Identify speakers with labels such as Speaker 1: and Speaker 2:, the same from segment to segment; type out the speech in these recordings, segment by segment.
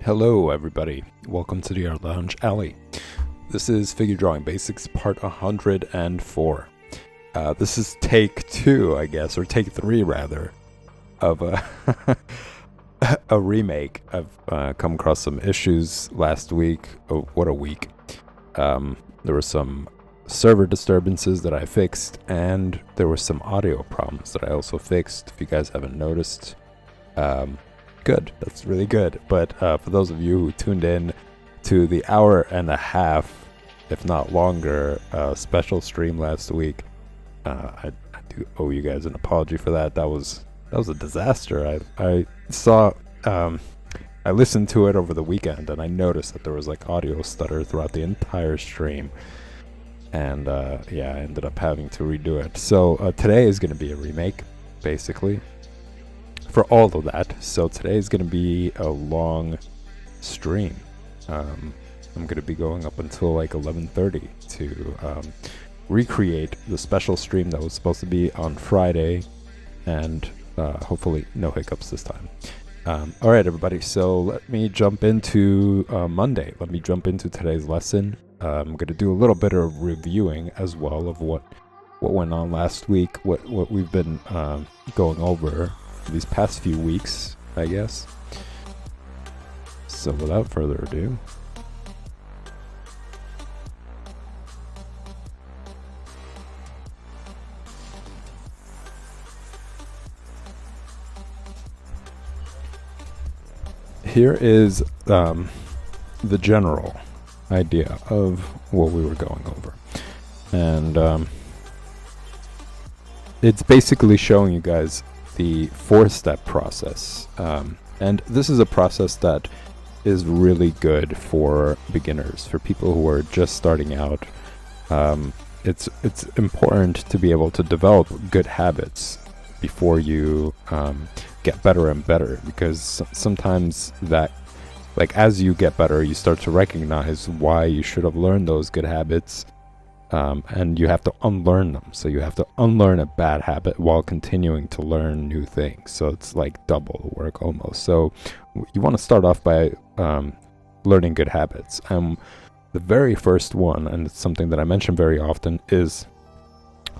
Speaker 1: Hello everybody, welcome to the Art Lounge Alley. This is Figure Drawing Basics part 104. This is take 2, I guess, or take 3 rather, of a remake. I've come across some issues last week. Oh, what a week. There were some server disturbances that I fixed, and there were some audio problems that I also fixed, if you guys haven't noticed. Good, that's really good. But for those of you who tuned in to the hour and a half, if not longer, special stream last week, I do owe you guys an apology for that. That was a disaster. I saw, I listened to it over the weekend, and I noticed that there was like audio stutter throughout the entire stream. And yeah, I ended up having to redo it. So today is going to be a remake, basically, for all of that. So today is going to be a long stream. I'm going to be going up until like 11:30 to recreate the special stream that was supposed to be on Friday, and hopefully no hiccups this time. All right, everybody. So let me jump into Monday. Let me jump into today's lesson. I'm going to do a little bit of reviewing as well of what went on last week, what we've been going over these past few weeks, I guess. So without further ado, here is the general idea of what we were going over. And it's basically showing you guys the 4-step process. And this is a process that is really good for beginners, for people who are just starting out. It's important to be able to develop good habits before you get better and better, because sometimes that, like, as you get better, you start to recognize why you should have learned those good habits, and you have to unlearn them. So you have to unlearn a bad habit while continuing to learn new things. So it's like double the work almost. So you want to start off by learning good habits. The very first one, and it's something that I mention very often, is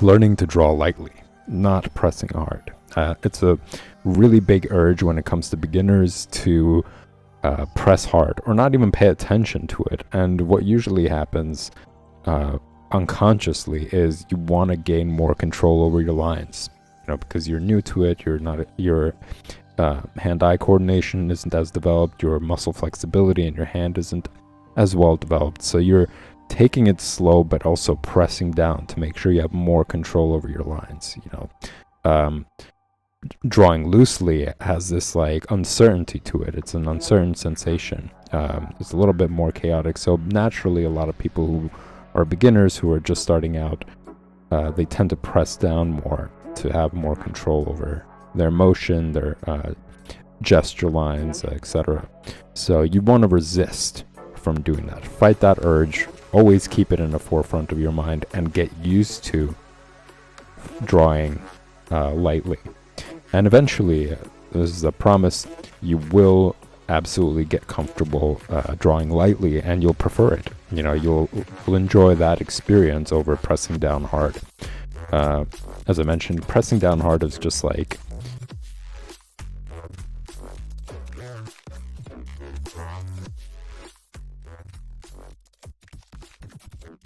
Speaker 1: learning to draw lightly, not pressing hard. It's a really big urge when it comes to beginners to press hard or not even pay attention to it. And what usually happens unconsciously is you want to gain more control over your lines, because you're new to it. Your hand-eye coordination isn't as developed, your muscle flexibility in your hand isn't as well developed, so you're taking it slow but also pressing down to make sure you have more control over your lines. Drawing loosely has this like uncertainty to it. It's an uncertain sensation. It's a little bit more chaotic, so naturally a lot of people who are beginners, who are just starting out, they tend to press down more to have more control over their motion, their gesture lines, etc. So you want to resist from doing that. Fight that urge. Always keep it in the forefront of your mind and get used to drawing lightly. And eventually, this is a promise, you will absolutely get comfortable drawing lightly, and you'll prefer it. You'll enjoy that experience over pressing down hard. As I mentioned, pressing down hard is just like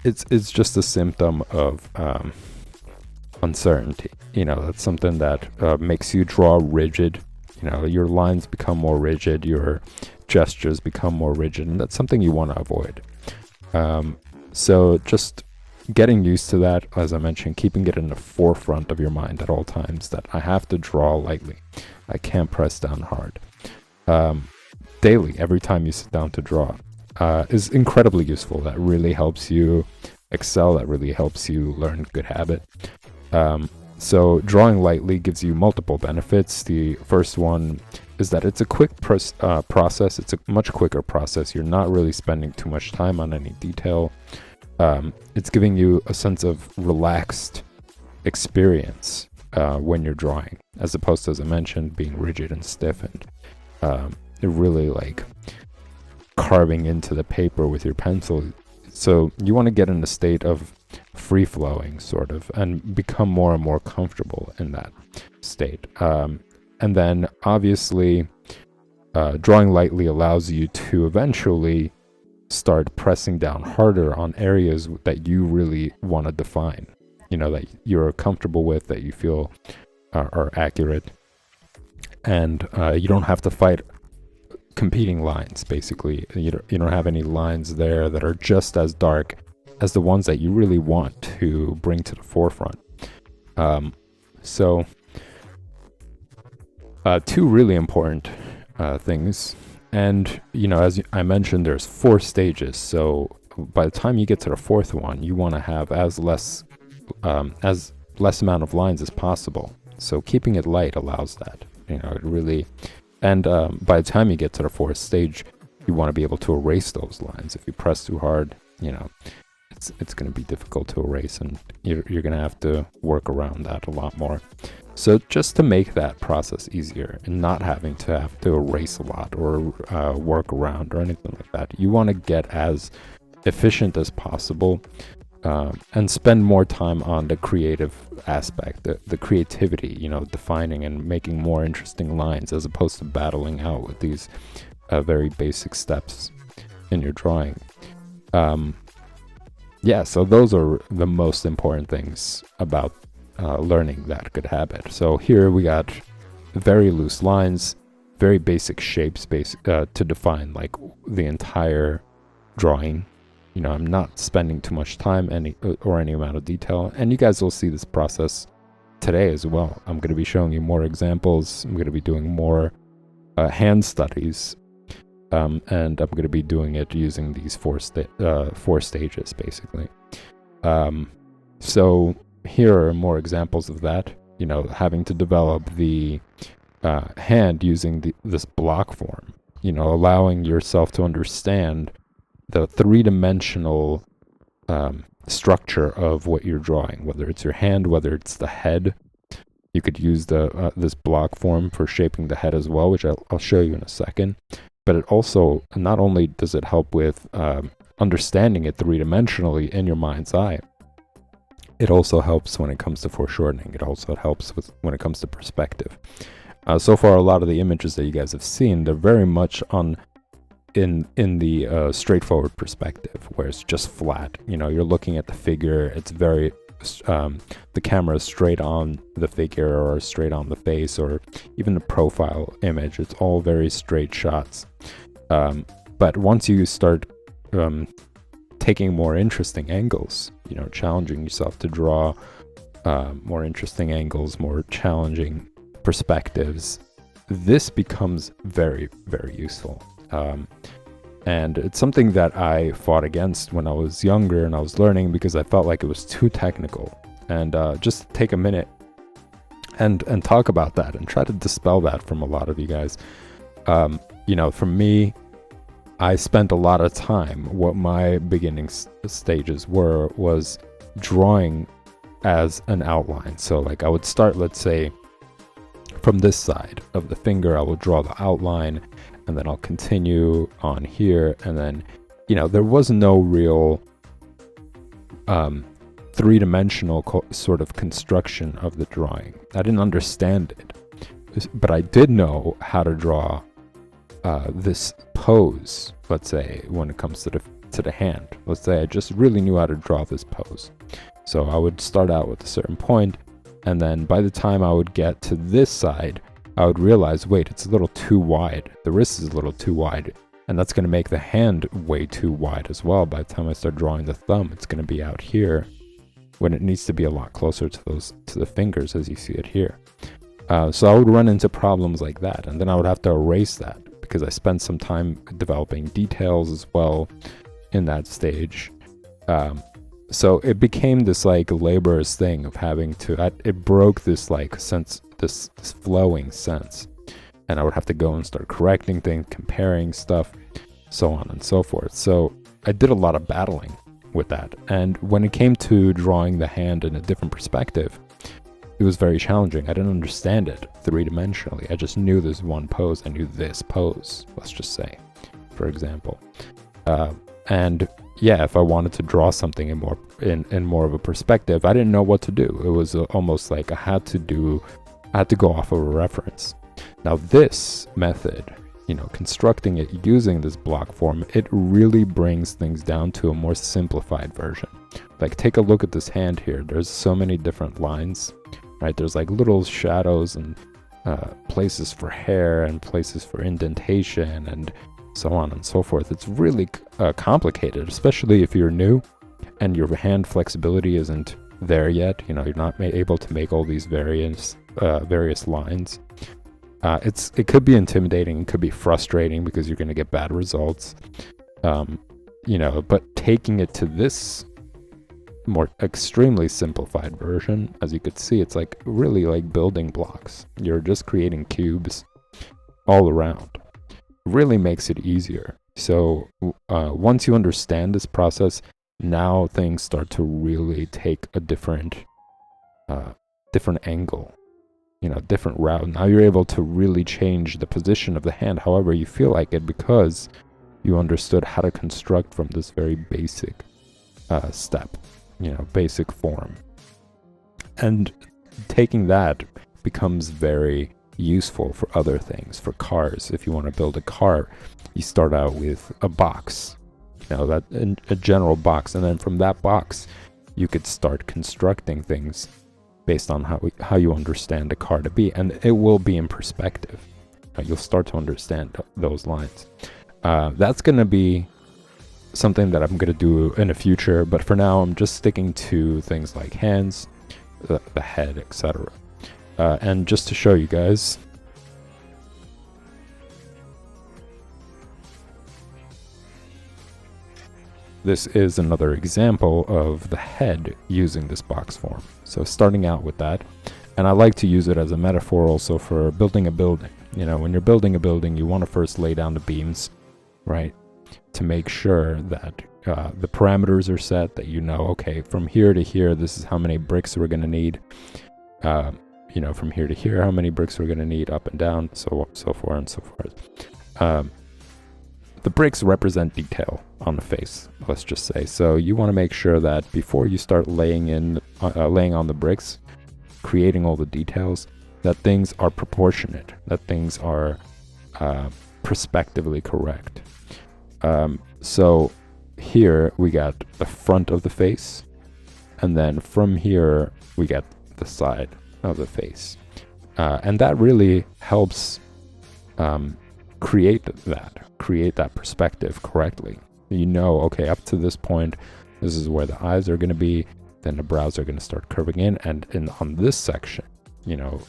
Speaker 1: it's just a symptom of uncertainty. That's something that makes you draw rigid. Your lines become more rigid, your gestures become more rigid, and that's something you want to avoid. So just getting used to that, as I mentioned, keeping it in the forefront of your mind at all times, that I have to draw lightly. I can't press down hard. Daily, every time you sit down to draw, is incredibly useful. That really helps you excel. That really helps you learn good habit. So drawing lightly gives you multiple benefits. The first one is that it's a quick process. It's a much quicker process. You're not really spending too much time on any detail. It's giving you a sense of relaxed experience when you're drawing, as opposed to, as I mentioned, being rigid and stiff. And it really carving into the paper with your pencil. So you want to get in a state of free flowing, sort of, and become more and more comfortable in that state. And then obviously drawing lightly allows you to eventually start pressing down harder on areas that you really want to define, that you're comfortable with, that you feel are accurate. And you don't have to fight competing lines, basically. You don't have any lines there that are just as dark as the ones that you really want to bring to the forefront. So two really important things. And, as I mentioned, there's 4 stages. So by the time you get to the 4th one, you want to have as less amount of lines as possible. So keeping it light allows that, it really. And by the time you get to the 4th stage, you want to be able to erase those lines. If you press too hard, it's going to be difficult to erase, and you're going to have to work around that a lot more. So just to make that process easier and not having to erase a lot or work around or anything like that, you want to get as efficient as possible and spend more time on the creative aspect, the creativity, defining and making more interesting lines, as opposed to battling out with these very basic steps in your drawing. So those are the most important things about learning that good habit. So here we got very loose lines, very basic shapes to define like the entire drawing. I'm not spending too much time any amount of detail, and you guys will see this process today as well. I'm going to be showing you more examples. I'm going to be doing more hand studies, and I'm going to be doing it using these 4 stages, basically. So here are more examples of that, having to develop the hand using this block form, allowing yourself to understand the 3-dimensional structure of what you're drawing, whether it's your hand, whether it's the head. You could use this block form for shaping the head as well, which I'll show you in a second. But it also, not only does it help with understanding it 3-dimensionally in your mind's eye, it also helps when it comes to foreshortening. It also helps when it comes to perspective. So far, a lot of the images that you guys have seen, they're very much in the straightforward perspective, where it's just flat. You're looking at the figure. It's very the camera is straight on the figure or straight on the face, or even the profile image. It's all very straight shots. But once you start taking more interesting angles, challenging yourself to draw more interesting angles, more challenging perspectives, this becomes very, very useful. And it's something that I fought against when I was younger and I was learning, because I felt like it was too technical. And just take a minute and talk about that and try to dispel that from a lot of you guys. For me, I spent a lot of time, what my beginning stages was drawing as an outline. So like I would start, let's say, from this side of the finger, I will draw the outline, and then I'll continue on here. And then, there was no real 3-dimensional sort of construction of the drawing. I didn't understand it, but I did know how to draw this pose, let's say, when it comes to the hand. Let's say I just really knew how to draw this pose. So I would start out with a certain point, and then by the time I would get to this side, I would realize, wait, it's a little too wide. The wrist is a little too wide, and that's going to make the hand way too wide as well. By the time I start drawing the thumb, it's going to be out here, when it needs to be a lot closer to the fingers, as you see it here. So I would run into problems like that, and then I would have to erase that, because I spent some time developing details as well in that stage. So it became this like laborious thing of having to, it broke this like sense, this flowing sense. And I would have to go and start correcting things, comparing stuff, so on and so forth. So I did a lot of battling with that. And when it came to drawing the hand in a different perspective, it was very challenging. I didn't understand it 3-dimensionally. I just knew this one pose. I knew this pose, let's just say. for example. And yeah, if I wanted to draw something in more of a perspective, I didn't know what to do. It was almost like I had to go off of a reference. Now this method, constructing it using this block form, it really brings things down to a more simplified version. Like, take a look at this hand here. There's so many different lines, right? There's like little shadows and places for hair and places for indentation and so on and so forth. It's really complicated, especially if you're new and your hand flexibility isn't there yet. You're not able to make all these various lines. It could be intimidating, it could be frustrating because you're going to get bad results. But taking it to this more extremely simplified version, as you could see, it's like really like building blocks. You're just creating cubes all around. Really makes it easier. So once you understand this process, now things start to really take a different angle, different route. Now you're able to really change the position of the hand however you feel like it, because you understood how to construct from this very basic step, basic form. And taking that becomes very useful for other things. For cars, if you want to build a car, you start out with a box, that a general box, and then from that box you could start constructing things based on how you understand a car to be, and it will be in perspective. You'll start to understand those lines. That's going to be something that I'm going to do in the future, but for now I'm just sticking to things like hands, the head, etc. And just to show you guys, this is another example of the head using this box form. So starting out with that, and I like to use it as a metaphor also for building a building. When you're building a building, you want to first lay down the beams, right? To make sure that the parameters are set, that okay, from here to here, this is how many bricks we're going to need. From here to here, how many bricks we're going to need, up and down, so forth and so forth. The bricks represent detail on the face, let's just say. So you want to make sure that before you start laying on the bricks, creating all the details, that things are proportionate, that things are perspectively correct. So here we got the front of the face, and then from here we get the side of the face, and that really helps create that perspective correctly. Okay, up to this point, this is where the eyes are going to be, then the brows are going to start curving in, and on this section,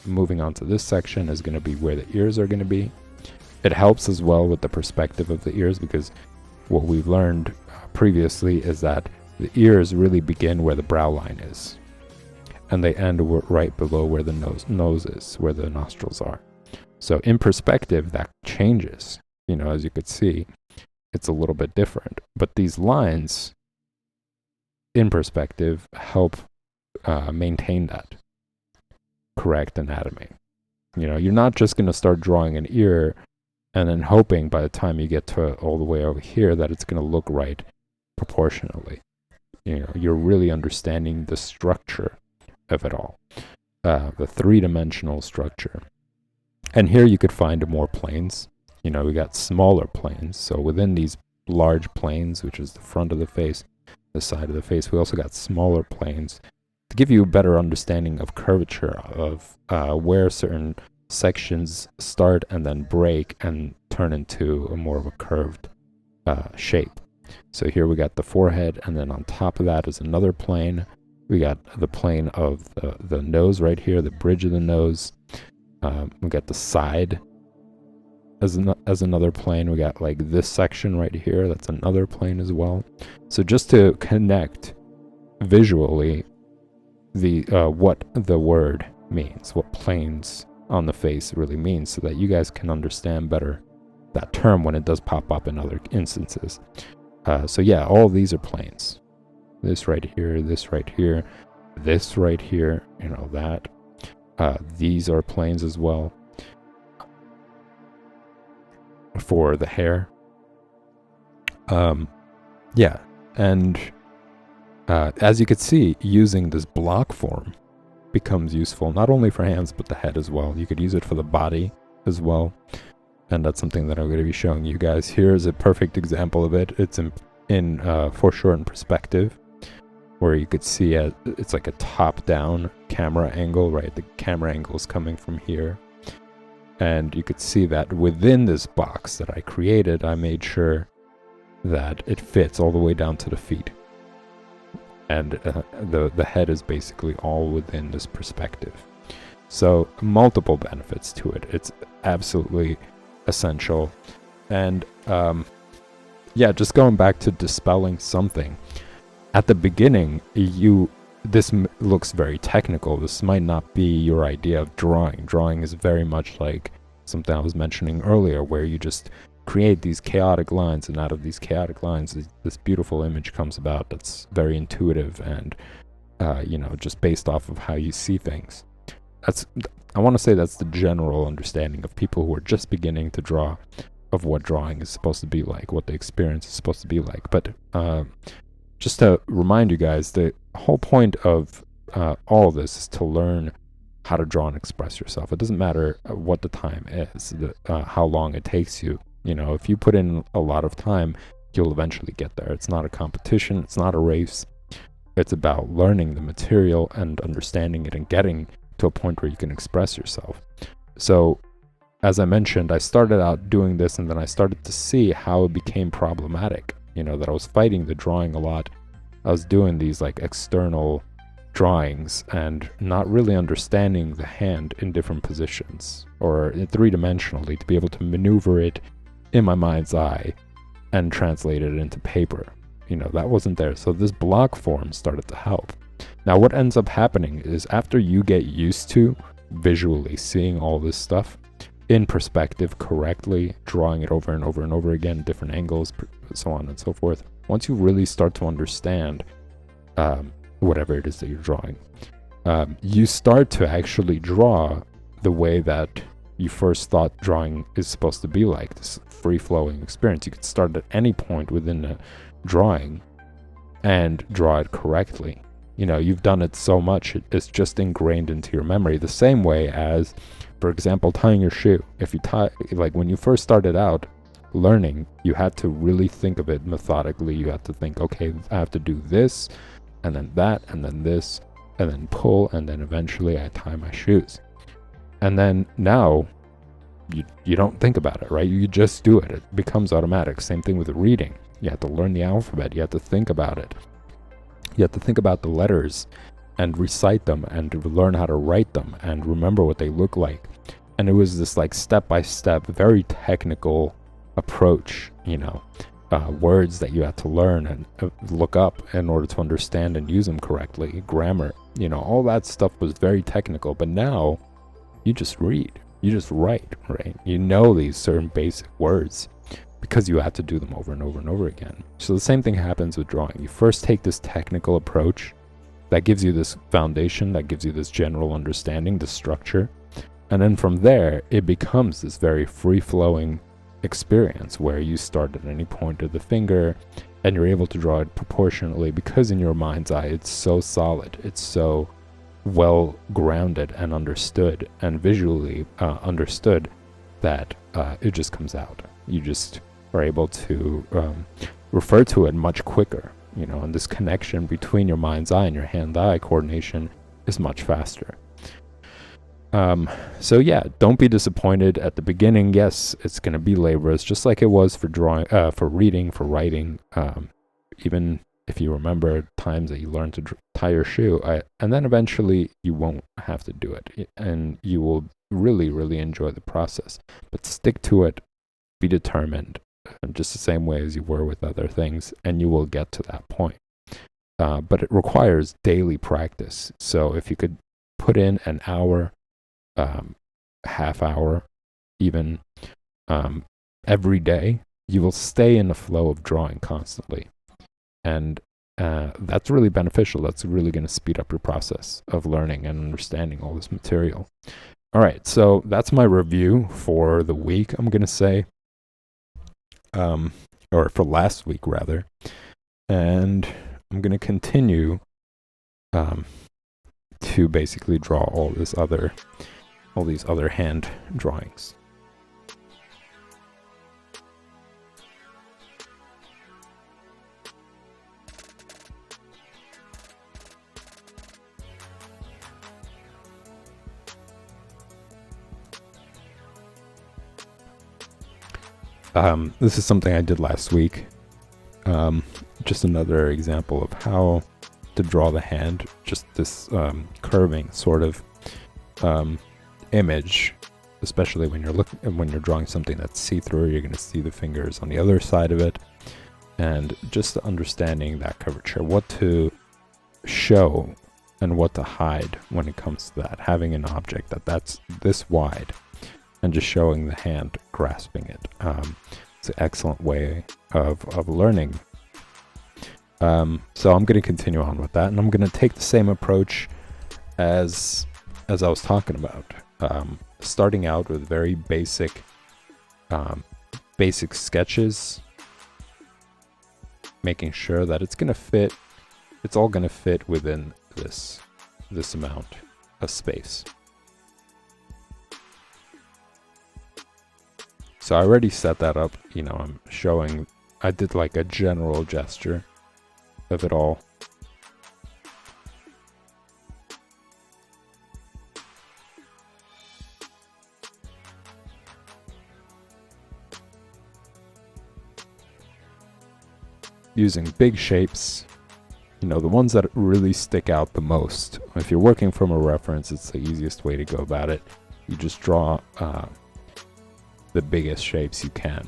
Speaker 1: moving on to this section is going to be where the ears are going to be. It helps as well with the perspective of the ears, because what we've learned previously is that the ears really begin where the brow line is, and they end right below where the nose is, where the nostrils are. So in perspective, that changes. As you could see, it's a little bit different. But these lines in perspective help maintain that correct anatomy. You're not just going to start drawing an ear and then hoping by the time you get to all the way over here that it's going to look right proportionally. You're really understanding the structure of it all, the three-dimensional structure. And here you could find more planes. We got smaller planes. So within these large planes, which is the front of the face, the side of the face, we also got smaller planes to give you a better understanding of curvature, of where certain sections start and then break and turn into a more of a curved shape. So here we got the forehead, and then on top of that is another plane. We got the plane of the nose right here, the bridge of the nose. We got the side as another plane. We got like this section right here, that's another plane as well. So just to connect visually what the word means, what planes on the face really means, so that you guys can understand better that term when it does pop up in other instances. So yeah, all of these are planes. This right here, this right here, this right here, that. These are planes as well. For the hair, Yeah, and as you can see, using this block form becomes useful not only for hands but the head as well. You could use it for the body as well, and that's something that I'm going to be showing you guys. Here's a perfect example of it. It's in foreshortened perspective, where you could see it's like a top-down camera angle, right? The camera angle is coming from here, and you could see that within this box that I created, I made sure that it fits all the way down to the feet. And the head is basically all within this perspective. So multiple benefits to it. It's absolutely essential. And yeah, just going back to dispelling something. At the beginning, this looks very technical. This might not be your idea of drawing. Drawing is very much like something I was mentioning earlier, where you just create these chaotic lines, and out of these chaotic lines this beautiful image comes about that's very intuitive and just based off of how you see things. I want to say that's the general understanding of people who are just beginning to draw, of what drawing is supposed to be like, what the experience is supposed to be like. But just to remind you guys, the whole point of all of this is to learn how to draw and express yourself. It doesn't matter what the time is, how long it takes you. If you put in a lot of time, you'll eventually get there. It's not a competition. It's not a race. It's about learning the material and understanding it and getting to a point where you can express yourself. So, as I mentioned, I started out doing this, and then I started to see how it became problematic. That I was fighting the drawing a lot. I was doing these like external drawings and not really understanding the hand in different positions or three-dimensionally to be able to maneuver it in my mind's eye and translate it into paper. That wasn't there. So this block form started to help. Now what ends up happening is, after you get used to visually seeing all this stuff in perspective correctly, drawing it over and over and over again, different angles, so on and so forth, once you really start to understand whatever it is that you're drawing, you start to actually draw the way that you first thought drawing is supposed to be like, this free-flowing experience. You could start at any point within the drawing and draw it correctly. You've done it so much, it's just ingrained into your memory. The same way as, for example, tying your shoe. If you tie, like when you first started out learning, you had to really think of it methodically. You had to think, okay, I have to do this, and then that, and then this, and then pull, and then eventually I tie my shoes. And then now, you don't think about it, right? You just do it. It becomes automatic. Same thing with reading. You have to learn the alphabet. You have to think about it. You have to think about the letters and recite them and learn how to write them and remember what they look like. And it was this like step-by-step, very technical approach, words that you had to learn and look up in order to understand and use them correctly. Grammar, all that stuff was very technical. But now you just read, you just write, right? These certain basic words because you have to do them over and over and over again. So the same thing happens with drawing. You first take this technical approach that gives you this foundation, that gives you this general understanding, the structure. And then from there, it becomes this very free-flowing experience where you start at any point of the finger and you're able to draw it proportionately, because in your mind's eye, it's so solid. It's so well grounded and understood and visually understood that it just comes out. You just are able to refer to it much quicker, and this connection between your mind's eye and your hand-eye coordination is much faster. So yeah, don't be disappointed at the beginning. Yes, it's going to be laborious, just like it was for drawing, for reading, for writing. Even if you remember times that you learned to tie your shoe, and then eventually you won't have to do it, and you will really, really enjoy the process. But stick to it, be determined, just the same way as you were with other things, and you will get to that point. But it requires daily practice. So if you could put in an hour, half hour, even every day, you will stay in the flow of drawing constantly. And that's really beneficial. That's really going to speed up your process of learning and understanding all this material. All right, so that's my review for the week, I'm going to say. or for last week rather. And I'm going to continue to basically draw all these other hand drawings. This is something I did last week. Just another example of how to draw the hand, just this curving sort of image, especially when you're drawing something that's see-through. You're going to see the fingers on the other side of it, and just understanding that curvature, what to show and what to hide when it comes to that, having an object that's this wide and just showing the hand grasping it. It's an excellent way of learning. So I'm going to continue on with that, and I'm going to take the same approach as I was talking about, starting out with very basic sketches, making sure that it's all going to fit within this amount of space. So I already set that up, I did like a general gesture of it all. Using big shapes, the ones that really stick out the most. If you're working from a reference, it's the easiest way to go about it. You just draw the biggest shapes you can,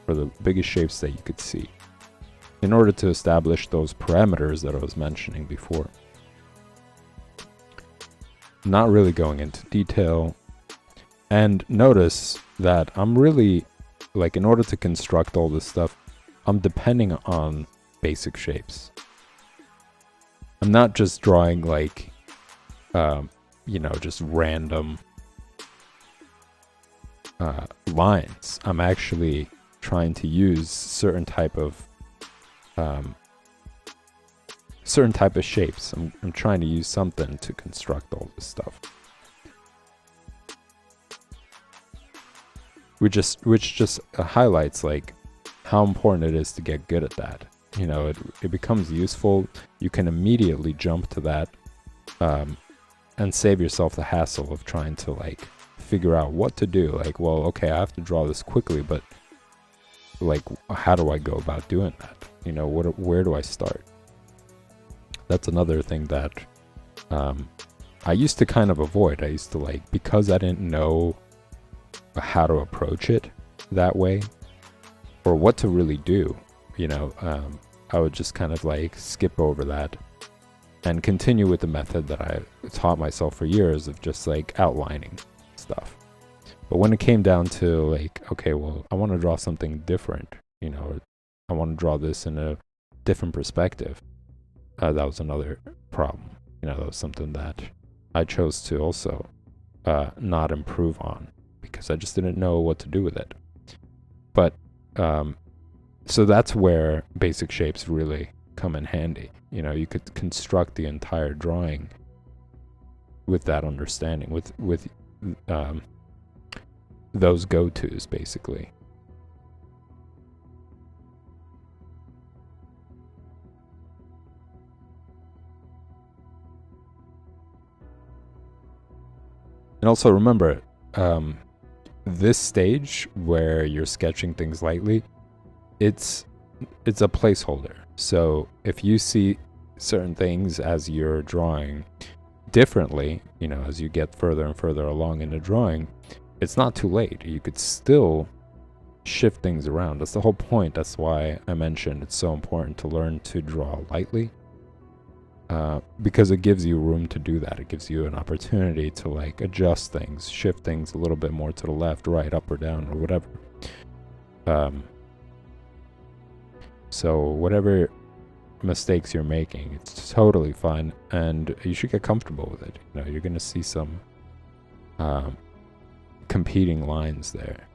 Speaker 1: or the biggest shapes that you could see, in order to establish those parameters that I was mentioning before. Not really going into detail. And notice that I'm really, in order to construct all this stuff, I'm depending on basic shapes. I'm not just drawing just random lines. I'm actually trying to use certain type of shapes. I'm trying to use something to construct all this stuff, which just highlights how important it is to get good at that. It becomes useful. You can immediately jump to that and save yourself the hassle of trying to figure out what to do. Okay, I have to draw this quickly, but how do I go about doing that? Where do I start? That's another thing that I used to kind of avoid. I used to because I didn't know how to approach it that way, or what to really do, I would just kind of skip over that and continue with the method that I taught myself for years of just outlining stuff. But when it came down to okay, well, I want to draw something different, I want to draw this in a different perspective, that was another problem. That was something that I chose to also not improve on, because I just didn't know what to do with it. But so that's where basic shapes really come in handy. You could construct the entire drawing with that understanding, with those go-tos, basically. And also remember, this stage where you're sketching things lightly, it's a placeholder. So if you see certain things as you're drawing differently, as you get further and further along in the drawing, it's not too late. You could still shift things around. That's the whole point. That's why I mentioned it's so important to learn to draw lightly, because it gives you room to do that. It gives you an opportunity to adjust things, shift things a little bit more to the left, right, up or down, or whatever. So whatever mistakes you're making, it's totally fine, and you should get comfortable with it. You're going to see some competing lines there.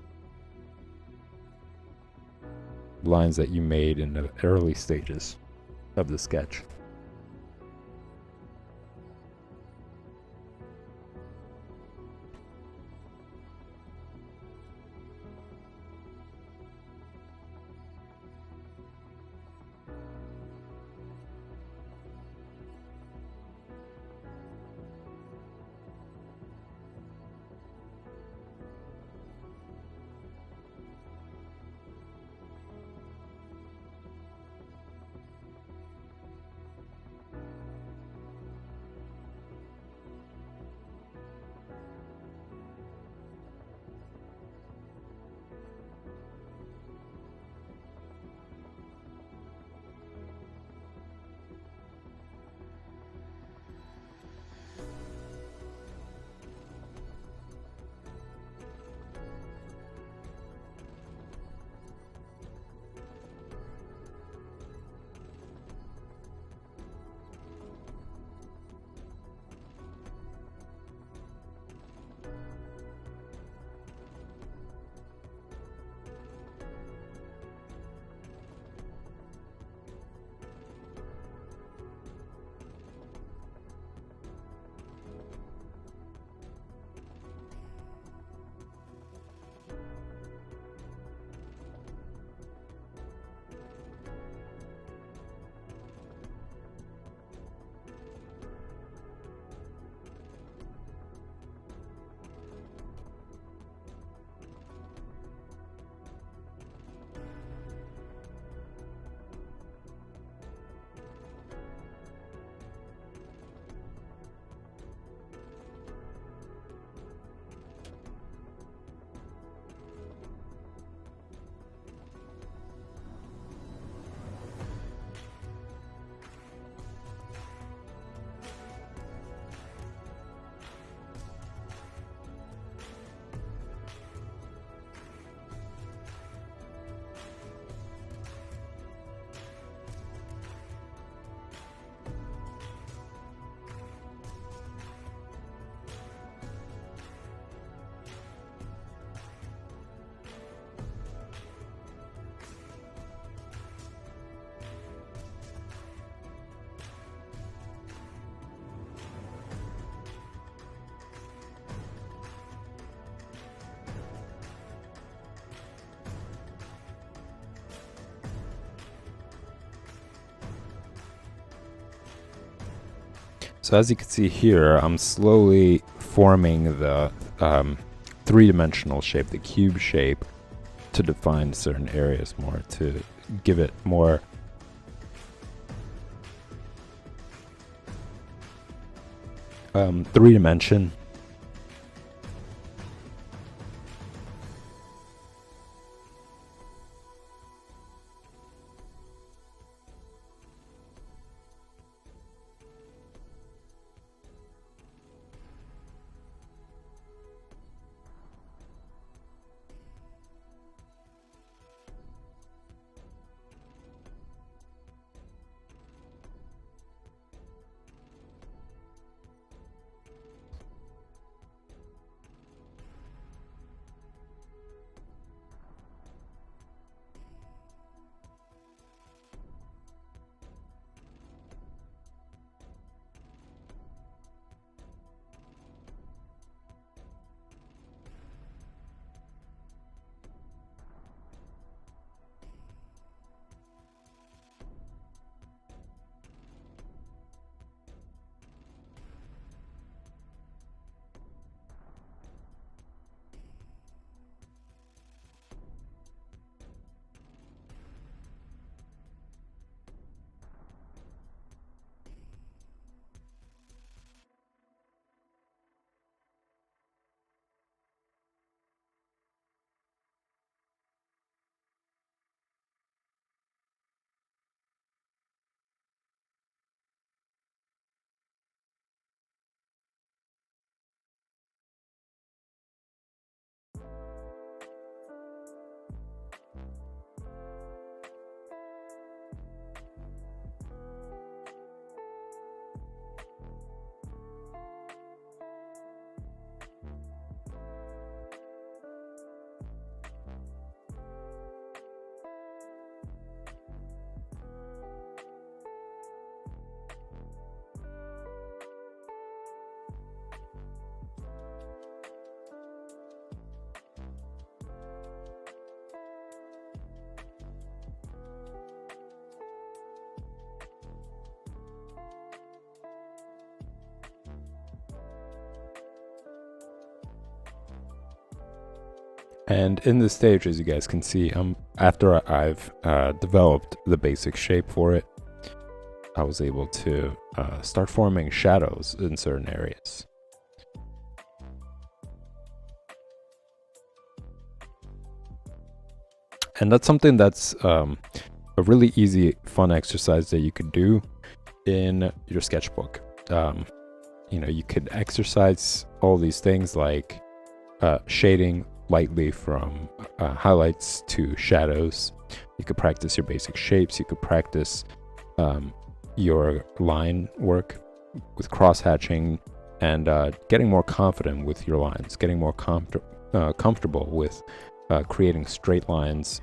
Speaker 1: lines that you made in the early stages of the sketch. So as you can see here, I'm slowly forming the three-dimensional shape, the cube shape, to define certain areas more, to give it more three-dimension. And in this stage, as you guys can see, after I've developed the basic shape for it, I was able to start forming shadows in certain areas. And that's something that's a really easy, fun exercise that you could do in your sketchbook. You could exercise all these things like shading lightly from highlights to shadows. You could practice your basic shapes. You could practice your line work with cross-hatching and getting more confident with your lines, getting more comfortable with creating straight lines.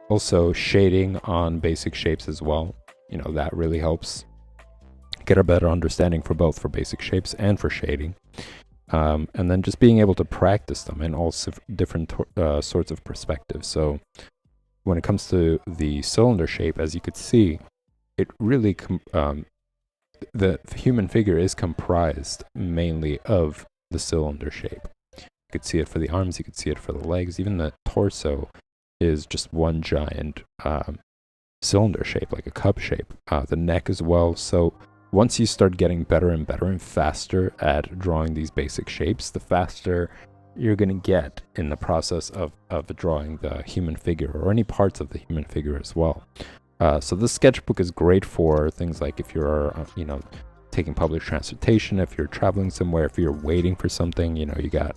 Speaker 1: Also shading on basic shapes as well. That really helps get a better understanding for basic shapes and for shading. And then just being able to practice them in all different sorts of perspectives. So when it comes to the cylinder shape, as you could see, it really the human figure is comprised mainly of the cylinder shape. You could see it for the arms, you could see it for the legs, even the torso is just one giant cylinder shape, like a cup shape. The neck as well. So once you start getting better and better and faster at drawing these basic shapes, the faster you're going to get in the process of drawing the human figure or any parts of the human figure as well. So this sketchbook is great for things like if you're, taking public transportation, if you're traveling somewhere, if you're waiting for something, you got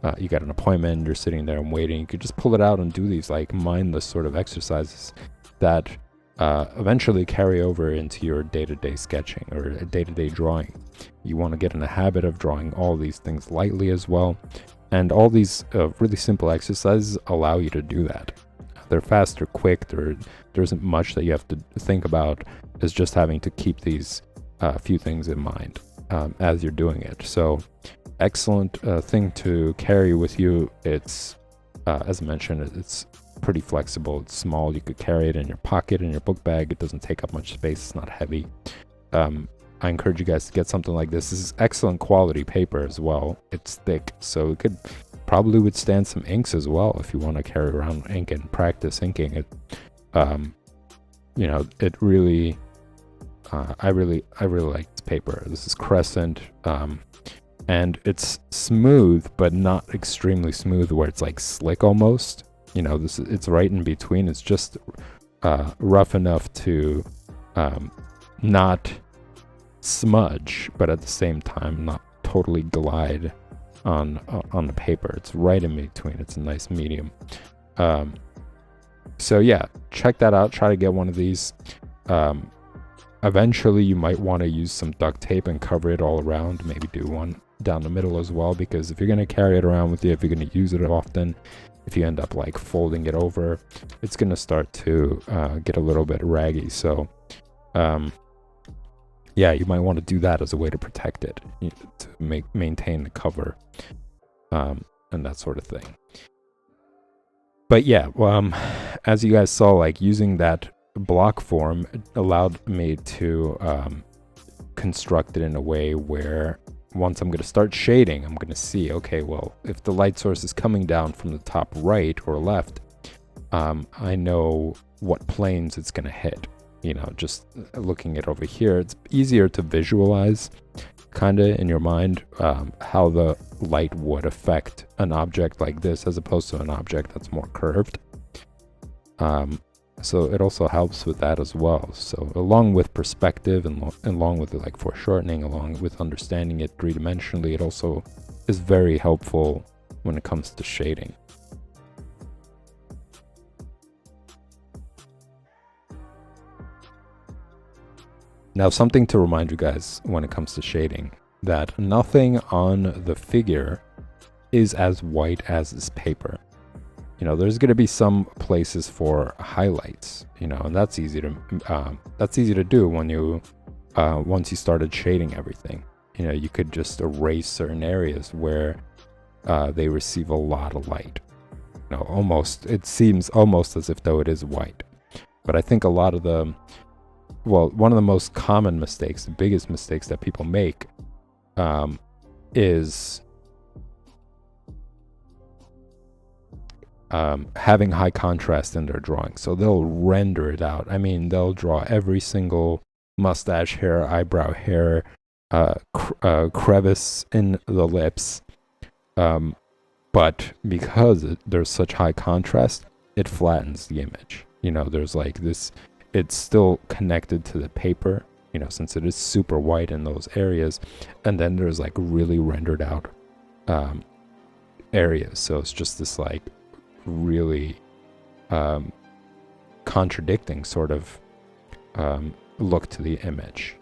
Speaker 1: an appointment, you're sitting there and waiting. You could just pull it out and do these like mindless sort of exercises that eventually carry over into your day-to-day sketching or day-to-day drawing. You want to get in the habit of drawing all these things lightly as well. And all these really simple exercises allow you to do that. They're fast, they're quick, there isn't much that you have to think about. It's just having to keep these few things in mind as you're doing it. So excellent thing to carry with you. It's, as I mentioned, it's pretty flexible. It's small. You could carry it in your pocket, in your book bag. It doesn't take up much space. It's not heavy. I encourage you guys to get something like this. This is excellent quality paper as well. It's thick, so it could probably withstand some inks as well if you want to carry around ink and practice inking it. It really, I really like this paper. This is Crescent, and it's smooth, but not extremely smooth where it's like slick almost. It's right in between. It's just rough enough to not smudge, but at the same time not totally glide on the paper. It's right in between. It's a nice medium. So yeah, check that out. Try to get one of these. Eventually you might want to use some duct tape and cover it all around. Maybe do one down the middle as well, because if you're going to carry it around with you, if you're going to use it often, if you end up like folding it over, it's going to start to get a little bit raggy. So yeah, you might want to do that as a way to protect it, to maintain the cover, and that sort of thing. But yeah, as you guys saw, like using that block form allowed me to construct it in a way where once I'm going to start shading, I'm going to see, okay, well, if the light source is coming down from the top right or left, I know what planes it's going to hit. Just looking at over here, it's easier to visualize kind of in your mind how the light would affect an object like this as opposed to an object that's more curved. So it also helps with that as well. So along with perspective and along with like foreshortening, along with understanding it three-dimensionally, it also is very helpful when it comes to shading. Now, something to remind you guys when it comes to shading, that nothing on the figure is as white as this paper. There's going to be some places for highlights, and that's easy to do when you once you started shading everything. You could just erase certain areas where they receive a lot of light. It seems almost as if though it is white. But I think a lot of one of the most common mistakes, the biggest mistakes that people make is having high contrast in their drawing. So they'll render it out. I mean, they'll draw every single mustache hair, eyebrow hair, crevice in the lips. But because there's such high contrast, it flattens the image. There's like this, it's still connected to the paper, since it is super white in those areas. And then there's like really rendered out areas. So it's just this like really contradicting sort of look to the image.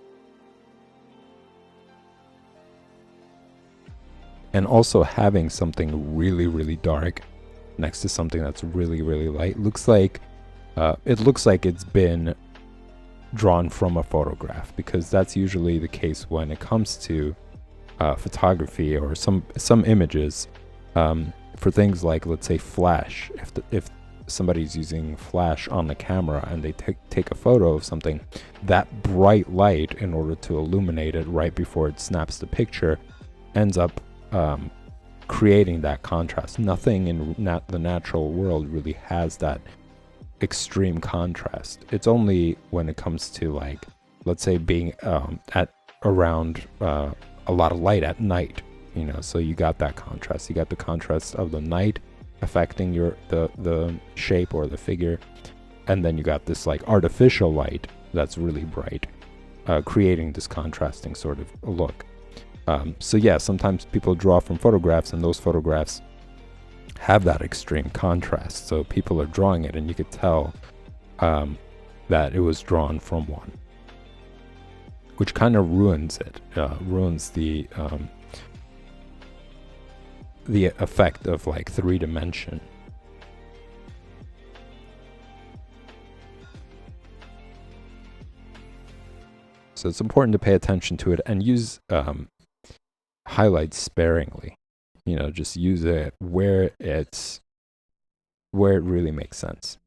Speaker 1: And also having something really, really dark next to something that's really, really light it looks like it's been drawn from a photograph, because that's usually the case when it comes to photography or some images. For things like, let's say, flash, if somebody's using flash on the camera and they take a photo of something, that bright light, in order to illuminate it right before it snaps the picture, ends up creating that contrast. Nothing in the natural world really has that extreme contrast. It's only when it comes to, like, let's say being at around a lot of light at night, so you got that contrast. You got the contrast of the night affecting the shape or the figure, and then you got this like artificial light that's really bright, creating this contrasting sort of look. So yeah, sometimes people draw from photographs, and those photographs have that extreme contrast. So people are drawing it, and you could tell that it was drawn from one, which kind of ruins it, ruins the effect of like 3-dimension. So it's important to pay attention to it and use highlights sparingly. Just use it where it really makes sense.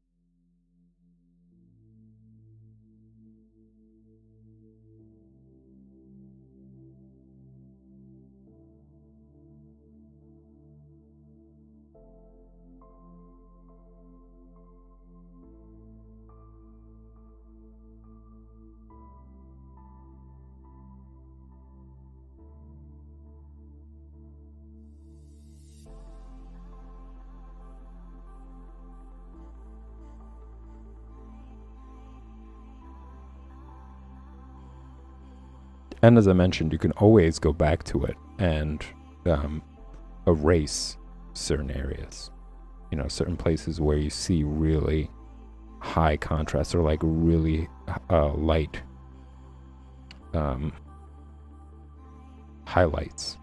Speaker 1: And as I mentioned, you can always go back to it and erase certain areas. Certain places where you see really high contrast or like really light highlights.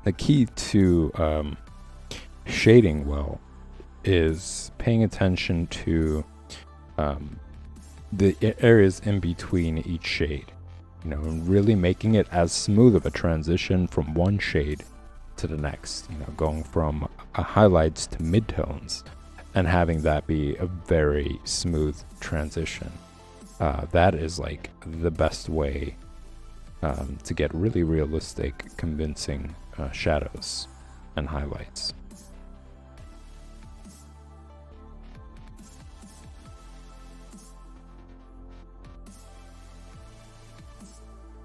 Speaker 1: the key to shading well is paying attention to the areas in between each shade, you know, and really making it as smooth of a transition from one shade to the next, you know, going from highlights to midtones and having that be a very smooth transition. That is like the best way to get really realistic, convincing shadows and highlights.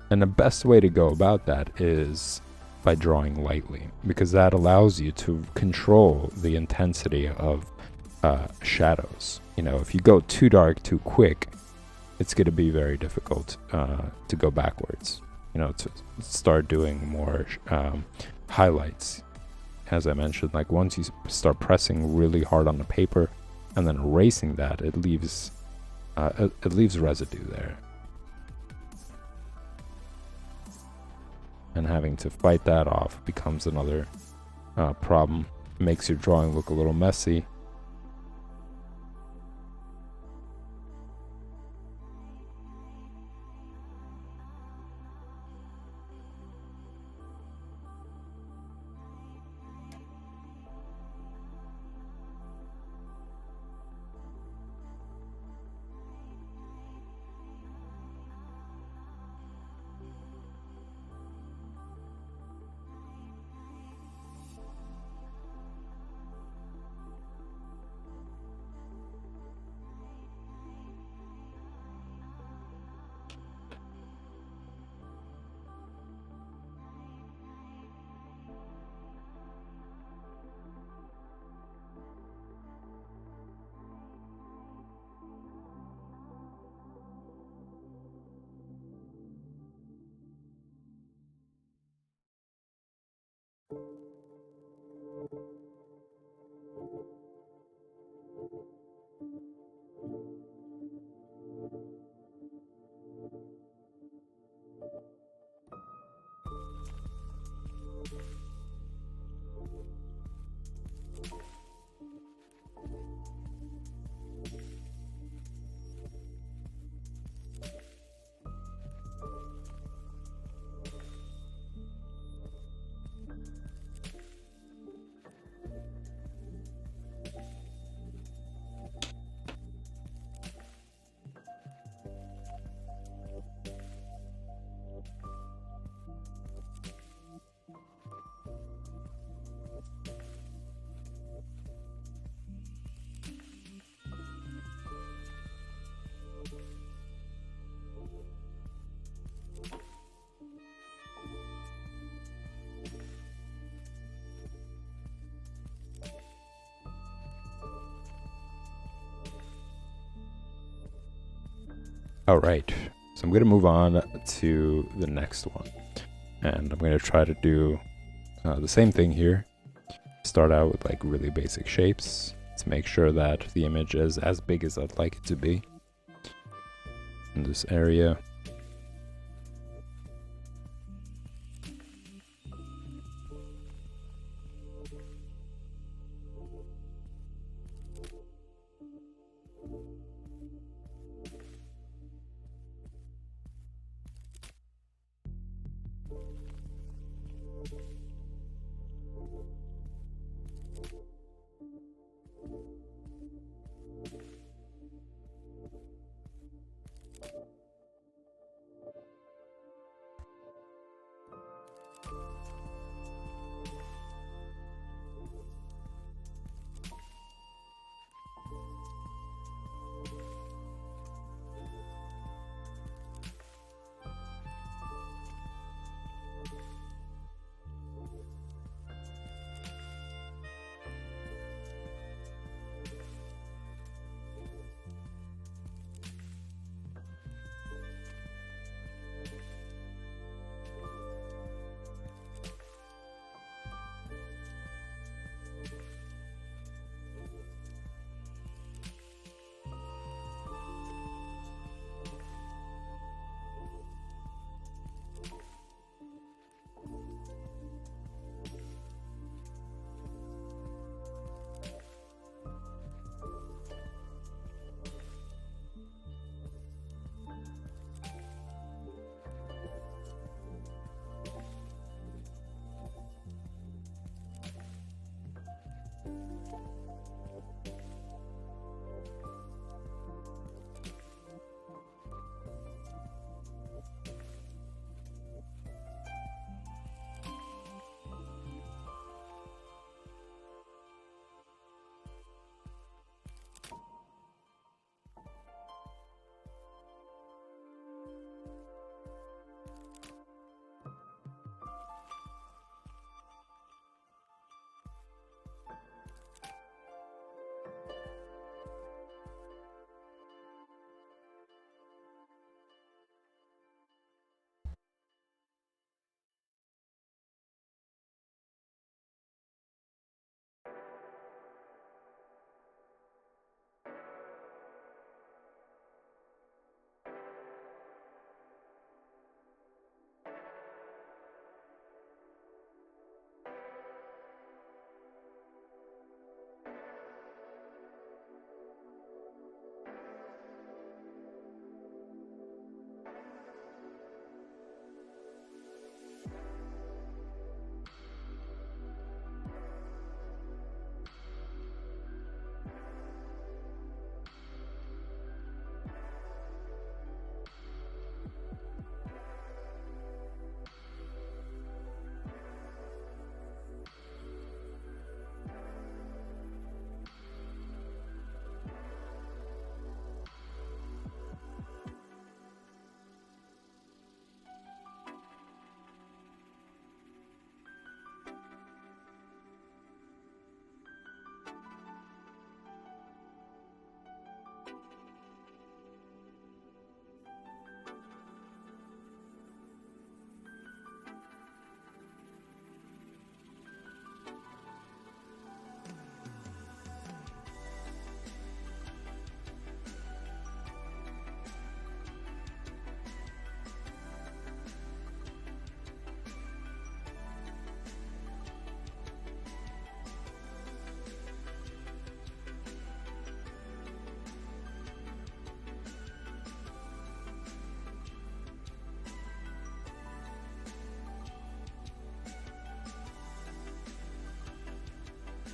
Speaker 1: And the best way to go about that is by drawing lightly, because that allows you to control the intensity of shadows. You know, if you go too dark too quick, it's going to be very difficult to go backwards. You know, to start doing more highlights. As I mentioned, like once you start pressing really hard on the paper and then erasing that, it leaves residue there. And having to fight that off becomes another problem. Makes your drawing look a little messy. All right, so I'm going to move on to the next one, and I'm going to try to do the same thing here. Start out with like really basic shapes to make sure that the image is as big as I'd like it to be in this area.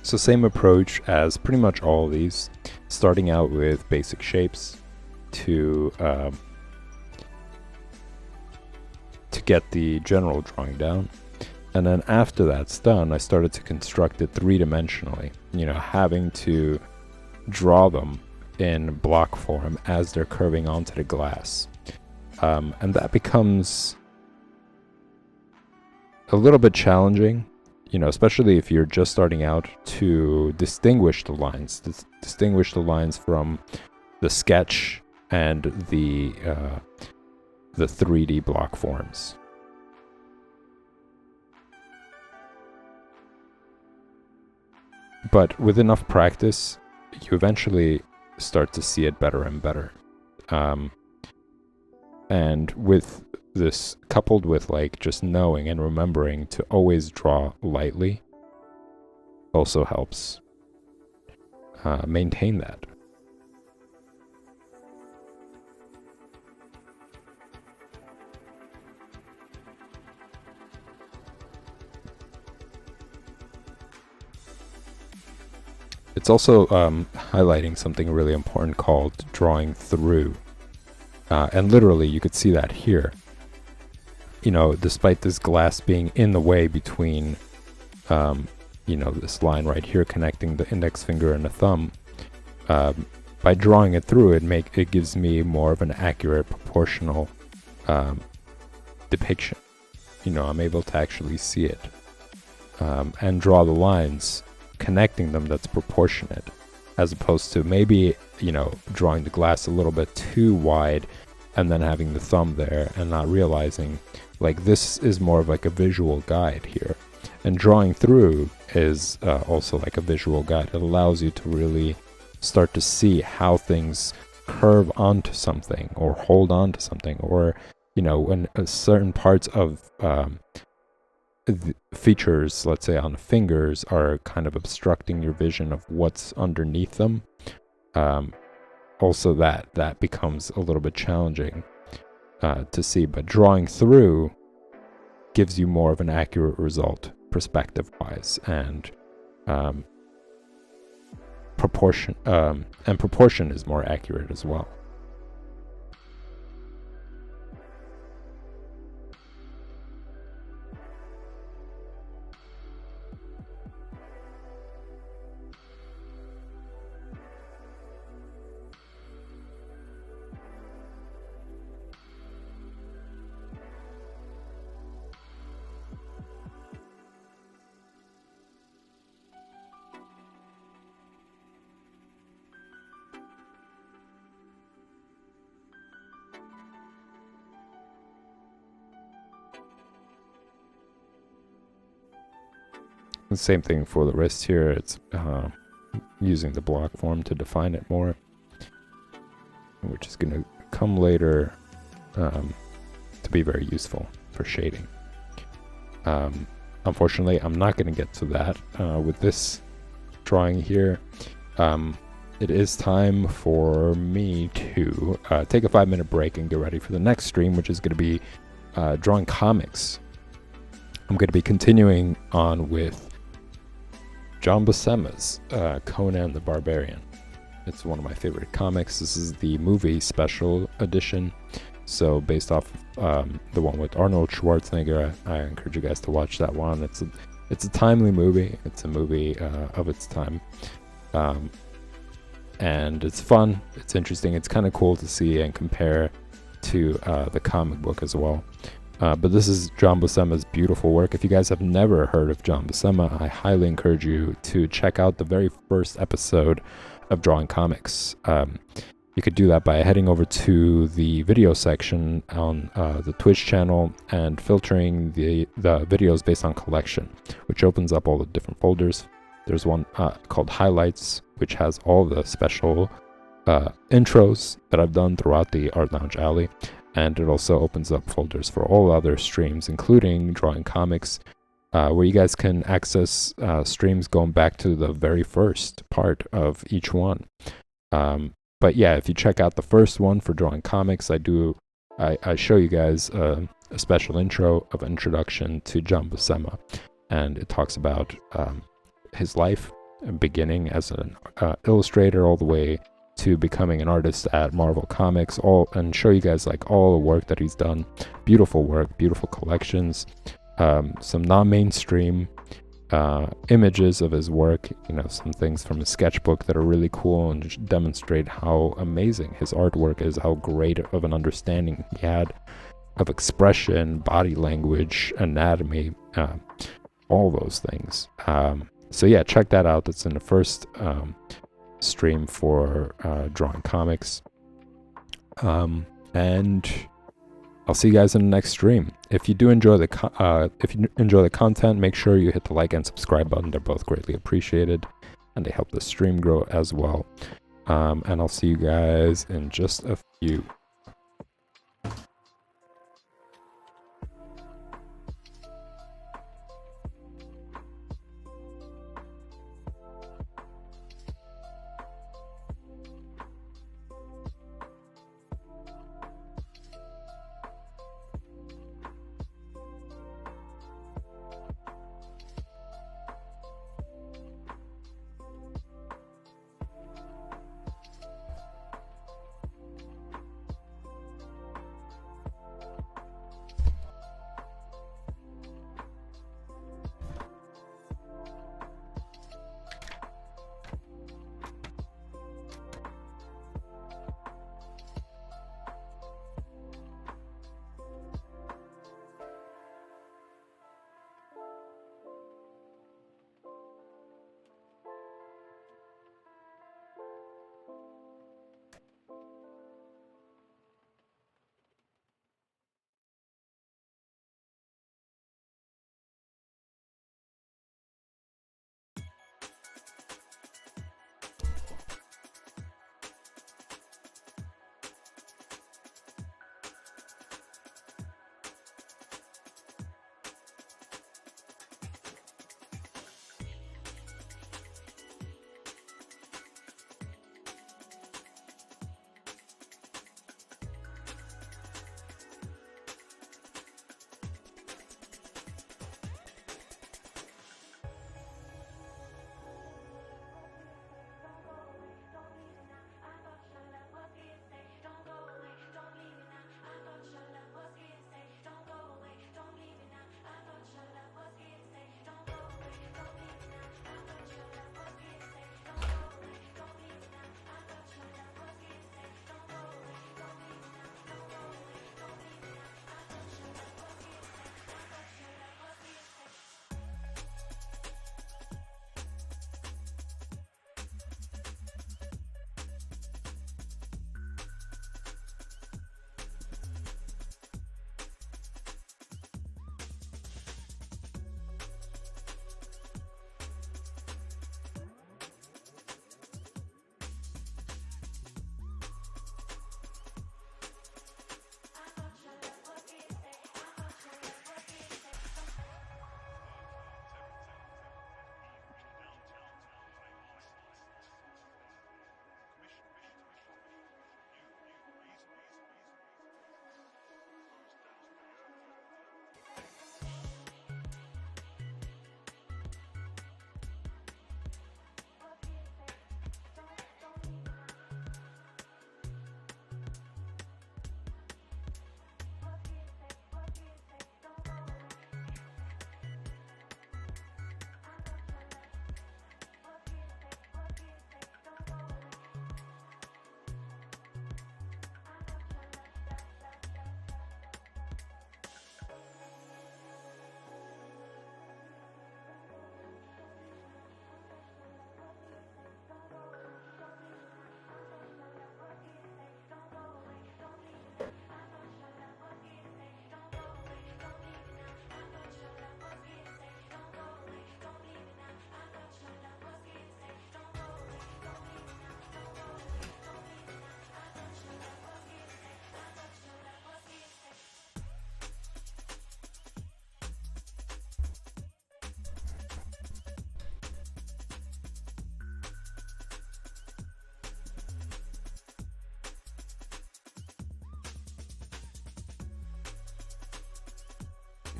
Speaker 1: So same approach as pretty much all of these, starting out with basic shapes to get the general drawing down. And then after that's done, I started to construct it three-dimensionally, having to draw them in block form as they're curving onto the glass. And that becomes a little bit challenging, especially if you're just starting out, to distinguish the lines, from the sketch and the 3D block forms. But with enough practice, you eventually start to see it better and better. And with this, coupled with just knowing and remembering to always draw lightly, also helps maintain that. It's also highlighting something really important called drawing through. And literally, you could see that here. Despite this glass being in the way between, this line right here connecting the index finger and the thumb, by drawing it through, it gives me more of an accurate, proportional depiction. I'm able to actually see it and draw the lines, connecting them that's proportionate, as opposed to maybe drawing the glass a little bit too wide and then having the thumb there and not realizing this is more of a visual guide here. And drawing through is also a visual guide. It allows you to really start to see how things curve onto something or hold on to something, or when certain parts of the features, let's say on the fingers, are kind of obstructing your vision of what's underneath them. Also that becomes a little bit challenging to see, but drawing through gives you more of an accurate result perspective wise, and proportion is more accurate as well. The same thing for the wrist here. It's using the block form to define it more, which is going to come later to be very useful for shading. Unfortunately, I'm not going to get to that with this drawing here. It is time for me to take a 5-minute break and get ready for the next stream, which is going to be drawing comics. I'm going to be continuing on with John Buscema's Conan the Barbarian. It's one of my favorite comics. This is the movie special edition, so based off the one with Arnold Schwarzenegger. I encourage you guys to watch that one. It's a timely movie. It's a movie of its time, and it's fun. It's interesting. It's kind of cool to see and compare to the comic book as well. But this is John Buscema's beautiful work. If you guys have never heard of John Buscema, I highly encourage you to check out the very first episode of Drawing Comics. You could do that by heading over to the video section on the Twitch channel and filtering the videos based on collection, which opens up all the different folders. There's one called Highlights, which has all the special intros that I've done throughout the Art Lounge Alley. And it also opens up folders for all other streams, including Drawing Comics, where you guys can access streams going back to the very first part of each one. But yeah, if you check out the first one for Drawing Comics, I show you guys a special intro of introduction to John Buscema, and it talks about his life beginning as an illustrator all the way to becoming an artist at Marvel Comics, and show you guys like all the work that he's done. Beautiful work, beautiful collections, some non-mainstream images of his work, some things from his sketchbook that are really cool and just demonstrate how amazing his artwork is, how great of an understanding he had of expression, body language, anatomy, all those things. So yeah, check that out. That's in the first stream for drawing comics. And I'll see you guys in the next stream. If you do enjoy the content, make sure you hit the like and subscribe button. They're both greatly appreciated, and they help the stream grow as well. And I'll see you guys in just a few.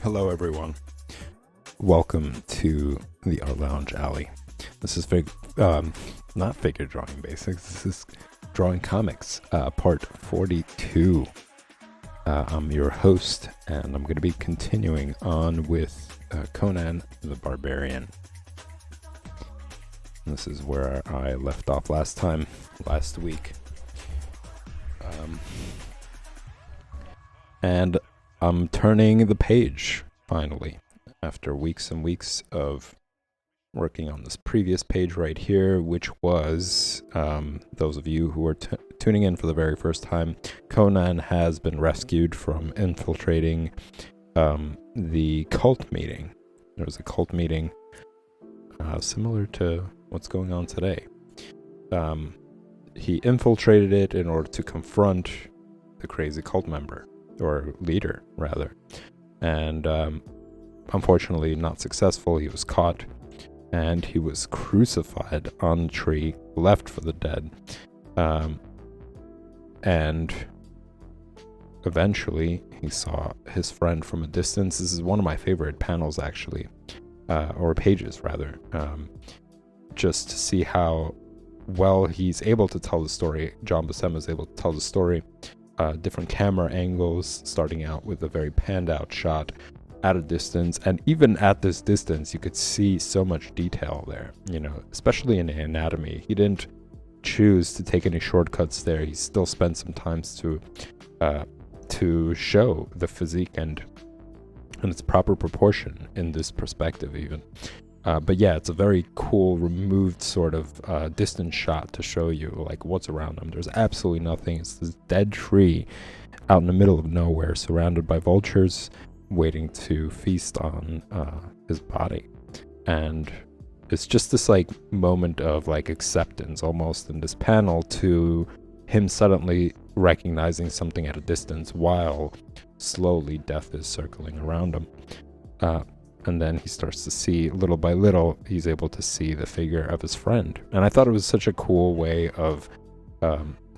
Speaker 1: Hello everyone. Welcome to the Art Lounge Alley. This is not figure drawing basics. This is drawing comics, part 42. I'm your host, and I'm going to be continuing on with Conan the Barbarian. This is where I left off last week. And I'm turning the page, finally, after weeks and weeks of working on this previous page right here, which was, those of you who are tuning in for the very first time, Conan has been rescued from infiltrating the cult meeting. There was a cult meeting similar to what's going on today. He infiltrated it in order to confront the crazy cult member, or leader, rather. And unfortunately not successful. He was caught, and he was crucified on a tree, left for the dead. And eventually he saw his friend from a distance. This is one of my favorite panels, actually, or pages, rather, just to see how well he's able to tell the story. John Buscema is able to tell the story. Different camera angles, starting out with a very panned out shot at a distance, and even at this distance you could see so much detail there, especially in the anatomy. He didn't choose to take any shortcuts there. He still spent some time to show the physique and its proper proportion in this perspective even. But yeah, it's a very cool removed sort of distant shot to show you like what's around him. There's absolutely nothing. It's this dead tree out in the middle of nowhere, surrounded by vultures waiting to feast on his body. And it's just this like moment of like acceptance almost in this panel, to him suddenly recognizing something at a distance while slowly death is circling around him. And then he starts to see, little by little, he's able to see the figure of his friend. And I thought it was such a cool way of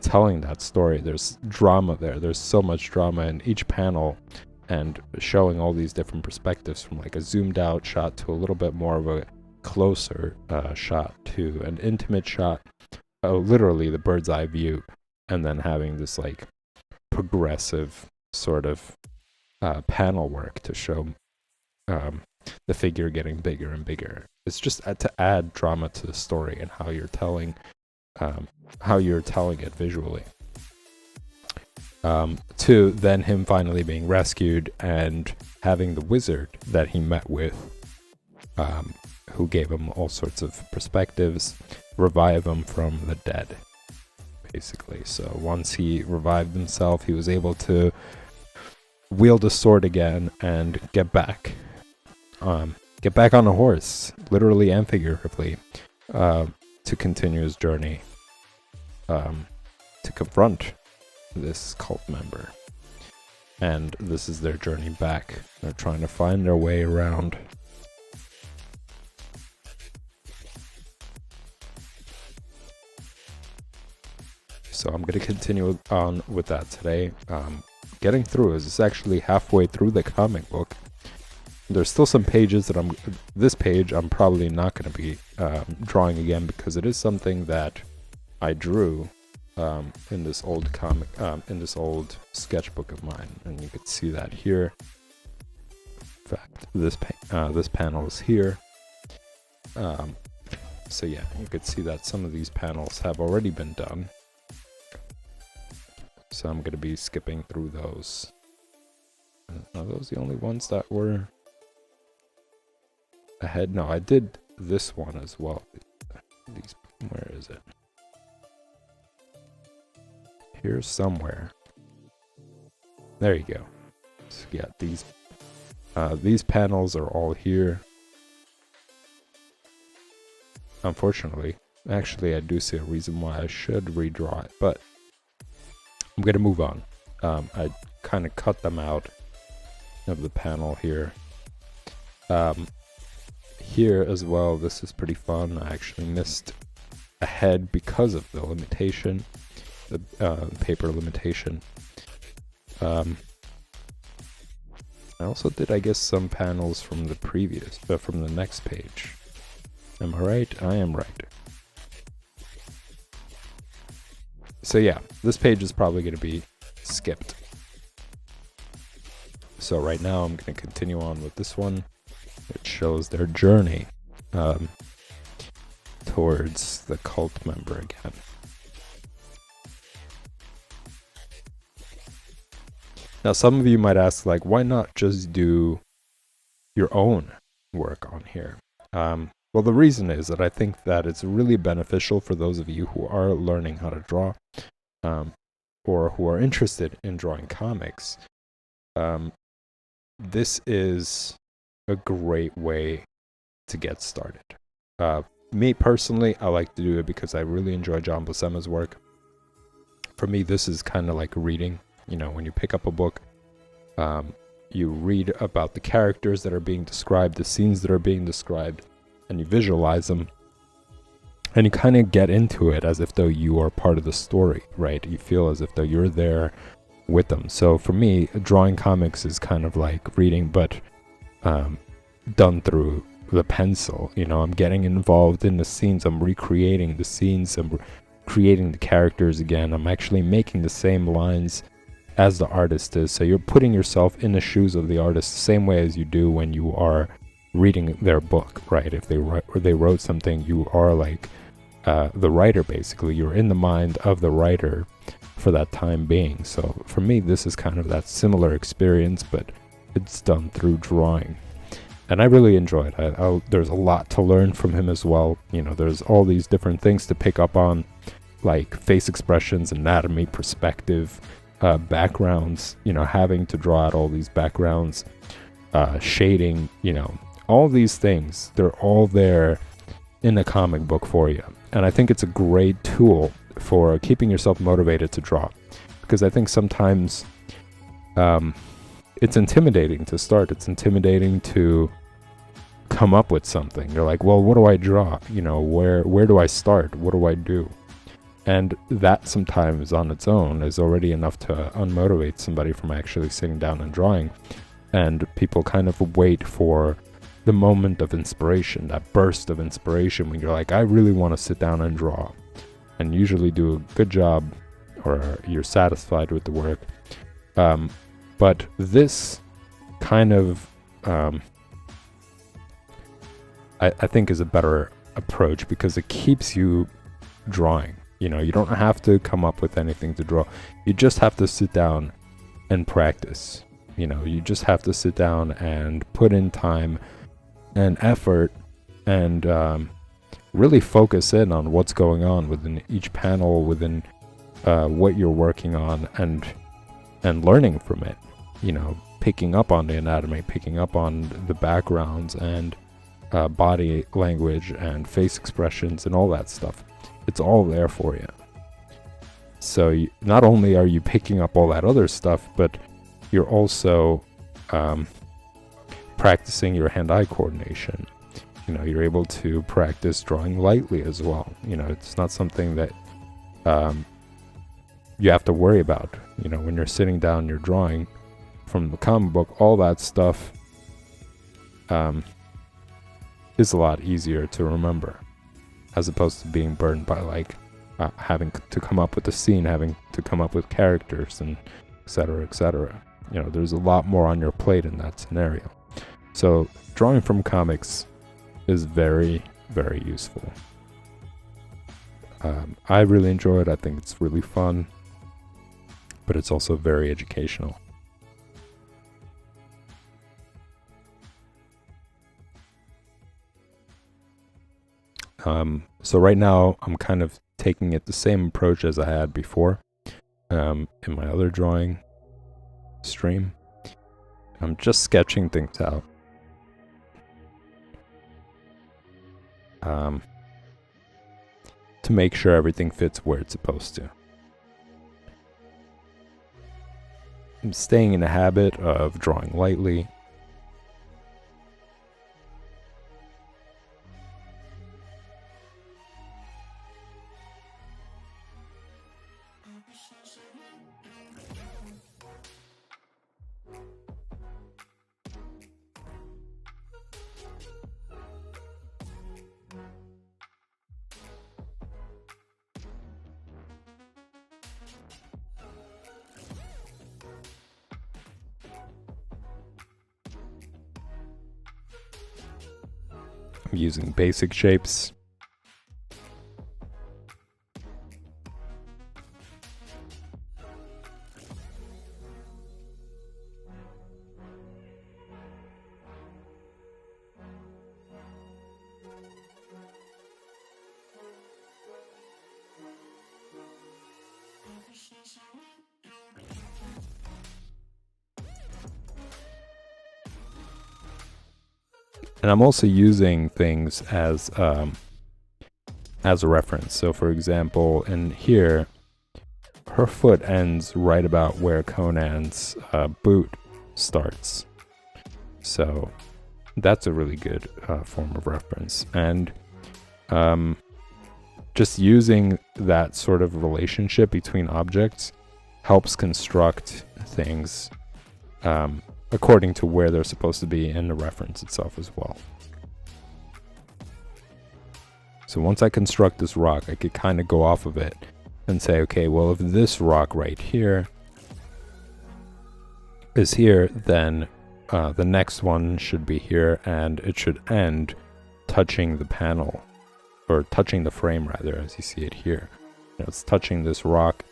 Speaker 1: telling that story. There's drama there. There's so much drama in each panel, and showing all these different perspectives, from like a zoomed out shot to a little bit more of a closer shot to an intimate shot, literally the bird's eye view, and then having this like progressive sort of panel work to show the figure getting bigger and bigger. It's just to add drama to the story and how you're telling it visually. To then him finally being rescued and having the wizard that he met with, who gave him all sorts of perspectives, revive him from the dead, basically. So once he revived himself, he was able to wield a sword again and get back on a horse, literally and figuratively, to continue his journey, to confront this cult member. And this is their journey back. They're trying to find their way around. So I'm going to continue on with that today. Getting through is actually halfway through the comic book. There's still some pages that this page I'm probably not going to be drawing again, because it is something that I drew in this old comic, in this old sketchbook of mine, and you could see that here. In fact, this panel is here. So yeah, you could see that some of these panels have already been done. So I'm going to be skipping through those. Are those the only ones that were ahead? No, I did this one as well. Where is it? Here somewhere. There you go. So yeah, these panels are all here. Unfortunately, actually, I do see a reason why I should redraw it, but I'm gonna move on. I kind of cut them out of the panel here. Here as well, this is pretty fun. I actually missed a head because of the limitation, the paper limitation. I also did, I guess, some panels from the next page. Am I right? I am right. So yeah, this page is probably going to be skipped. So right now I'm going to continue on with this one, which shows their journey towards the cult member again. Now, some of you might ask, like, why not just do your own work on here? Well, the reason is that I think that it's really beneficial for those of you who are learning how to draw, or who are interested in drawing comics. This is a great way to get started. Me personally, I like to do it because I really enjoy John Buscema's work. For me, this is kind of like reading. You know, when you pick up a book, you read about the characters that are being described, the scenes that are being described, and you visualize them, and you kind of get into it as if though you are part of the story, right? You feel as if though you're there with them. So for me, drawing comics is kind of like reading, but done through the pencil. You know, I'm getting involved in the scenes, I'm recreating the scenes, I'm creating the characters again. I'm actually making the same lines as the artist is. So you're putting yourself in the shoes of the artist the same way as you do when you are reading their book, right? If they wrote something, you are like the writer, basically. You're in the mind of the writer for that time being. So for me, this is kind of that similar experience, but it's done through drawing. And I really enjoy it. There's a lot to learn from him as well. You know, there's all these different things to pick up on, like face expressions, anatomy, perspective, backgrounds, you know, having to draw out all these backgrounds, shading, you know, all these things. They're all there in a comic book for you. And I think it's a great tool for keeping yourself motivated to draw. Because I think sometimes it's intimidating to start. It's intimidating to come up with something. You're like, well, what do I draw? You know, where do I start? What do I do? And that sometimes on its own is already enough to unmotivate somebody from actually sitting down and drawing. And people kind of wait for the moment of inspiration, that burst of inspiration when you're like, I really want to sit down and draw. And usually do a good job, or you're satisfied with the work. But this kind of, I think is a better approach because it keeps you drawing. You know, you don't have to come up with anything to draw. You just have to sit down and practice. You know, you just have to sit down and put in time and effort and really focus in on what's going on within each panel, within what you're working on, and learning from it. You know, picking up on the anatomy, picking up on the backgrounds and body language and face expressions and all that stuff. It's all there for you. So not only are you picking up all that other stuff, but you're also practicing your hand-eye coordination. You know, you're able to practice drawing lightly as well. You know, it's not something that you have to worry about. You know, when you're sitting down, you're drawing from the comic book, all that stuff is a lot easier to remember, as opposed to being burdened by like having to come up with a scene, having to come up with characters, and etc., etc. You know, there's a lot more on your plate in that scenario. So drawing from comics is very, very useful. I really enjoy it. I think it's really fun, but it's also very educational. So right now I'm kind of taking it the same approach as I had before in my other drawing stream. I'm just sketching things out. To make sure everything fits where it's supposed to. I'm staying in the habit of drawing lightly. I'm using basic shapes. And I'm also using things as a reference. So for example, in here, her foot ends right about where Conan's boot starts. So that's a really good form of reference. And just using that sort of relationship between objects helps construct things according to where they're supposed to be in the reference itself as well. So once I construct this rock, I could kind of go off of it and say, okay, well, if this rock right here is here, then the next one should be here, and it should end touching the panel, or touching the frame rather, as you see it here. You know, it's touching this rock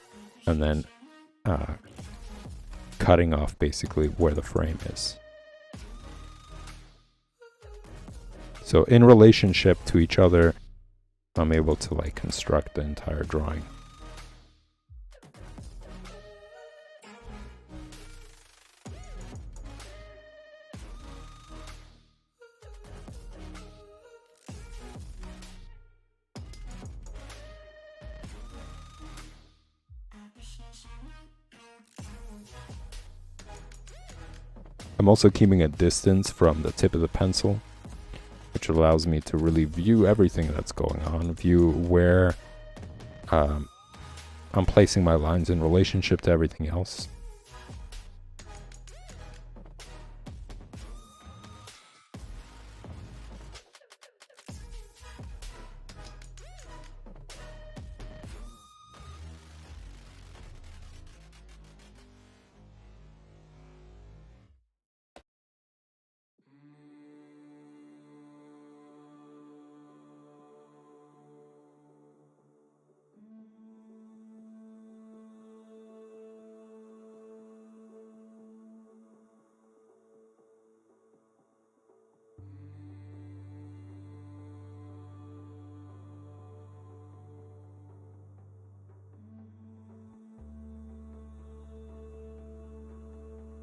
Speaker 1: and then cutting off basically where the frame is. So in relationship to each other, I'm able to like construct the entire drawing. I'm also keeping a distance from the tip of the pencil, which allows me to really view everything that's going on, view where I'm placing my lines in relationship to everything else.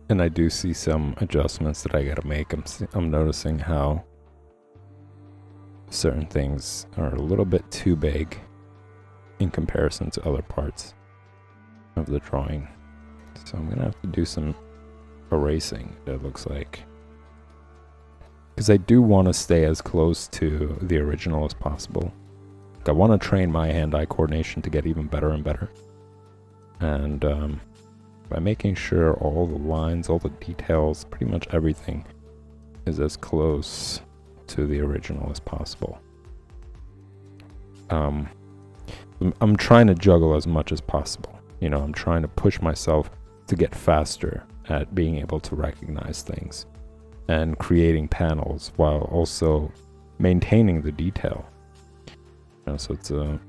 Speaker 1: And I do see some adjustments that I gotta make. I'm noticing how certain things are a little bit too big in comparison to other parts of the drawing. So I'm gonna have to do some erasing, it looks like. Because I do want to stay as close to the original as possible. I want to train my hand-eye coordination to get even better and better. And by making sure all the lines, all the details, pretty much everything is as close to the original as possible. I'm trying to juggle as much as possible. You know, I'm trying to push myself to get faster at being able to recognize things and creating panels while also maintaining the detail. You know, so it's a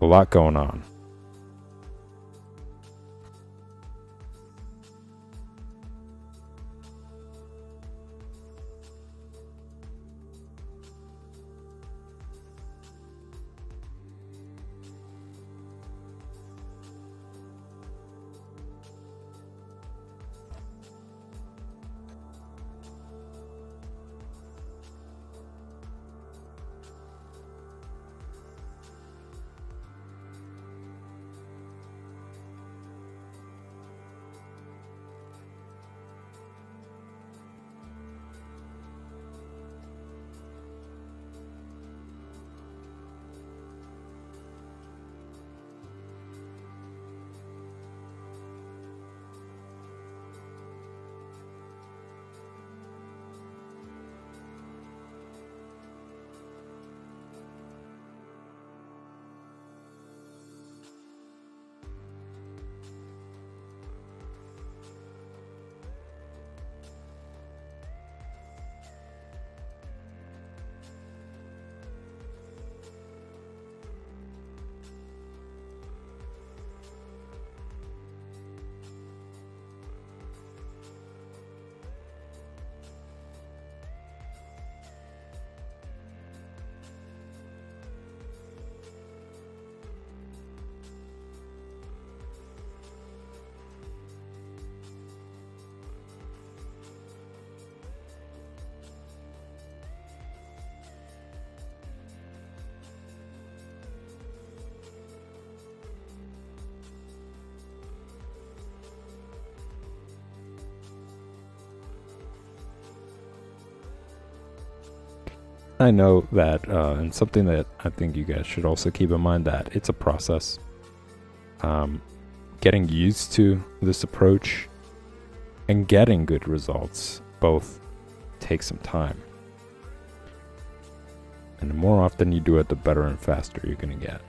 Speaker 1: lot going on. I know that, and something that I think you guys should also keep in mind, that it's a process. Getting used to this approach and getting good results both take some time. And the more often you do it, the better and faster you're going to get.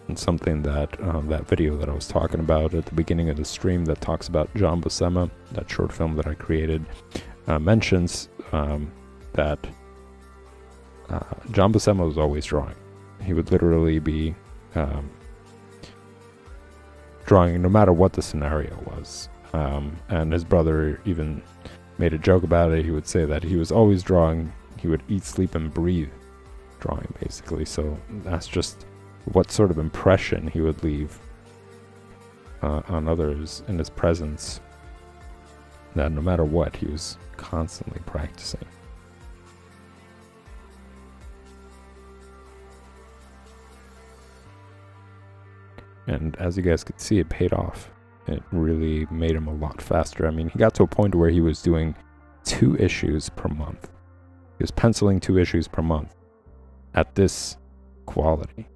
Speaker 1: And something that that video that I was talking about at the beginning of the stream that talks about John Buscema, that short film that I created, mentions that John Buscema was always drawing. He would literally be drawing no matter what the scenario was. And his brother even made a joke about it. He would say that he was always drawing. He would eat, sleep, and breathe drawing, basically. So that's just what sort of impression he would leave on others in his presence, that no matter what, he was constantly practicing. And as you guys could see, it paid off. It really made him a lot faster. I mean, he got to a point where he was doing 2 issues per month. He was penciling 2 issues per month at this quality.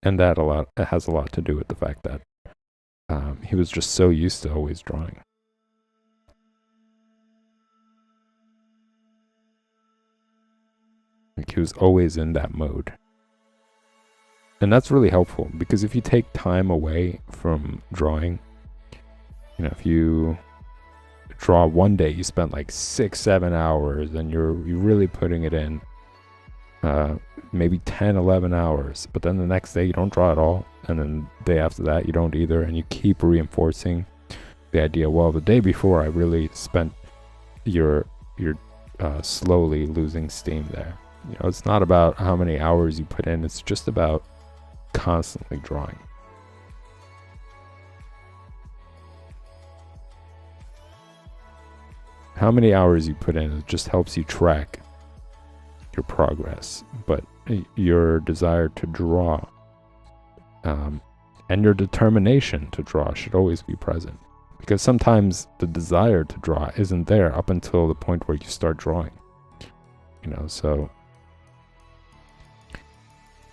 Speaker 1: And that has a lot to do with the fact that he was just so used to always drawing. Like, he was always in that mode. And that's really helpful, because if you take time away from drawing, you know, if you draw one day, you spend like 6-7 hours, and you're really putting it in, maybe 10-11 hours, but then the next day you don't draw at all, and then the day after that you don't either, and you keep reinforcing the idea, well, the day before I really spent, you're slowly losing steam there. You know, it's not about how many hours you put in, it's just about constantly drawing. How many hours you put in, it just helps you track your progress, but your desire to draw and your determination to draw should always be present, because sometimes the desire to draw isn't there up until the point where you start drawing, you know. So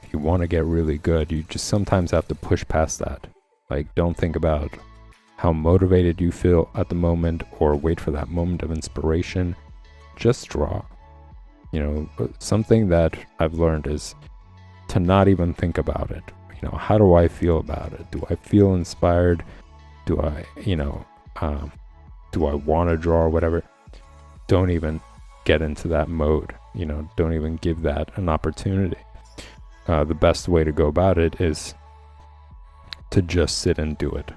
Speaker 1: if you want to get really good, you just sometimes have to push past that. Like, don't think about how motivated you feel at the moment or wait for that moment of inspiration. Just draw. You know, something that I've learned is to not even think about it. You know, how do I feel about it? Do I feel inspired? Do I, you know, do I want to draw or whatever? Don't even get into that mode. You know, don't even give that an opportunity. The best way to go about it is to just sit and do it.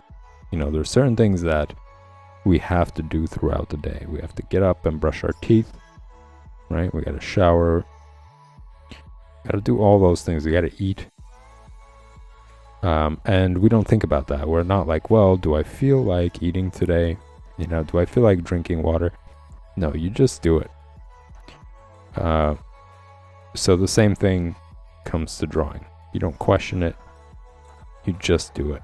Speaker 1: You know, there's certain things that we have to do throughout the day. We have to get up and brush our teeth, right? We got to shower. Got to do all those things. We got to eat. And we don't think about that. We're not like, well, do I feel like eating today? You know, do I feel like drinking water? No, you just do it. So the same thing comes to drawing. You don't question it. You just do it.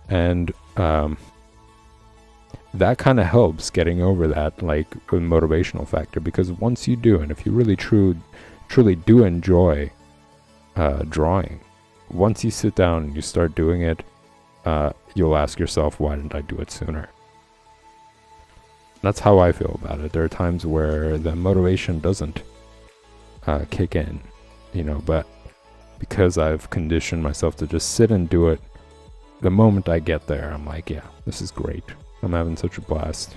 Speaker 1: And that kind of helps getting over that, like, motivational factor, because once you do, and if you really truly do enjoy drawing, once you sit down and you start doing it, you'll ask yourself, why didn't I do it sooner? That's how I feel about it. There are times where the motivation doesn't kick in, you know, but because I've conditioned myself to just sit and do it, the moment I get there, I'm like, yeah, this is great. I'm having such a blast.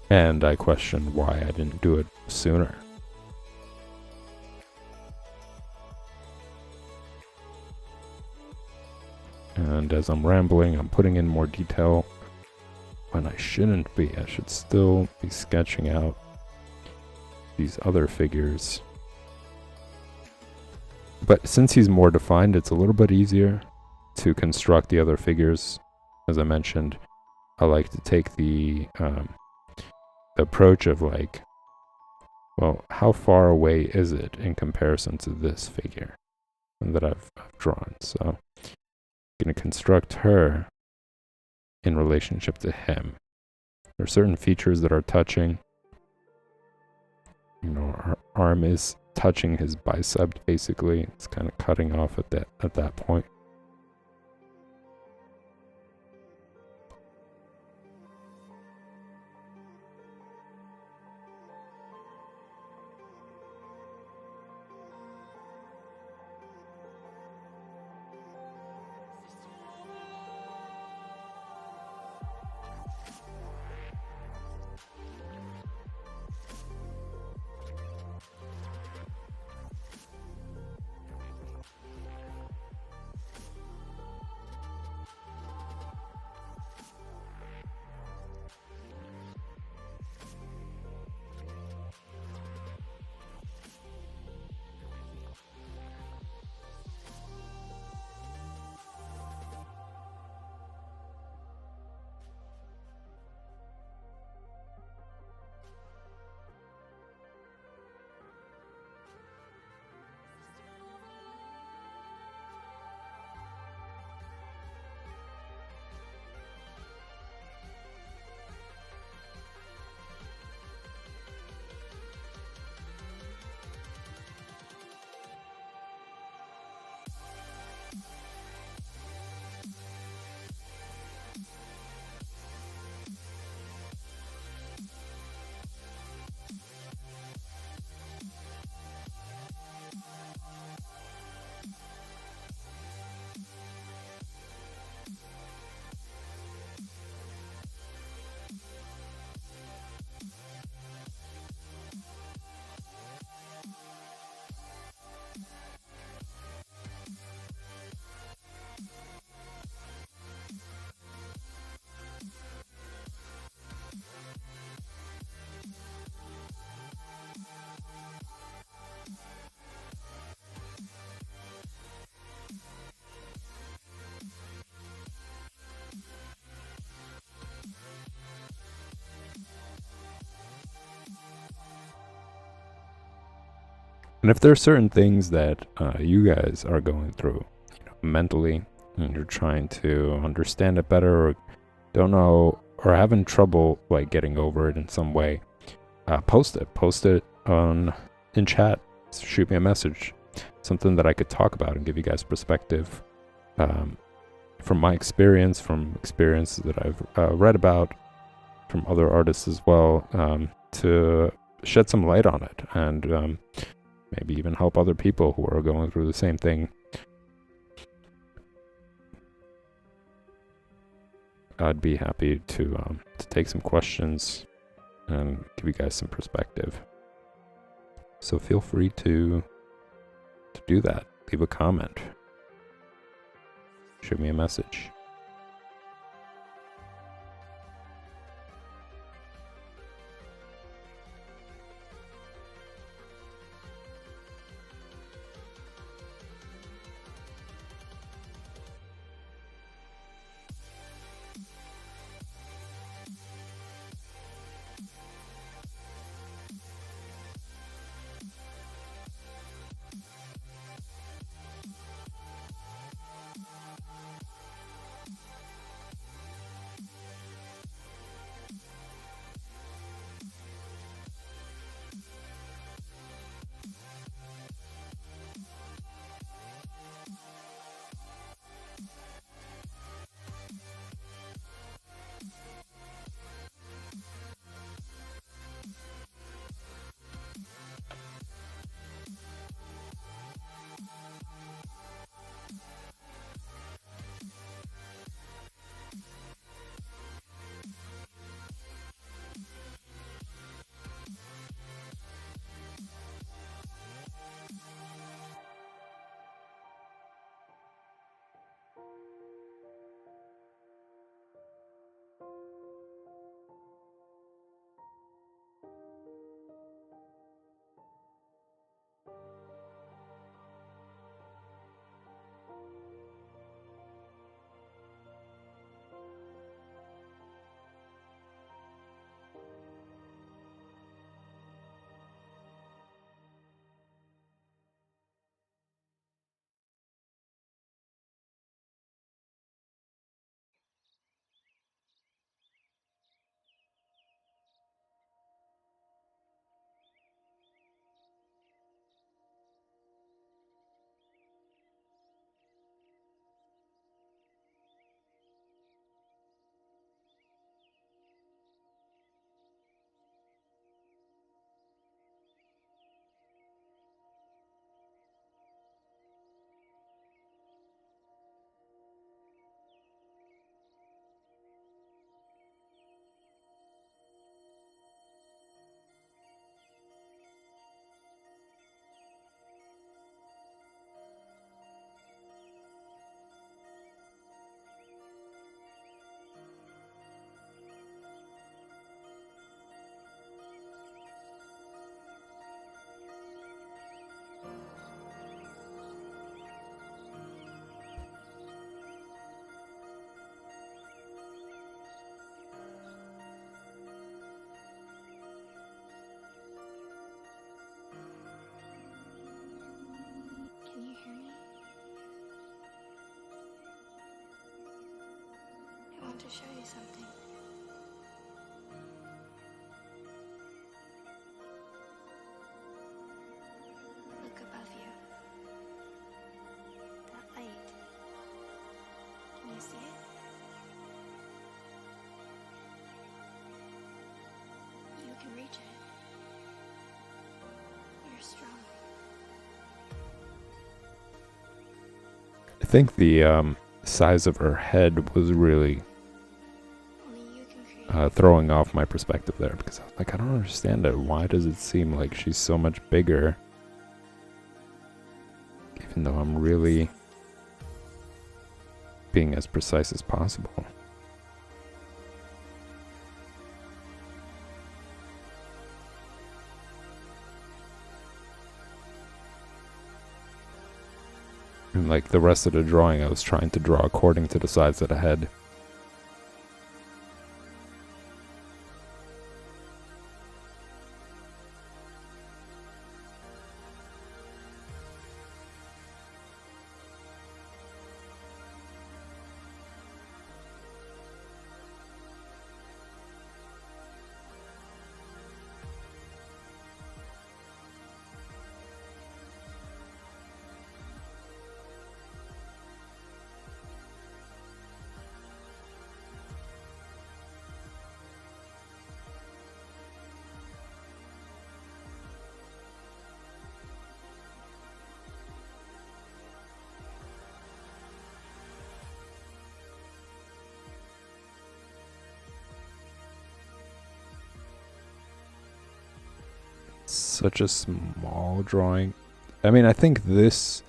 Speaker 1: And I questioned why I didn't do it sooner. And as I'm rambling, I'm putting in more detail when I shouldn't be. I should still be sketching out these other figures. But since he's more defined, it's a little bit easier to construct the other figures. As I mentioned, I like to take the approach of like, well, how far away is it in comparison to this figure that I've drawn? So I'm going to construct her in relationship to him. There are certain features that are touching. You know, her arm is touching his bicep, basically. It's kind of cutting off at that point. And if there are certain things that you guys are going through, you know, mentally, and you're trying to understand it better, or don't know, or having trouble like getting over it in some way, post it in chat. Shoot me a message, something that I could talk about and give you guys perspective from my experience, from experiences that I've read about from other artists as well, to shed some light on it and maybe even help other people who are going through the same thing. I'd be happy to take some questions and give you guys some perspective. So feel free to do that. Leave a comment. Shoot me a message.
Speaker 2: want to show you something. Look above you. That light. Can you see it? You can reach it. You're strong.
Speaker 1: I think the size of her head was really
Speaker 2: Only you can create.
Speaker 1: throwing off my perspective there, because I was like, I don't understand it. Why does it seem like she's so much bigger? Even though I'm really being as precise as possible. And like the rest of the drawing, I was trying to draw according to the size of the head. Such a small drawing. I mean, I think this,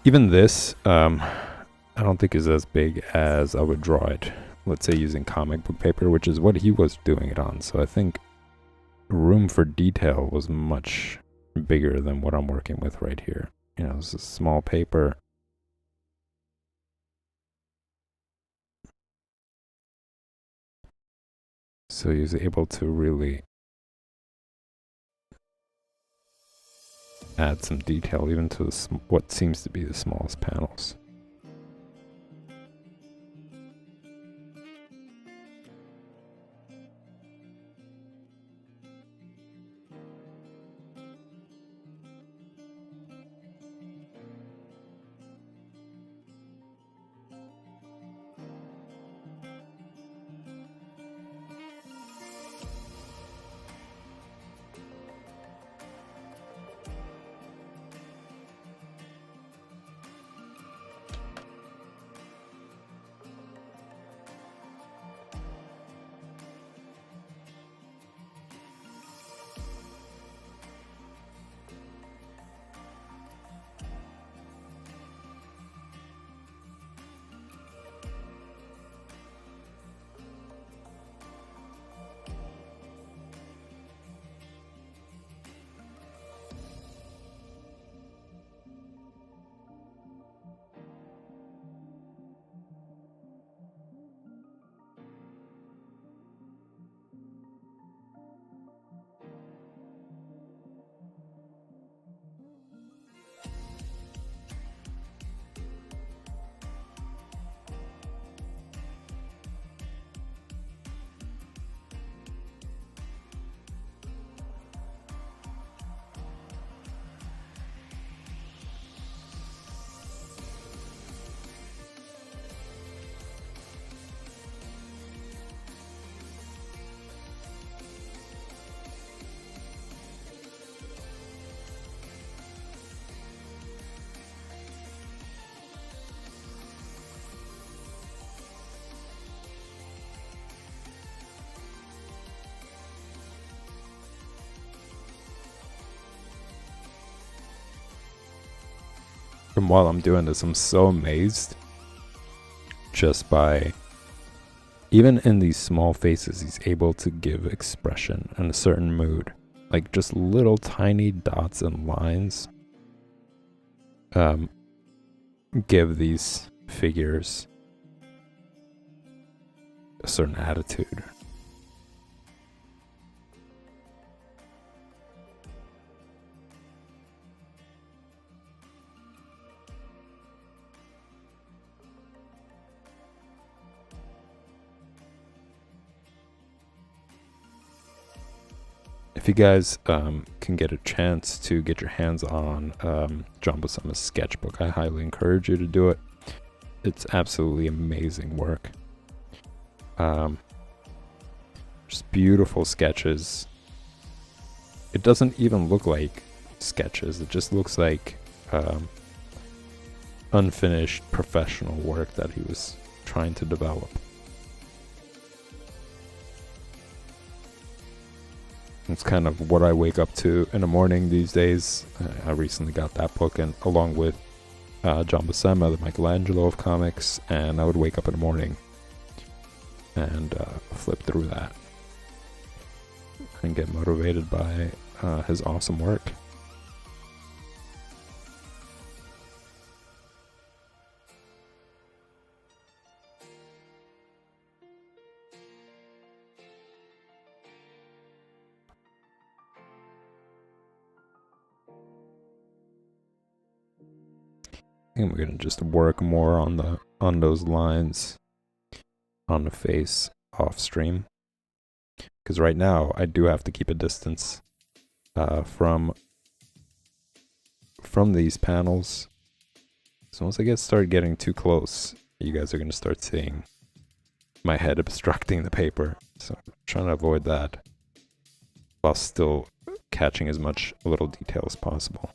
Speaker 1: even this, I don't think is as big as I would draw it, let's say using comic book paper, which is what he was doing it on. So I think room for detail was much bigger than what I'm working with right here. You know, it's a small paper. So he's able to really add some detail even to what seems to be the smallest panels. And while I'm doing this, I'm so amazed just by, even in these small faces, he's able to give expression and a certain mood. Like just little tiny dots and lines give these figures a certain attitude. if you guys can get a chance to get your hands on John Buscema's sketchbook, I highly encourage you to do it. It's absolutely amazing work. Just beautiful sketches. It doesn't even look like sketches. It just looks like unfinished professional work that he was trying to develop. It's kind of what I wake up to in the morning these days. I recently got that book, and along with John Buscema, the Michelangelo of comics, and I would wake up in the morning and flip through that and get motivated by his awesome work. And we're gonna just work more on those lines on the face off stream, because right now I do have to keep a distance from these panels. So once I start getting too close, you guys are gonna start seeing my head obstructing the paper. So I'm trying to avoid that while still catching as much little detail as possible.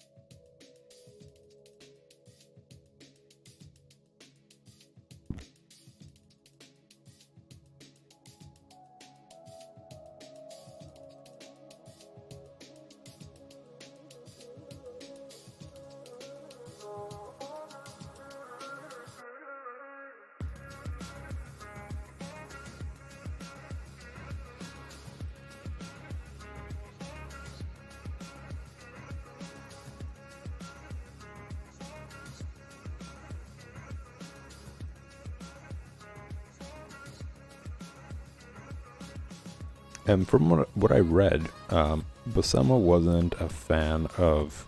Speaker 1: And from what I read, Buscema wasn't a fan of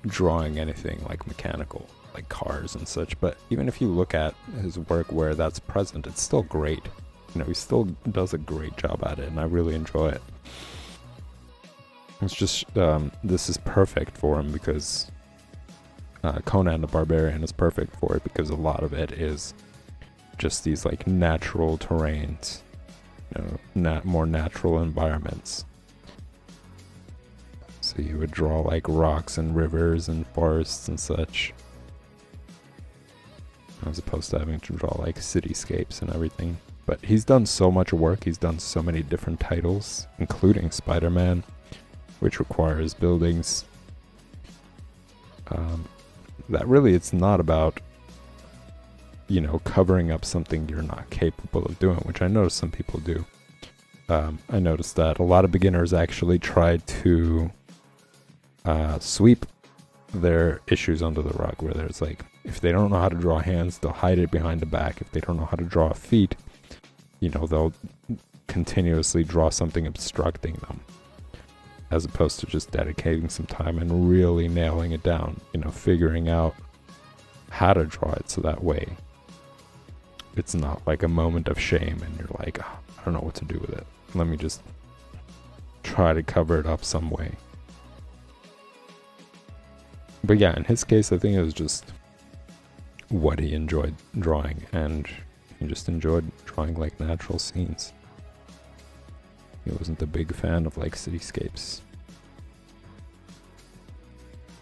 Speaker 1: drawing anything like mechanical, like cars and such. But even if you look at his work where that's present, it's still great. You know, he still does a great job at it, and I really enjoy it. It's just, this is perfect for him because Conan the Barbarian is perfect for it, because a lot of it is just these like natural terrains. You know, more natural environments. So you would draw like rocks and rivers and forests and such, as opposed to having to draw like cityscapes and everything. But he's done so much work. He's done so many different titles, including Spider-Man, which requires buildings. That really, it's not about, you know, covering up something you're not capable of doing, which I notice some people do. I noticed that a lot of beginners actually try to sweep their issues under the rug, where there's like, if they don't know how to draw hands, they'll hide it behind the back. If they don't know how to draw feet, you know, they'll continuously draw something obstructing them, as opposed to just dedicating some time and really nailing it down, you know, figuring out how to draw it so that way it's not like a moment of shame and you're like, oh, I don't know what to do with it. Let me just try to cover it up some way. But yeah, in his case, I think it was just what he enjoyed drawing, and he just enjoyed drawing like natural scenes. He wasn't a big fan of like cityscapes.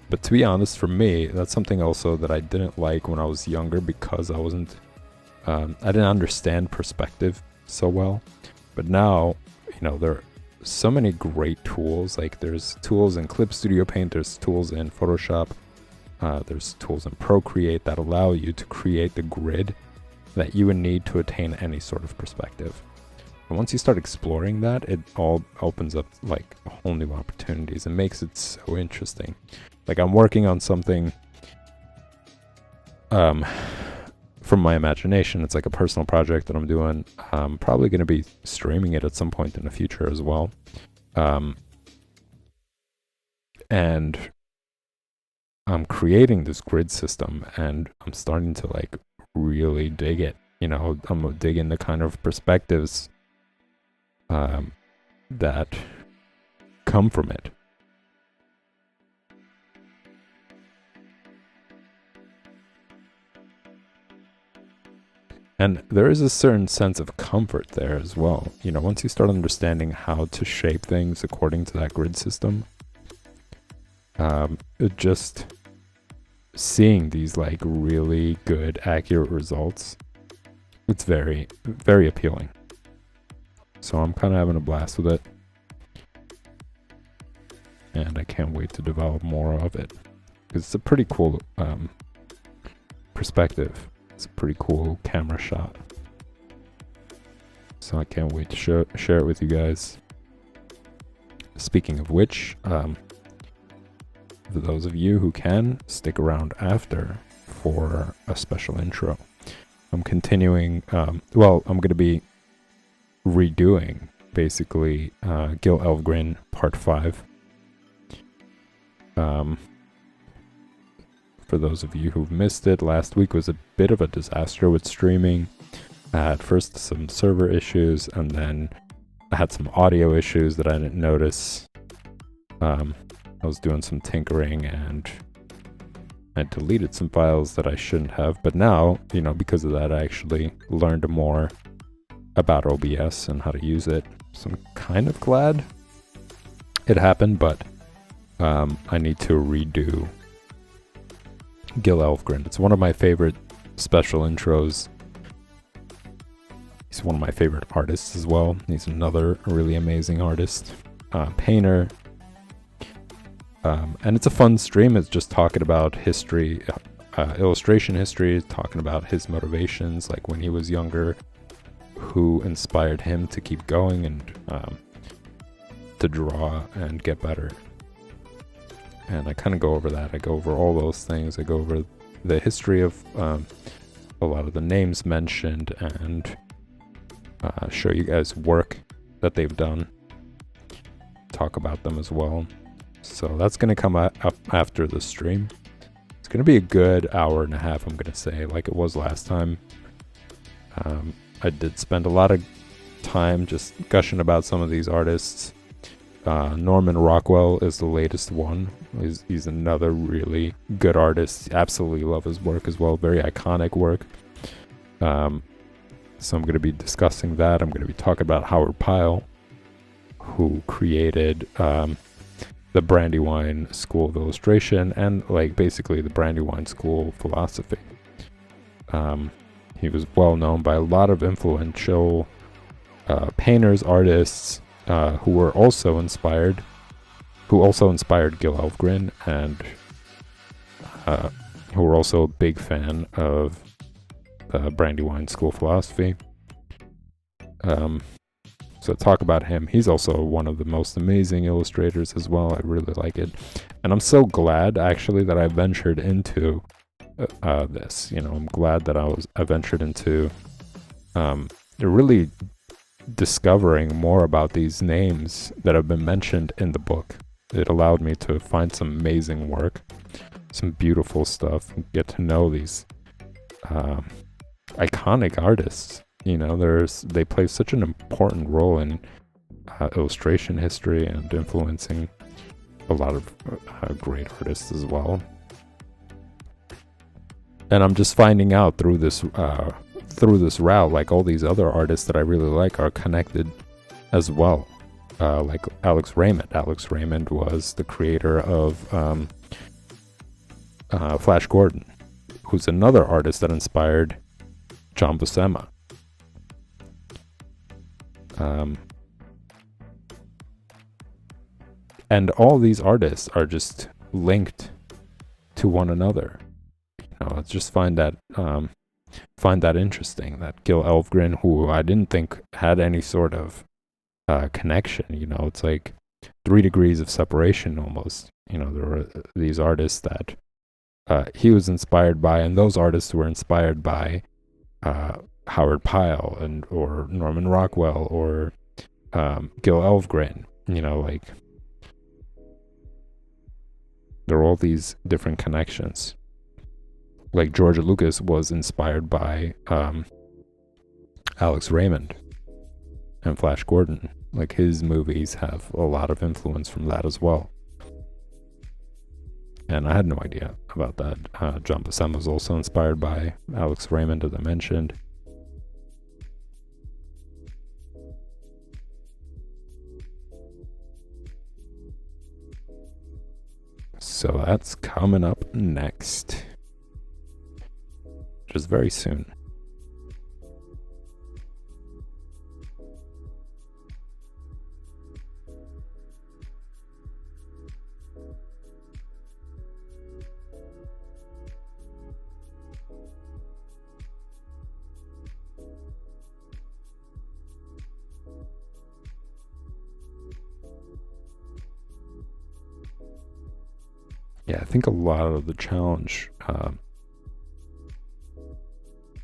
Speaker 1: But to be honest, for me, that's something also that I didn't like when I was younger, because I wasn't, I didn't understand perspective so well. But now, you know, there are so many great tools. Like there's tools in Clip Studio Paint, there's tools in Photoshop, there's tools in Procreate that allow you to create the grid that you would need to attain any sort of perspective. And once you start exploring that, it all opens up like whole new opportunities and makes it so interesting. Like I'm working on something from my imagination. It's like a personal project that I'm doing. I'm probably going to be streaming it at some point in the future as well. And I'm creating this grid system, and I'm starting to like really dig it. You know, I'm digging the kind of perspectives that come from it. And there is a certain sense of comfort there as well. You know, once you start understanding how to shape things according to that grid system, it just seeing these like really good, accurate results, it's very, very appealing. So I'm kind of having a blast with it. And I can't wait to develop more of it. It's a pretty cool perspective. It's a pretty cool camera shot. So I can't wait to share it with you guys. Speaking of which, for those of you who can, stick around after for a special intro. I'm continuing, I'm going to be redoing, basically, Gil Elfgren Part 5. For those of you who've missed it, last week was a bit of a disaster with streaming. I had first some server issues, and then I had some audio issues that I didn't notice. I was doing some tinkering, and I deleted some files that I shouldn't have. But now, you know, because of that, I actually learned more about OBS and how to use it. So I'm kind of glad it happened, but I need to redo Gil Elfgren. It's one of my favorite special intros. He's one of my favorite artists as well. He's another really amazing artist, painter. And it's a fun stream. It's just talking about history, illustration history, talking about his motivations, like when he was younger, who inspired him to keep going and to draw and get better. And I kind of go over that. I go over all those things. I go over the history of a lot of the names mentioned and show you guys work that they've done. Talk about them as well. So that's going to come up after the stream. It's going to be a good hour and a half, I'm going to say, like it was last time. I did spend a lot of time just gushing about some of these artists. Norman Rockwell is the latest one. He's another really good artist. Absolutely love his work as well. Very iconic work. So I'm going to be discussing that. I'm going to be talking about Howard Pyle, who created the Brandywine School of Illustration and like basically the Brandywine School philosophy. He was well known by a lot of influential painters, artists, who also inspired Gil Elfgren, and who were also a big fan of Brandywine School philosophy. So talk about him. He's also one of the most amazing illustrators as well. I really like it, and I'm so glad actually that I ventured into this. You know, I'm glad that I ventured into really discovering more about these names that have been mentioned in the book. It allowed me to find some amazing work, some beautiful stuff, and get to know these iconic artists. You know, they play such an important role in illustration history and influencing a lot of great artists as well. And I'm just finding out through this route, like all these other artists that I really like are connected as well. Like Alex Raymond. Alex Raymond was the creator of Flash Gordon, who's another artist that inspired John Buscema. And all these artists are just linked to one another. You know, I just find that interesting, that Gil Elfgren, who I didn't think had any sort of connection, you know, it's like 3 degrees of separation almost. You know, there were these artists that he was inspired by, and those artists were inspired by Howard Pyle or Norman Rockwell or Gil Elfgren. You know, like there are all these different connections. Like George Lucas was inspired by Alex Raymond and Flash Gordon. Like his movies have a lot of influence from that as well. And I had no idea about that. John Buscema was also inspired by Alex Raymond, as I mentioned. So that's coming up next. Just very soon. Yeah, I think a lot of the challenge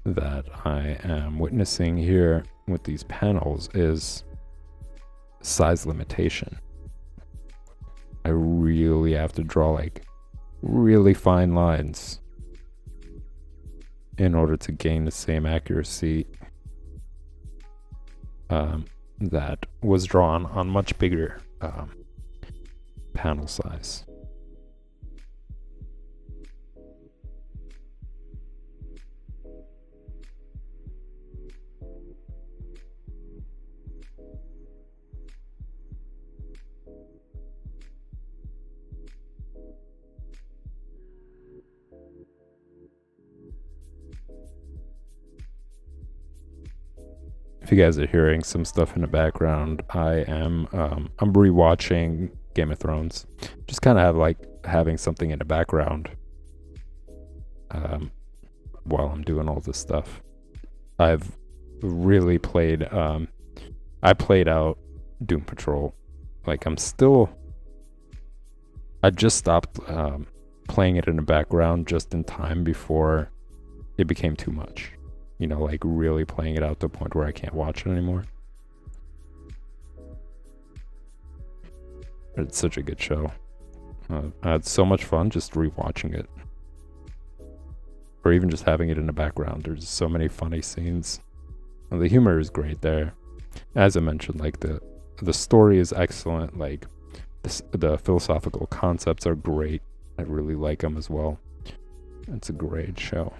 Speaker 1: that I am witnessing here with these panels is size limitation. I really have to draw like really fine lines in order to gain the same accuracy that was drawn on much bigger panel size. If you guys are hearing some stuff in the background, I'm rewatching Game of Thrones. Just kind of have like having something in the background while I'm doing all this stuff. I've really played I played out Doom Patrol. Like I just stopped playing it in the background just in time before it became too much. You know, like really playing it out to the point where I can't watch it anymore. It's such a good show. I had so much fun just rewatching it. Or even just having it in the background. There's so many funny scenes. And the humor is great there. As I mentioned, like the story is excellent. Like the philosophical concepts are great. I really like them as well. It's a great show.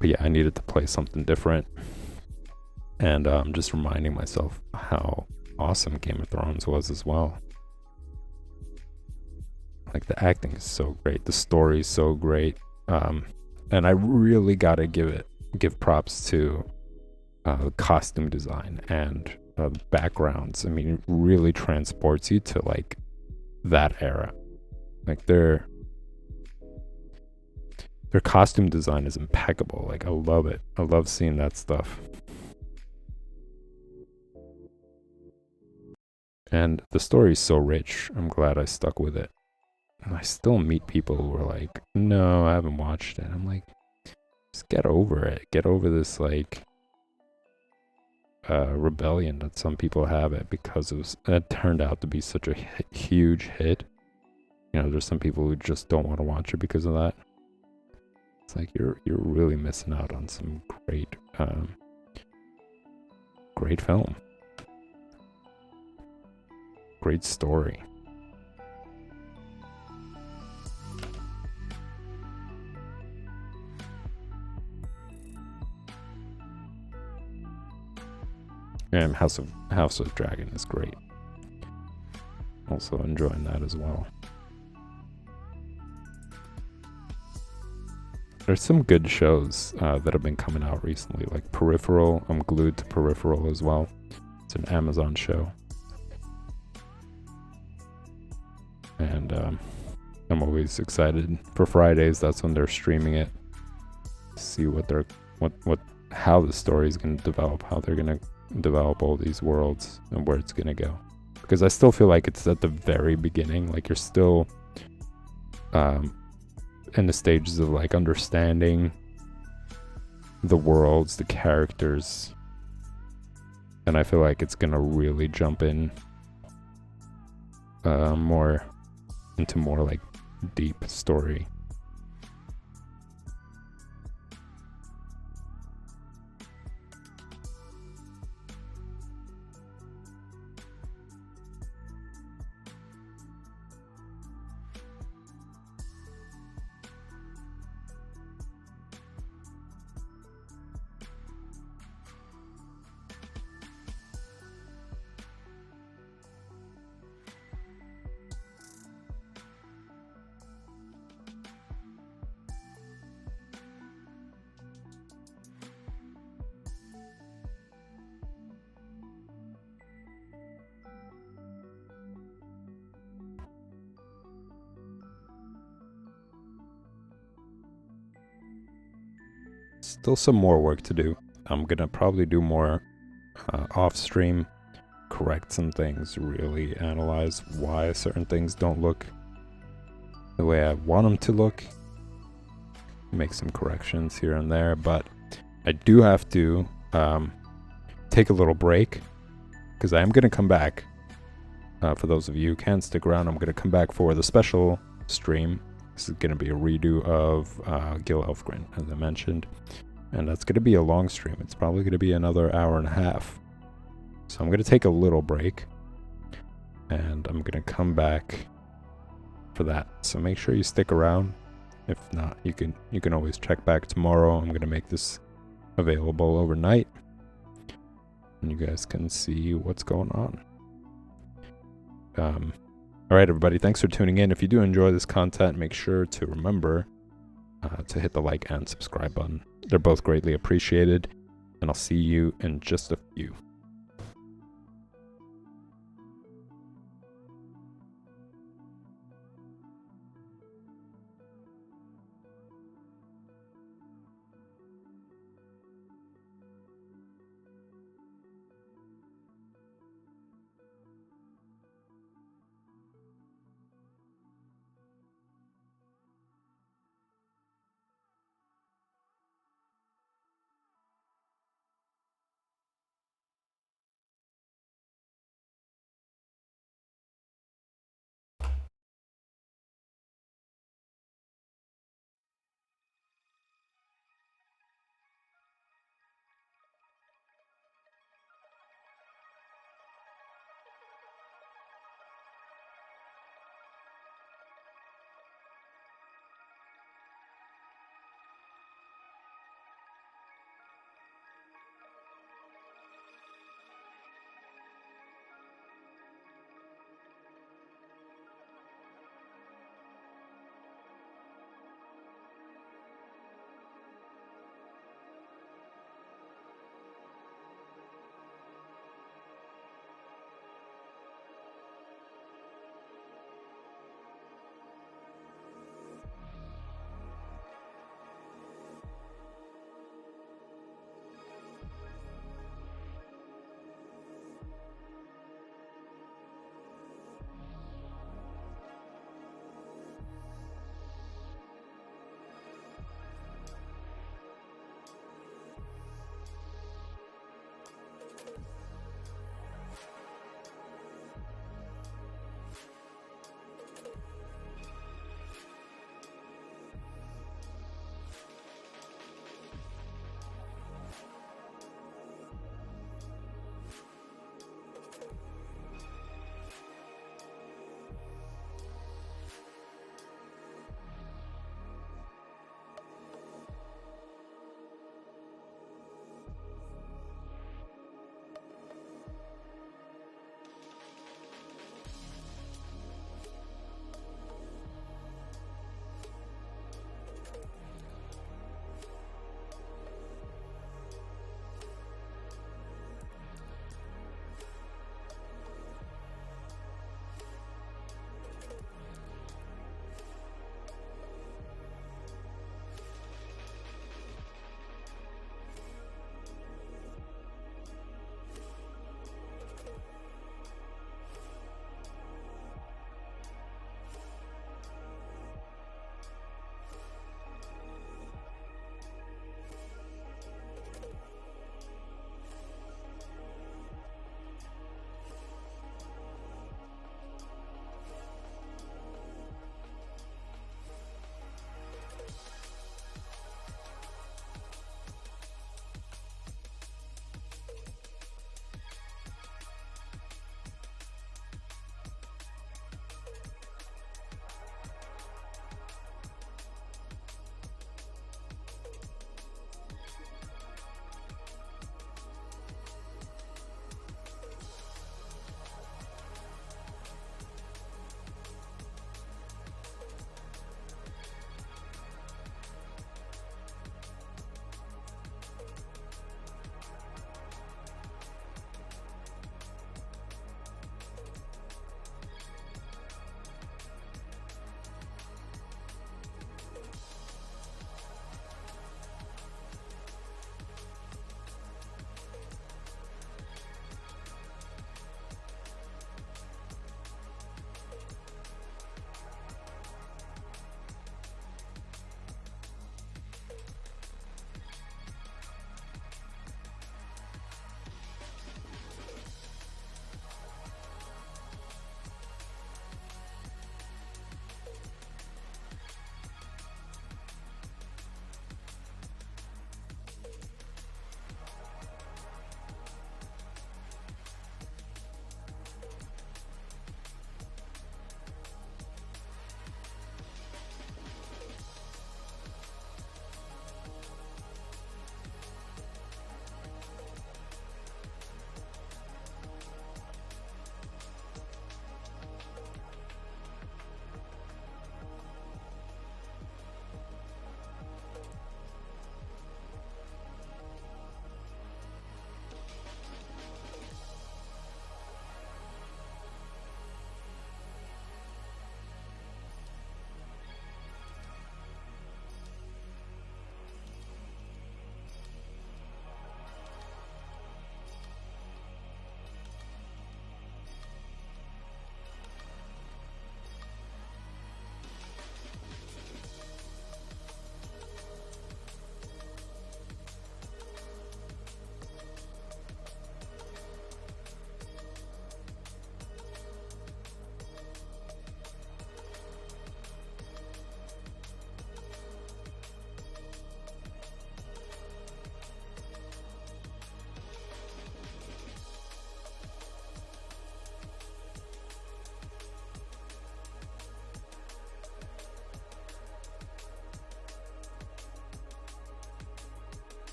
Speaker 1: But yeah, I needed to play something different. And just reminding myself how awesome Game of Thrones was as well. Like the acting is so great. The story is so great. And I really gotta give props to costume design and backgrounds. I mean, it really transports you to like that era. Like their costume design is impeccable. Like I love it. I love seeing that stuff. And the story is so rich. I'm glad I stuck with it. And I still meet people who are like, no, I haven't watched it. I'm like, just get over it. Get over this like rebellion that some people have it because it turned out to be such a huge hit. You know, there's some people who just don't want to watch it because of that. It's like you're really missing out on some great film. Great story. And House of Dragon is great. Also enjoying that as well. There's some good shows that have been coming out recently, like Peripheral. I'm glued to Peripheral as well. It's an Amazon show. And I'm always excited for Fridays. That's when they're streaming it. See how the story is going to develop, how they're going to develop all these worlds and where it's going to go. Because I still feel like it's at the very beginning. Like you're still in the stages of like understanding the worlds, the characters. And I feel like it's going to really jump in more into more like deep story. still some more work to do. I'm gonna probably do more off stream, correct some things, really analyze why certain things don't look the way I want them to look, make some corrections here and there, but I do have to take a little break because I am going to come back. For those of you who can stick around, I'm going to come back for the special stream. This is going to be a redo of Gil Elfgren, as I mentioned, and that's going to be a long stream. It's probably going to be another hour and a half. So I'm going to take a little break, and I'm going to come back for that. So make sure you stick around. If not, you can always check back tomorrow. I'm going to make this available overnight, and you guys can see what's going on. All right, everybody, thanks for tuning in. If you do enjoy this content, make sure to remember to hit the like and subscribe button. They're both greatly appreciated, and I'll see you in just a few.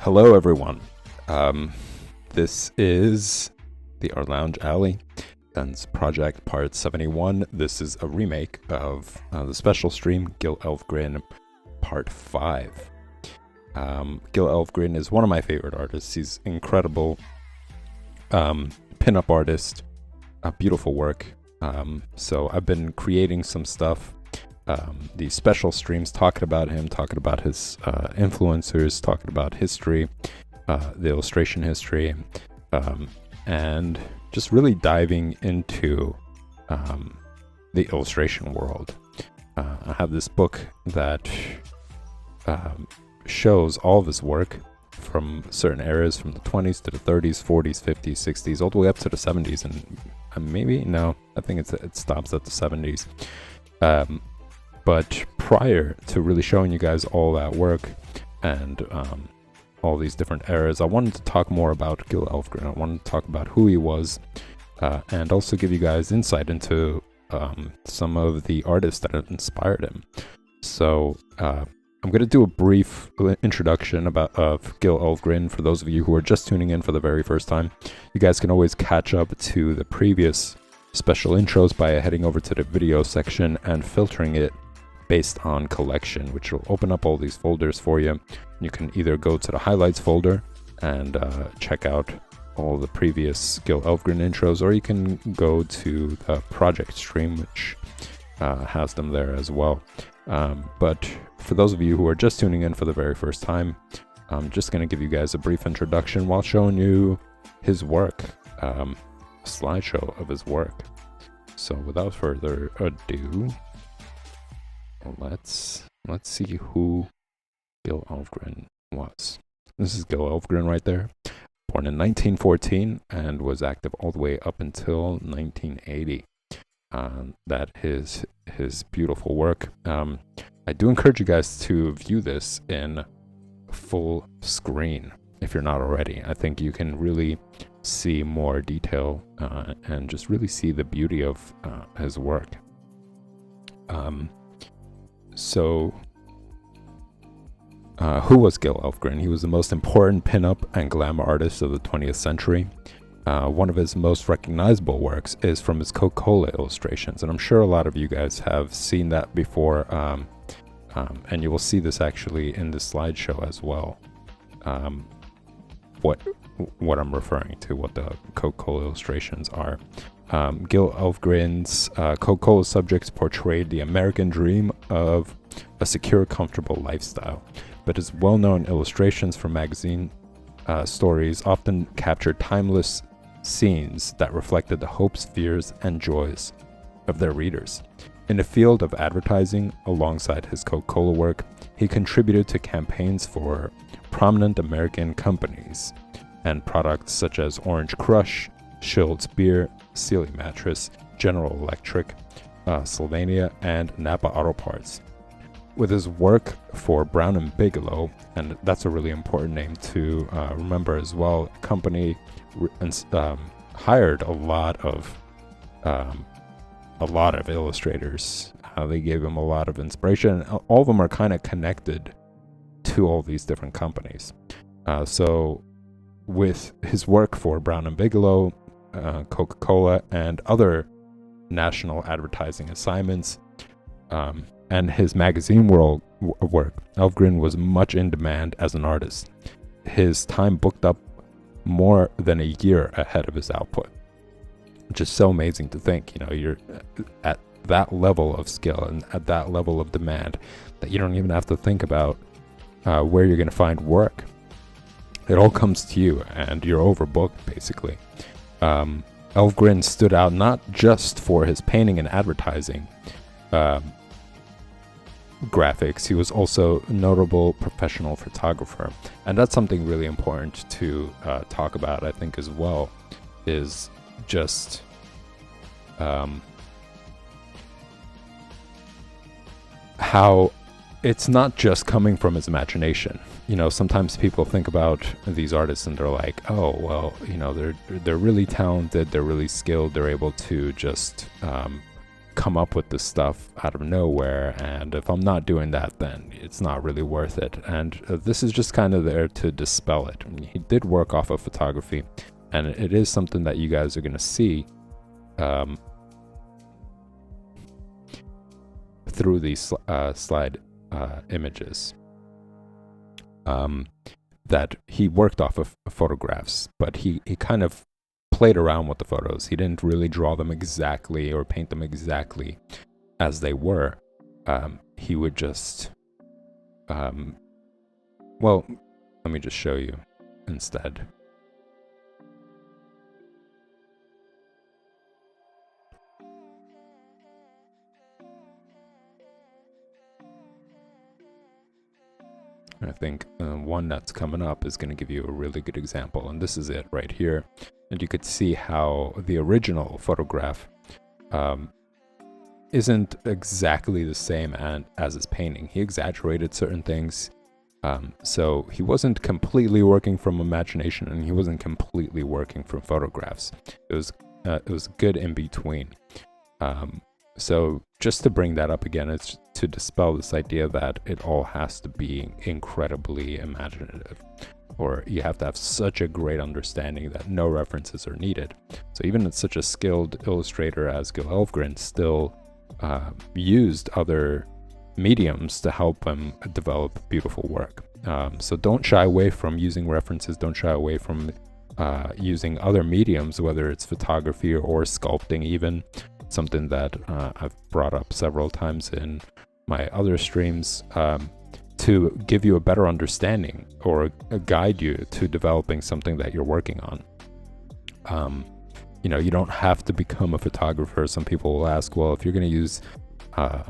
Speaker 1: Hello, everyone. This is the Art Lounge Alley, and Project Part 71. This is a remake of the special stream, Gil Elfgren Part 5. Gil Elfgren is one of my favorite artists. He's incredible pin-up artist, beautiful work. So I've been creating some stuff, these special streams talking about him, talking about his influencers, talking about history, the illustration history, and just really diving into the illustration world. I have this book that shows all of his work from certain eras, from the 20s to the 30s, 40s, 50s, 60s, all the way up to the 70s, and I think it stops at the 70s. But prior to really showing you guys all that work and all these different eras, I wanted to talk more about Gil Elfgren. I wanted to talk about who he was, and also give you guys insight into some of the artists that have inspired him. So I'm going to do a brief introduction of Gil Elfgren for those of you who are just tuning in for the very first time. You guys can always catch up to the previous special intros by heading over to the video section and filtering it based on collection, which will open up all these folders for you. You can either go to the highlights folder and check out all the previous Gil Elfgren intros, or you can go to the project stream, which has them there as well. But for those of you who are just tuning in for the very first time, I'm just going to give you guys a brief introduction while showing you his work, a slideshow of his work. So without further ado, let's see who Gil Elfgren was. This is Gil Elfgren right there, born in 1914 and was active all the way up until 1980. That is his beautiful work. I do encourage you guys to view this in full screen if you're not already. I think you can really see more detail and just really see the beauty of his work. So who was Gil Elfgren? He was the most important pin-up and glam artist of the 20th century. One of his most recognizable works is from his Coca-Cola illustrations, and I'm sure a lot of you guys have seen that before, and you will see this actually in the slideshow as well. What I'm referring to, what the Coca-Cola illustrations are. Gil Elfgren's Coca-Cola subjects portrayed the American dream of a secure, comfortable lifestyle, but his well-known illustrations from magazine stories often captured timeless scenes that reflected the hopes, fears, and joys of their readers. In the field of advertising, alongside his Coca-Cola work, he contributed to campaigns for prominent American companies and products such as Orange Crush, Schild's Beer, Sealy Mattress, General Electric, Sylvania, and Napa Auto Parts. With his work for Brown and Bigelow, and that's a really important name to remember as well, company hired a lot of illustrators. They gave him a lot of inspiration. All of them are kind of connected to all these different companies. So with his work for Brown and Bigelow, Coca-Cola, and other national advertising assignments, and his magazine world work, Elfgren was much in demand as an artist. His time booked up more than a year ahead of his output, which is so amazing to think. You're at that level of skill and at that level of demand that you don't even have to think about where you're going to find work. It all comes to you, and you're overbooked, basically. Elfgren stood out not just for his painting and advertising graphics. He was also a notable professional photographer, and that's something really important to talk about, I think, as well, is just how it's not just coming from his imagination. Sometimes people think about these artists and they're like, oh, well, they're really talented, they're really skilled, they're able to just come up with this stuff out of nowhere, and if I'm not doing that, then it's not really worth it. And this is just kind of there to dispel it. I mean, he did work off of photography, and it is something that you guys are going to see through these slide images, that he worked off of photographs, but he kind of played around with the photos. He didn't really draw them exactly or paint them exactly as they were. He would just, well, let me just show you instead. I think one that's coming up is going to give you a really good example, and this is it right here. And you could see how the original photograph isn't exactly the same as his painting. He exaggerated certain things, so he wasn't completely working from imagination, and he wasn't completely working from photographs. It was good in between. So just to bring that up again, it's to dispel this idea that it all has to be incredibly imaginative, or you have to have such a great understanding that no references are needed. So even such a skilled illustrator as Gil Elfgren still used other mediums to help him develop beautiful work. So don't shy away from using references, don't shy away from using other mediums, whether it's photography or sculpting even. Something that I've brought up several times in my other streams, to give you a better understanding or guide you to developing something that you're working on. You don't have to become a photographer. Some people will ask, well, if you're going to use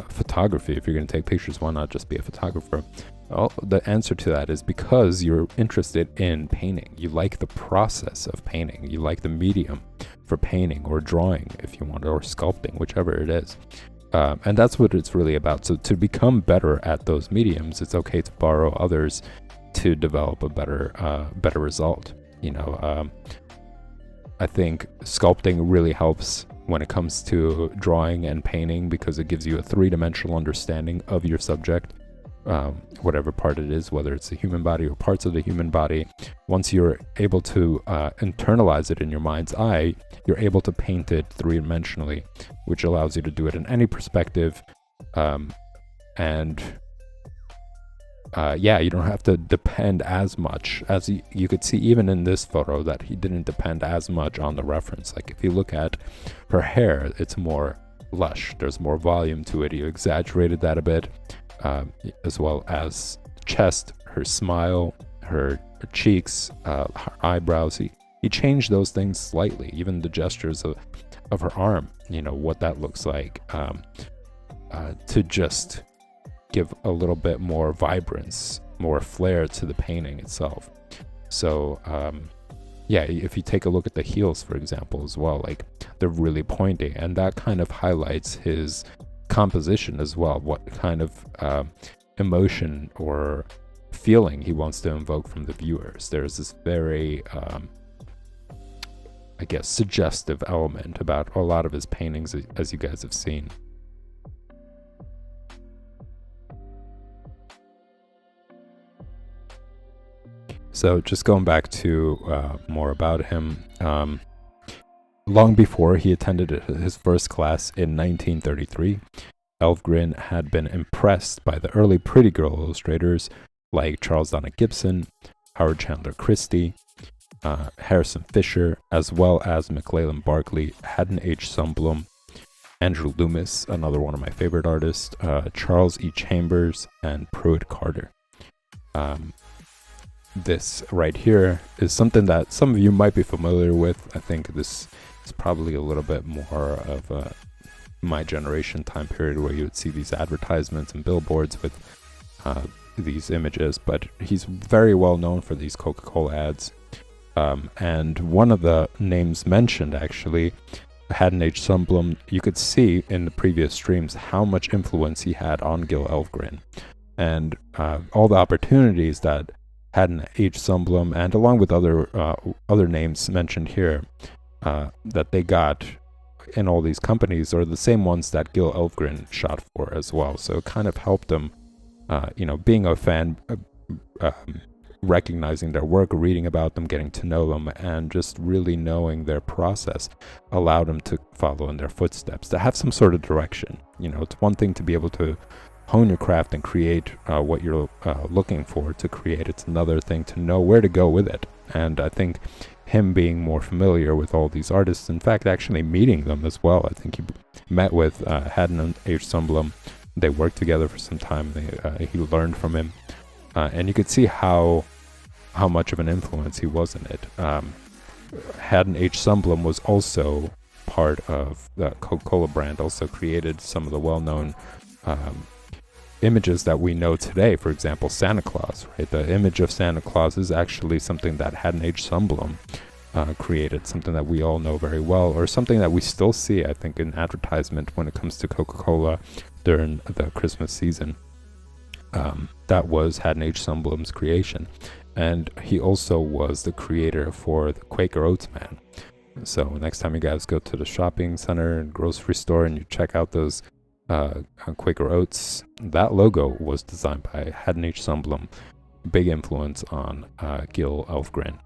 Speaker 1: photography, if you're going to take pictures, why not just be a photographer? Well, the answer to that is because you're interested in painting. You like the process of painting. You like the medium for painting or drawing, if you want, or sculpting, whichever it is. And that's what it's really about. So to become better at those mediums, it's okay to borrow others to develop a better result. I think sculpting really helps when it comes to drawing and painting, because it gives you a three-dimensional understanding of your subject, whatever part it is, whether it's the human body or parts of the human body. Once you're able to internalize it in your mind's eye, you're able to paint it three-dimensionally, which allows you to do it in any perspective. You don't have to depend as much as you could see even in this photo, that he didn't depend as much on the reference. Like if you look at her hair, it's more lush, there's more volume to it. He exaggerated that a bit, as well as chest, her smile, her cheeks, her eyebrows. He changed those things slightly, even the gestures of her arm, what that looks like, to just give a little bit more vibrance, more flair to the painting itself. So if you take a look at the heels, for example, as well, like they're really pointy, and that kind of highlights his composition as well, what kind of emotion or feeling he wants to invoke from the viewers. There's this very suggestive element about a lot of his paintings, as you guys have seen. So just going back to more about him, long before he attended his first class in 1933, Elfgren had been impressed by the early pretty girl illustrators like Charles Donna Gibson, Howard Chandler Christie, Harrison Fisher, as well as McLellan Barkley, Haddon H. Sundblom, Andrew Loomis, another one of my favorite artists, Charles E. Chambers, and Pruitt Carter. This right here is something that some of you might be familiar with. I think this is probably a little bit more of my generation time period, where you would see these advertisements and billboards with these images, but he's very well known for these Coca-Cola ads. And one of the names mentioned, actually, Haddon H. Sundblom, you could see in the previous streams how much influence he had on Gil Elfgren, and all the opportunities that Haddon H. Sundblom, and along with other names mentioned here, that they got in all these companies are the same ones that Gil Elfgren shot for as well. So it kind of helped him, being a fan, recognizing their work, reading about them, getting to know them, and just really knowing their process allowed him to follow in their footsteps, to have some sort of direction. It's one thing to be able to hone your craft and create what you're looking for to create. It's another thing to know where to go with it. And I think him being more familiar with all these artists, in fact, actually meeting them as well. I think he met with Haddon H. Sundblom. They worked together for some time. He learned from him. And you could see how much of an influence he was in it. Haddon H. Sundblom was also part of the Coca-Cola brand, also created some of the well-known images that we know today. For example, Santa Claus, right? The image of Santa Claus is actually something that Haddon H. Sundblom created, something that we all know very well, or something that we still see, I think, in advertisement when it comes to Coca-Cola during the Christmas season. That was Haddon H. Sundblom's creation. And he also was the creator for the Quaker Oats Man. So next time you guys go to the shopping center and grocery store and you check out those Quaker Oats, that logo was designed by Haddon H. Sundblom. Big influence on Gil Elfgren.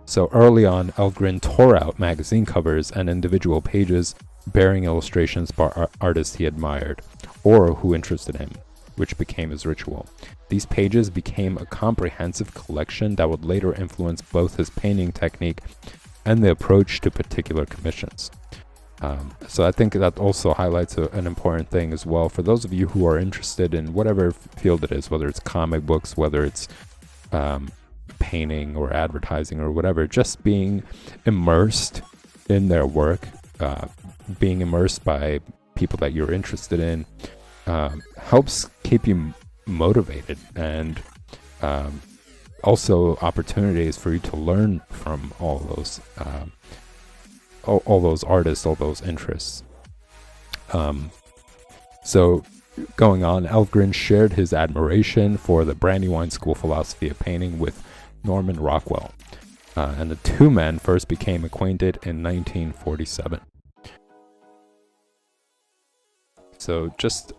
Speaker 1: So early on, Elfgren tore out magazine covers and individual pages bearing illustrations by artists he admired or who interested him, which became his ritual. These pages became a comprehensive collection that would later influence both his painting technique and the approach to particular commissions. So I think that also highlights an important thing as well for those of you who are interested in whatever field it is, whether it's comic books, whether it's painting or advertising or whatever, just being immersed in their work, being immersed by people that you're interested in, helps keep you motivated, and also opportunities for you to learn from all those artists, all those interests. So going on, Elfgren shared his admiration for the Brandywine School philosophy of painting with Norman Rockwell, and the two men first became acquainted in 1947. So just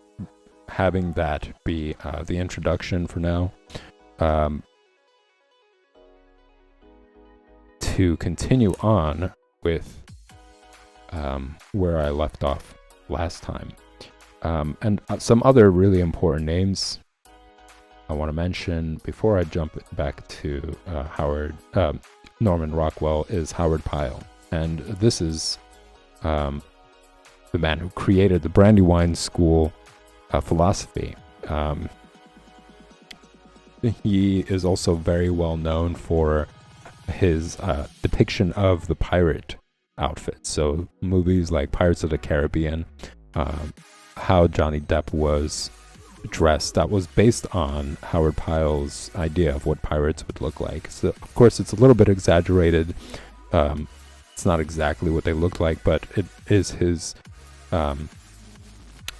Speaker 1: having that be the introduction for now. To continue on with where I left off last time. And some other really important names I want to mention before I jump back to Norman Rockwell is Howard Pyle. And this is the man who created the Brandywine School philosophy. He is also very well known for his depiction of the pirate outfit. So movies like Pirates of the Caribbean, how Johnny Depp was dressed, that was based on Howard Pyle's idea of what pirates would look like. So of course it's a little bit exaggerated. It's not exactly what they looked like, but it is his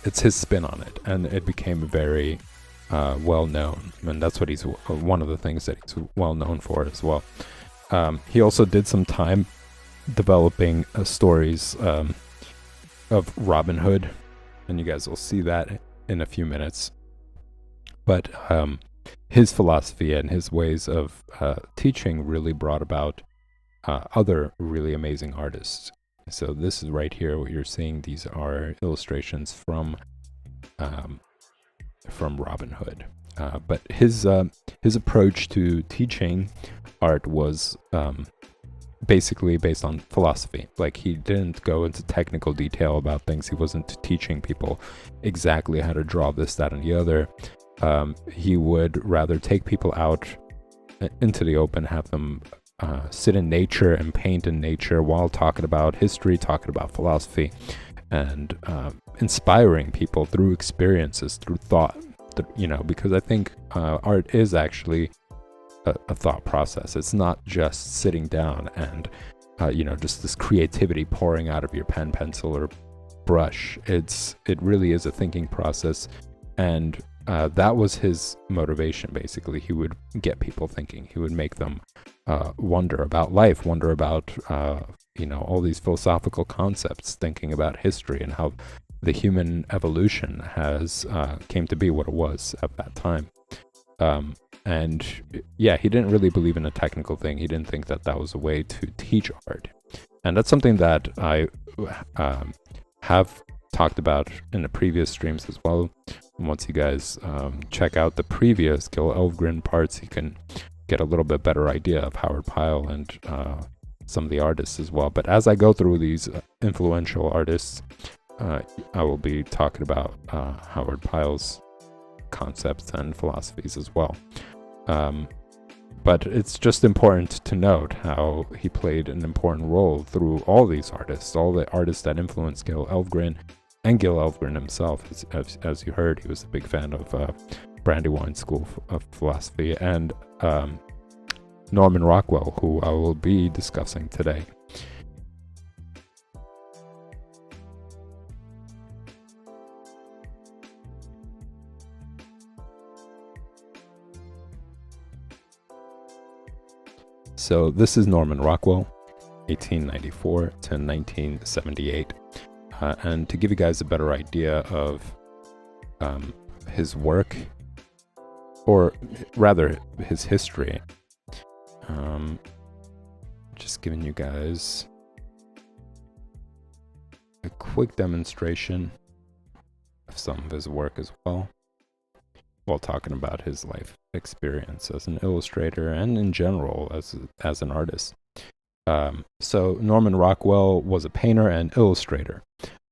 Speaker 1: it's his spin on it, and it became very well known, and that's what he's one of the things that he's well known for as well. He also did some time developing stories of Robin Hood, and you guys will see that in a few minutes. But his philosophy and his ways of teaching really brought about other really amazing artists. So this is right here what you're seeing. These are illustrations from Robin Hood. But his approach to teaching art was basically based on philosophy. Like, he didn't go into technical detail about things. He wasn't teaching people exactly how to draw this, that, and the other. He would rather take people out into the open, have them sit in nature and paint in nature while talking about history, talking about philosophy, and inspiring people through experiences, through thought. Because I think art is actually a thought process. It's not just sitting down and just this creativity pouring out of your pencil or brush. It really is a thinking process, and that was his motivation, basically. He would get people thinking. He would make them wonder about life, wonder about, all these philosophical concepts, thinking about history and how the human evolution has came to be what it was at that time. And yeah, he didn't really believe in a technical thing. He didn't think that that was a way to teach art. And that's something that I have talked about in the previous streams as well. Once you guys check out the previous Gil Elvgren parts, you can get a little bit better idea of Howard Pyle and some of the artists as well. But as I go through these influential artists, I will be talking about Howard Pyle's concepts and philosophies as well. But it's just important to note how he played an important role through all these artists, all the artists that influenced Gil Elvgren, and Gil Elvgren himself. As you heard, he was a big fan of Brandywine School of Philosophy, and Norman Rockwell, who I will be discussing today. So this is Norman Rockwell, 1894 to 1978. And to give you guys a better idea of his work, or rather his history, just giving you guys a quick demonstration of some of his work as well, while talking about his life experience as an illustrator and in general as an artist. So Norman Rockwell was a painter and illustrator.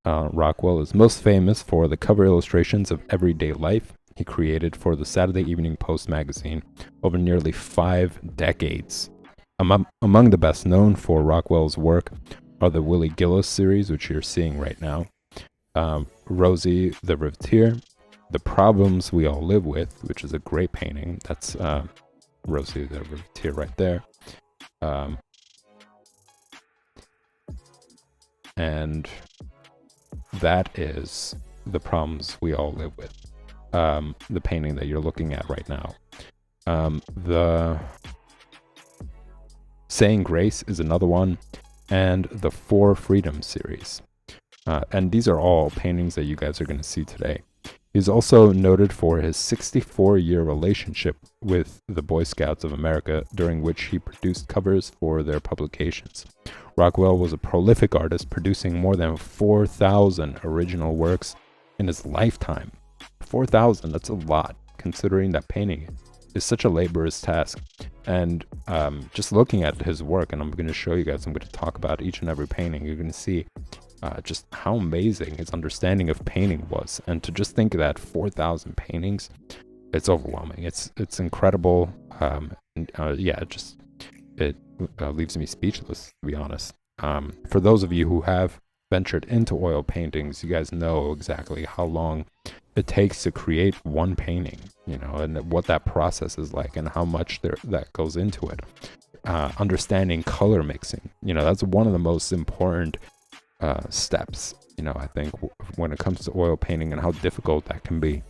Speaker 1: Rockwell is most famous for the cover illustrations of everyday life he created for the Saturday Evening Post magazine over nearly 5 decades. Among the best known for Rockwell's work are the Willie Gillis series, which you're seeing right now, Rosie the Riveteer, The Problems We All Live With, which is a great painting. That's Rosie the Riveteer right there. And that is The Problems We All Live With, the painting that you're looking at right now. The Saying Grace is another one, and the Four Freedoms series. And these are all paintings that you guys are going to see today. He's also noted for his 64-year relationship with the Boy Scouts of America, during which he produced covers for their publications. Rockwell was a prolific artist, producing more than 4,000 original works in his lifetime. 4,000, that's a lot, considering that painting is such a laborious task. And just looking at his work, and I'm going to show you guys, I'm going to talk about each and every painting, you're going to see just how amazing his understanding of painting was. And to just think that 4,000 paintings, it's overwhelming. It's incredible. It leaves me speechless, to be honest. For those of you who have ventured into oil paintings, you guys know exactly how long it takes to create one painting, and what that process is like, and how much that goes into it. Understanding color mixing, that's one of the most important steps, I think, when it comes to oil painting, and how difficult that can be,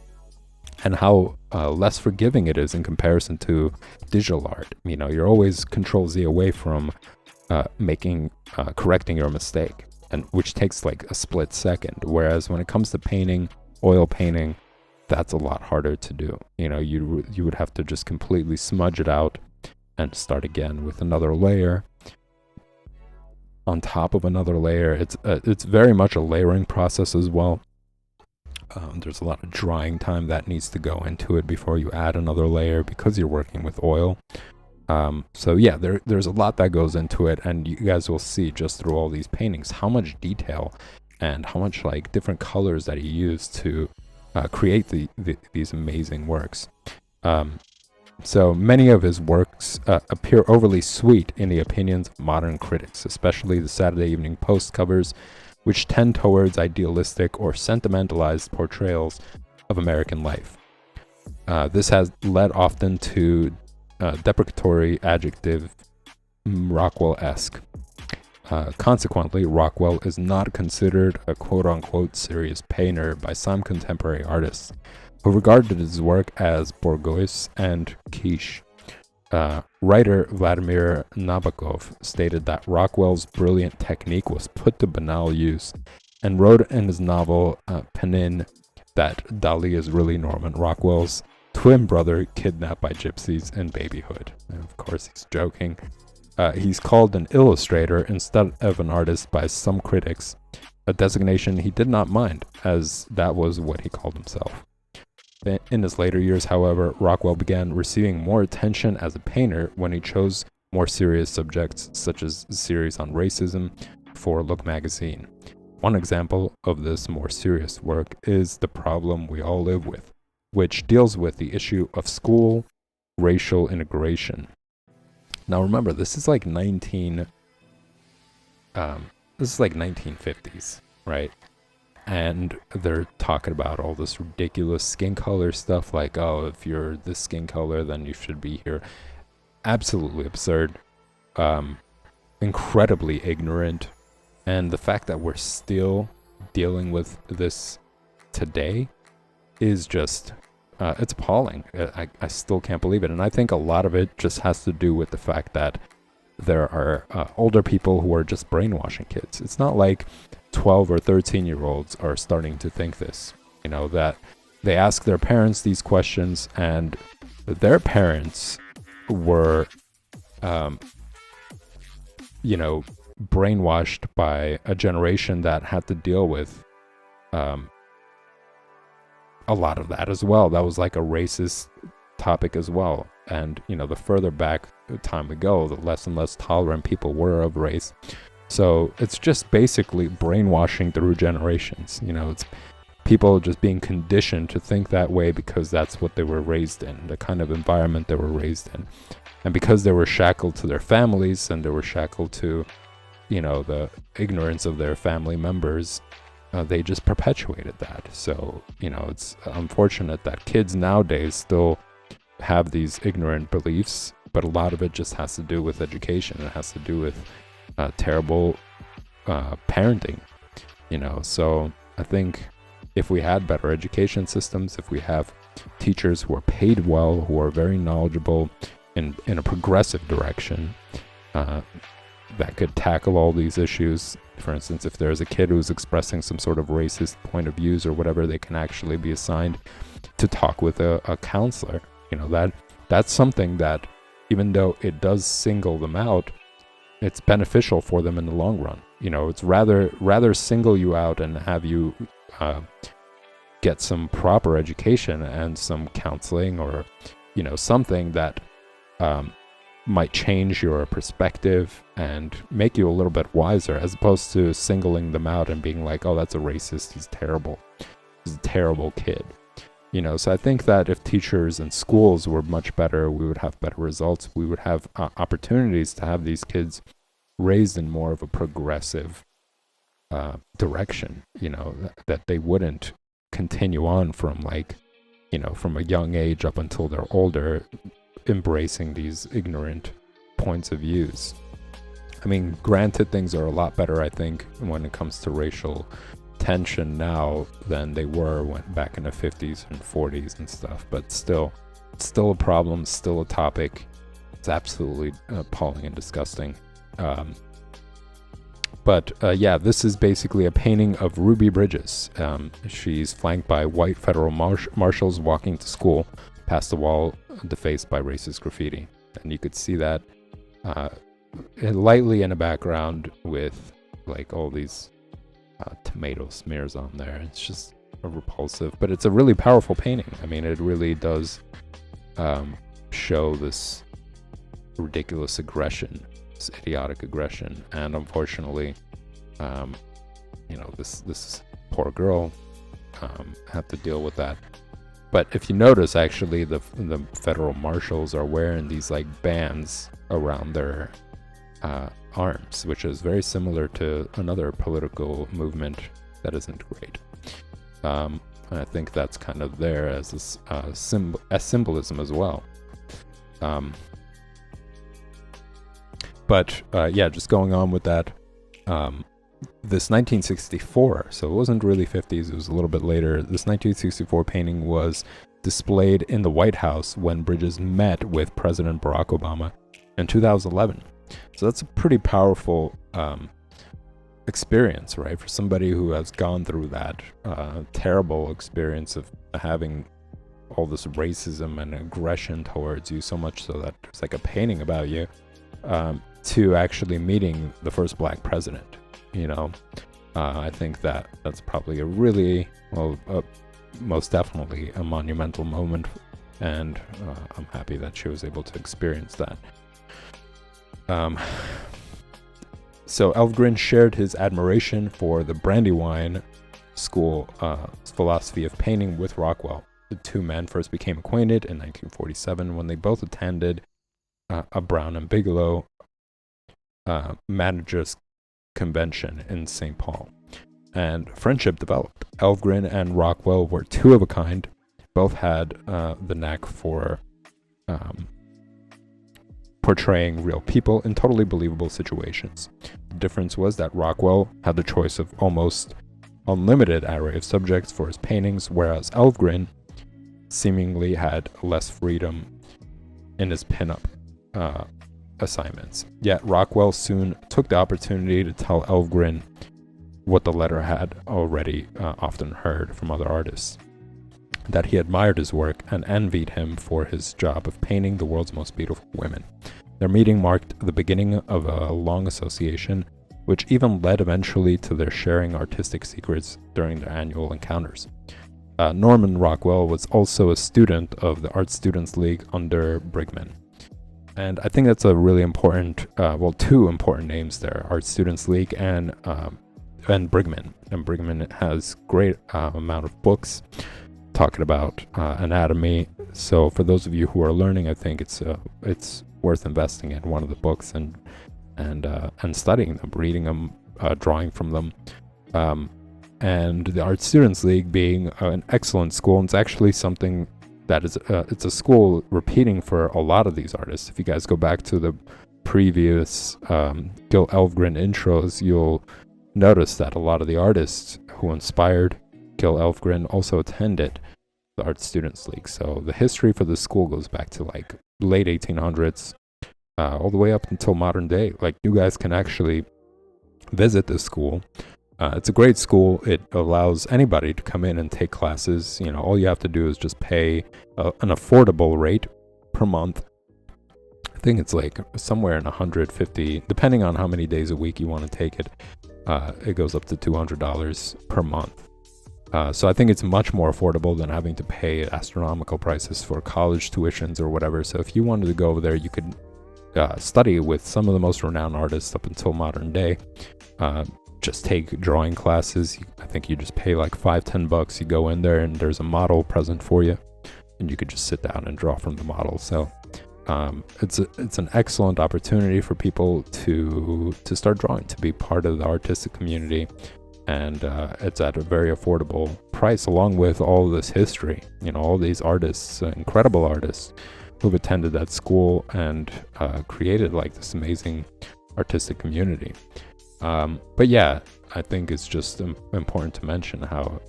Speaker 1: and how less forgiving it is in comparison to digital art. You're always Control Z away from correcting your mistake, and which takes like a split second. Whereas when it comes to painting, oil painting, that's a lot harder to do. You would have to just completely smudge it out and start again with another layer on top of another layer. It's very much a layering process as well. There's a lot of drying time that needs to go into it before you add another layer, because you're working with oil. So yeah, there's a lot that goes into it, and you guys will see just through all these paintings how much detail and how much like different colors that he used to create these amazing works. So many of his works appear overly sweet in the opinions of modern critics, especially the Saturday Evening Post covers, which tend towards idealistic or sentimentalized portrayals of American life. This has led often to deprecatory adjective Rockwell-esque. Consequently, Rockwell is not considered a quote-unquote serious painter by some contemporary artists. who regarded his work as bourgeois and quiche. Writer Vladimir Nabokov stated that Rockwell's brilliant technique was put to banal use, and wrote in his novel Penin that Dali is really Norman Rockwell's twin brother kidnapped by gypsies in babyhood. And of course, he's joking. He's called an illustrator instead of an artist by some critics, a designation he did not mind, as that was what he called himself. In his later years, however, Rockwell began receiving more attention as a painter when he chose more serious subjects, such as a series on racism for Look magazine. One example of this more serious work is The Problem We All Live With, which deals with the issue of school racial integration. Now remember, this is like 1950s, right? And they're talking about all this ridiculous skin color stuff, like, oh, if you're this skin color, then you should be here. Absolutely absurd. Incredibly ignorant. And the fact that we're still dealing with this today is just, it's appalling. I still can't believe it. And I think a lot of it just has to do with the fact that there are older people who are just brainwashing kids. It's not like 12 or 13-year-olds are starting to think this, that they ask their parents these questions, and their parents were, brainwashed by a generation that had to deal with a lot of that as well. That was like a racist topic as well. And, the further back time we go, the less and less tolerant people were of race. So it's just basically brainwashing through generations. It's people just being conditioned to think that way because that's what they were raised in, the kind of environment they were raised in. And because they were shackled to their families and they were shackled to, the ignorance of their family members, they just perpetuated that. So, it's unfortunate that kids nowadays still have these ignorant beliefs, but a lot of it just has to do with education. It has to do with terrible parenting, So I think if we had better education systems, if we have teachers who are paid well, who are very knowledgeable in a progressive direction, that could tackle all these issues. For instance, if there's a kid who's expressing some sort of racist point of views or whatever, they can actually be assigned to talk with a counselor. That's something that, even though it does single them out, it's beneficial for them in the long run. It's rather single you out and have you get some proper education and some counseling, or something that might change your perspective and make you a little bit wiser, as opposed to singling them out and being like, oh, that's a racist, he's terrible, he's a terrible kid. So I think that if teachers and schools were much better, we would have better results. We would have opportunities to have these kids raised in more of a progressive direction, that they wouldn't continue on from from a young age up until they're older, embracing these ignorant points of views. I mean, granted, things are a lot better, I think, when it comes to racial tension now than they were back in the 50s and 40s and stuff, but still, it's still a problem, still a topic. It's absolutely appalling and disgusting. But this is basically a painting of Ruby Bridges. She's flanked by white federal marshals walking to school past the wall defaced by racist graffiti. And you could see that lightly in the background with all these tomato smears on there. It's just repulsive, but it's a really powerful painting. I mean, it really does show this ridiculous aggression, this idiotic aggression, and unfortunately, this poor girl had to deal with that. But if you notice, actually, the federal marshals are wearing these bands around their arms, which is very similar to another political movement that isn't great. And I think that's kind of there as symbolism as well. But just going on with that, this 1964, so it wasn't really 50s, it was a little bit later. This 1964 painting was displayed in the White House when Bridges met with President Barack Obama in 2011. So that's a pretty powerful experience, right? For somebody who has gone through that terrible experience of having all this racism and aggression towards you, so much so that there's like a painting about you, to actually meeting the first black president. I think that's probably a really, most definitely a monumental moment, and I'm happy that she was able to experience that. So Elvgren shared his admiration for the Brandywine School philosophy of painting with Rockwell. The two men first became acquainted in 1947 when they both attended a Brown and Bigelow managers convention in St. Paul, and friendship developed. Elvgren and Rockwell were two of a kind. Both had the knack for portraying real people in totally believable situations. The difference was that Rockwell had the choice of almost unlimited array of subjects for his paintings, whereas Elvgren seemingly had less freedom in his pinup assignments. Yet Rockwell soon took the opportunity to tell Elvgren what the latter had already often heard from other artists, that he admired his work and envied him for his job of painting the world's most beautiful women. Their meeting marked the beginning of a long association, which even led eventually to their sharing artistic secrets during their annual encounters. Norman Rockwell was also a student of the Art Students League under Brigman. And I think that's a really important, two important names there, Art Students League and Brigman. And Brigman has great amount of books talking about anatomy. So for those of you who are learning, I think it's worth investing in one of the books and studying them, reading them, drawing from them. And the Art Students League being an excellent school, and it's actually something that is it's a school repeating for a lot of these artists. If you guys go back to the previous Gil Elvgren intros, you'll notice that a lot of the artists who inspired Gil Elvgren also attended the Art Students League. So the history for the school goes back to like late 1800s, all the way up until modern day. Like, you guys can actually visit this school. It's a great school. It allows anybody to come in and take classes. All you have to do is just pay an affordable rate per month. I think it's like somewhere in 150, depending on how many days a week you want to take it. It goes up to $200 per month. So I think it's much more affordable than having to pay astronomical prices for college tuitions or whatever. So if you wanted to go over there, you could study with some of the most renowned artists up until modern day. Just take drawing classes. I think you just pay like $5-10. You go in there and there's a model present for you, and you could just sit down and draw from the model. So it's an excellent opportunity for people to start drawing, to be part of the artistic community, and it's at a very affordable price, along with all this history. All these artists, incredible artists, who've attended that school and created like this amazing artistic community. But yeah, I think it's just important to mention how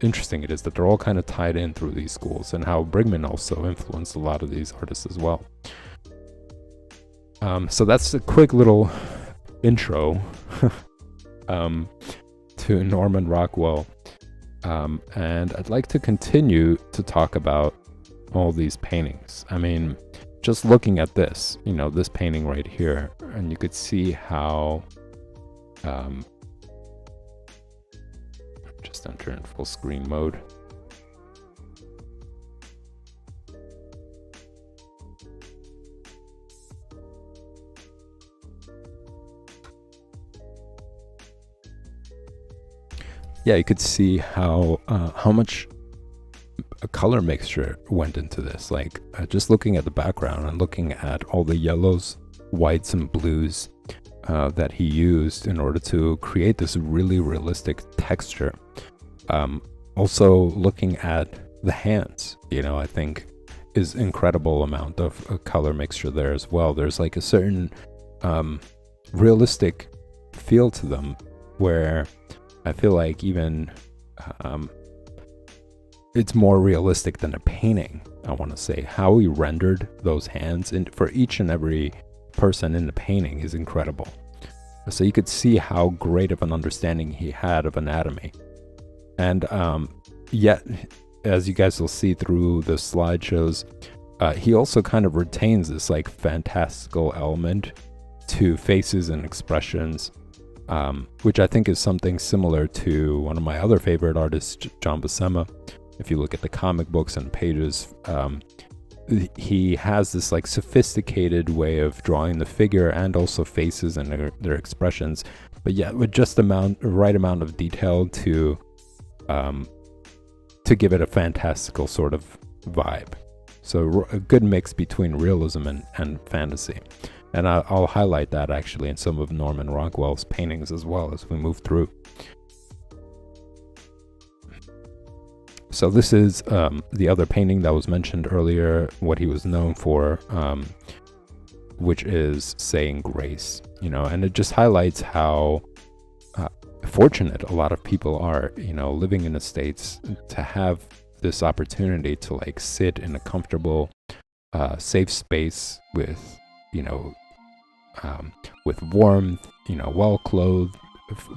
Speaker 1: interesting it is that they're all kind of tied in through these schools, and how Brigman also influenced a lot of these artists as well. So that's a quick little intro to Norman Rockwell. And I'd like to continue to talk about all these paintings. I mean, just looking at this, this painting right here, and you could see how just enter in full screen mode. Yeah, you could see how much a color mixture went into this. Like, just looking at the background and looking at all the yellows, whites, and blues that he used in order to create this really realistic texture. Also looking at the hands, I think is incredible amount of color mixture there as well. There's like a certain realistic feel to them where I feel like even it's more realistic than a painting. I want to say how he rendered those hands for each and every person in the painting is incredible. So you could see how great of an understanding he had of anatomy. And yet, as you guys will see through the slideshows, he also kind of retains this like fantastical element to faces and expressions, which I think is something similar to one of my other favorite artists, John Buscema. If you look at the comic books and pages, he has this like sophisticated way of drawing the figure and also faces and their expressions, but yet with just the right amount of detail to give it a fantastical sort of vibe. So a good mix between realism and fantasy. And I'll highlight that actually in some of Norman Rockwell's paintings as well as we move through. So this is the other painting that was mentioned earlier, what he was known for, which is Saying Grace, and it just highlights how fortunate a lot of people are, living in the States to have this opportunity to like sit in a comfortable, safe space with, with warmth, well clothed,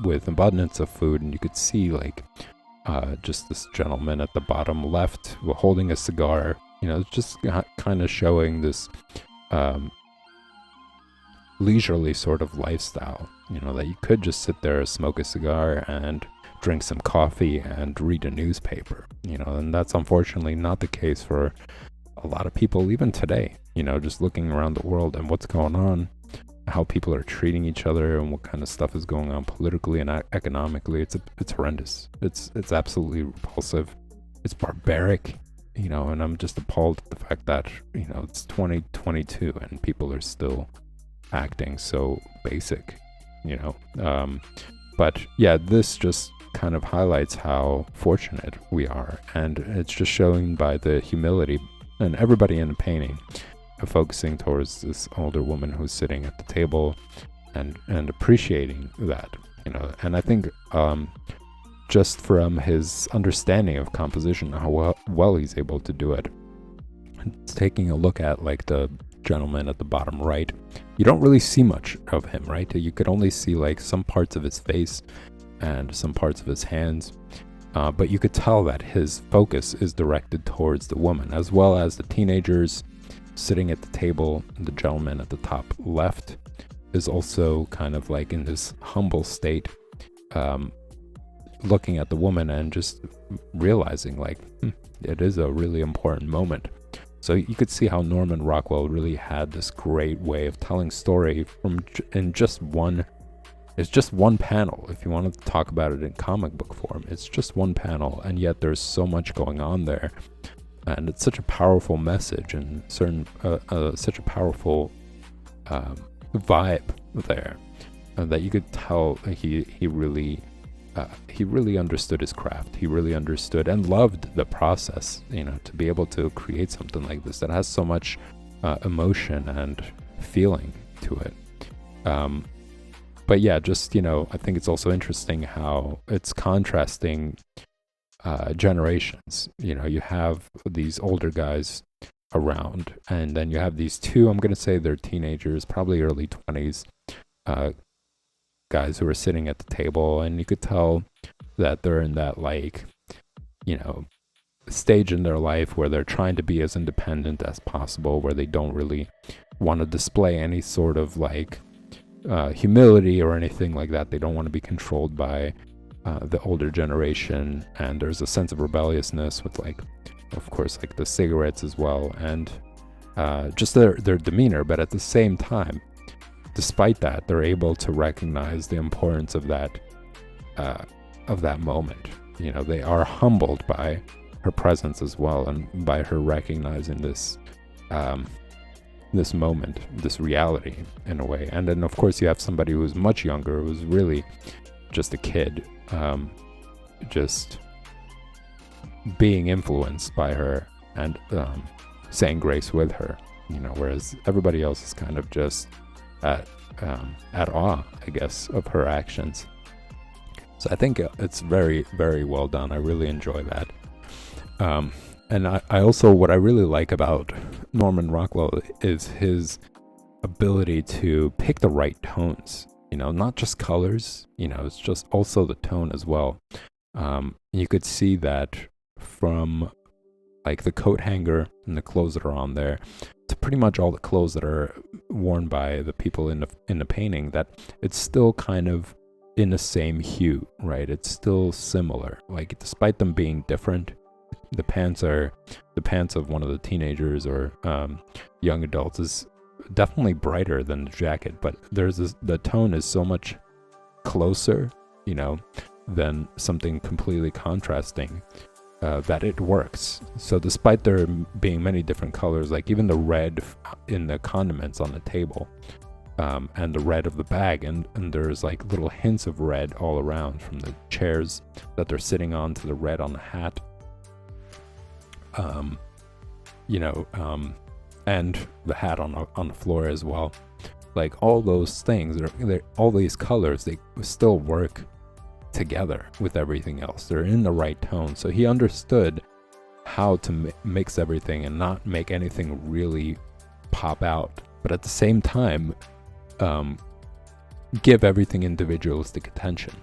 Speaker 1: with abundance of food, and you could see like just this gentleman at the bottom left holding a cigar, just kind of showing this leisurely sort of lifestyle, that you could just sit there, smoke a cigar and drink some coffee and read a newspaper, and that's unfortunately not the case for a lot of people even today, just looking around the world and what's going on, how people are treating each other and what kind of stuff is going on politically and economically. It's horrendous. It's absolutely repulsive. It's barbaric, and I'm just appalled at the fact that, it's 2022 and people are still acting so basic, but yeah, this just kind of highlights how fortunate we are, and it's just showing by the humility and everybody in the painting focusing towards this older woman who's sitting at the table and appreciating that, and I think just from his understanding of composition, how well he's able to do it. Taking a look at like the gentleman at the bottom right, you don't really see much of him, right? You could only see like some parts of his face and some parts of his hands, but you could tell that his focus is directed towards the woman as well as the teenagers sitting at the table. The gentleman at the top left is also kind of like in this humble state, looking at the woman and just realizing like it is a really important moment. So you could see how Norman Rockwell really had this great way of telling story in just one. It's just one panel. If you want to talk about it in comic book form, it's just one panel, and yet there's so much going on there. And it's such a powerful message and such a powerful vibe there, that you could tell he really understood his craft. He really understood and loved the process, to be able to create something like this that has so much emotion and feeling to it. But yeah, just, I think it's also interesting how it's contrasting generations. You have these older guys around, and then you have these two, I'm going to say they're teenagers, probably early 20s, guys who are sitting at the table, and you could tell that they're in that like, stage in their life where they're trying to be as independent as possible, where they don't really want to display any sort of like humility or anything like that. They don't want to be controlled by the older generation, and there's a sense of rebelliousness with like, of course, like the cigarettes as well, and just their demeanor. But at the same time, despite that, they're able to recognize the importance of that moment. They are humbled by her presence as well, and by her recognizing this this moment, this reality in a way. And then of course you have somebody who's much younger, who's really just a kid, just being influenced by her and saying grace with her, whereas everybody else is kind of just at awe, I guess, of her actions. So I think it's very, very well done. I really enjoy that. And I also, what I really like about Norman Rockwell is his ability to pick the right tones, not just colors, it's just also the tone as well. You could see that from like the coat hanger and the clothes that are on there to pretty much all the clothes that are worn by the people in the painting, that it's still kind of in the same hue, right? It's still similar. Like, despite them being different, the pants of one of the teenagers or young adults is definitely brighter than the jacket, but the tone is so much closer, than something completely contrasting, that it works. So despite there being many different colors, like even the red in the condiments on the table, and the red of the bag, and there's like little hints of red all around, from the chairs that they're sitting on to the red on the hat, and the hat on the floor as well. Like, all those things, all these colors, they still work together with everything else. They're in the right tone. So he understood how to mix everything and not make anything really pop out, but at the same time, give everything individualistic attention,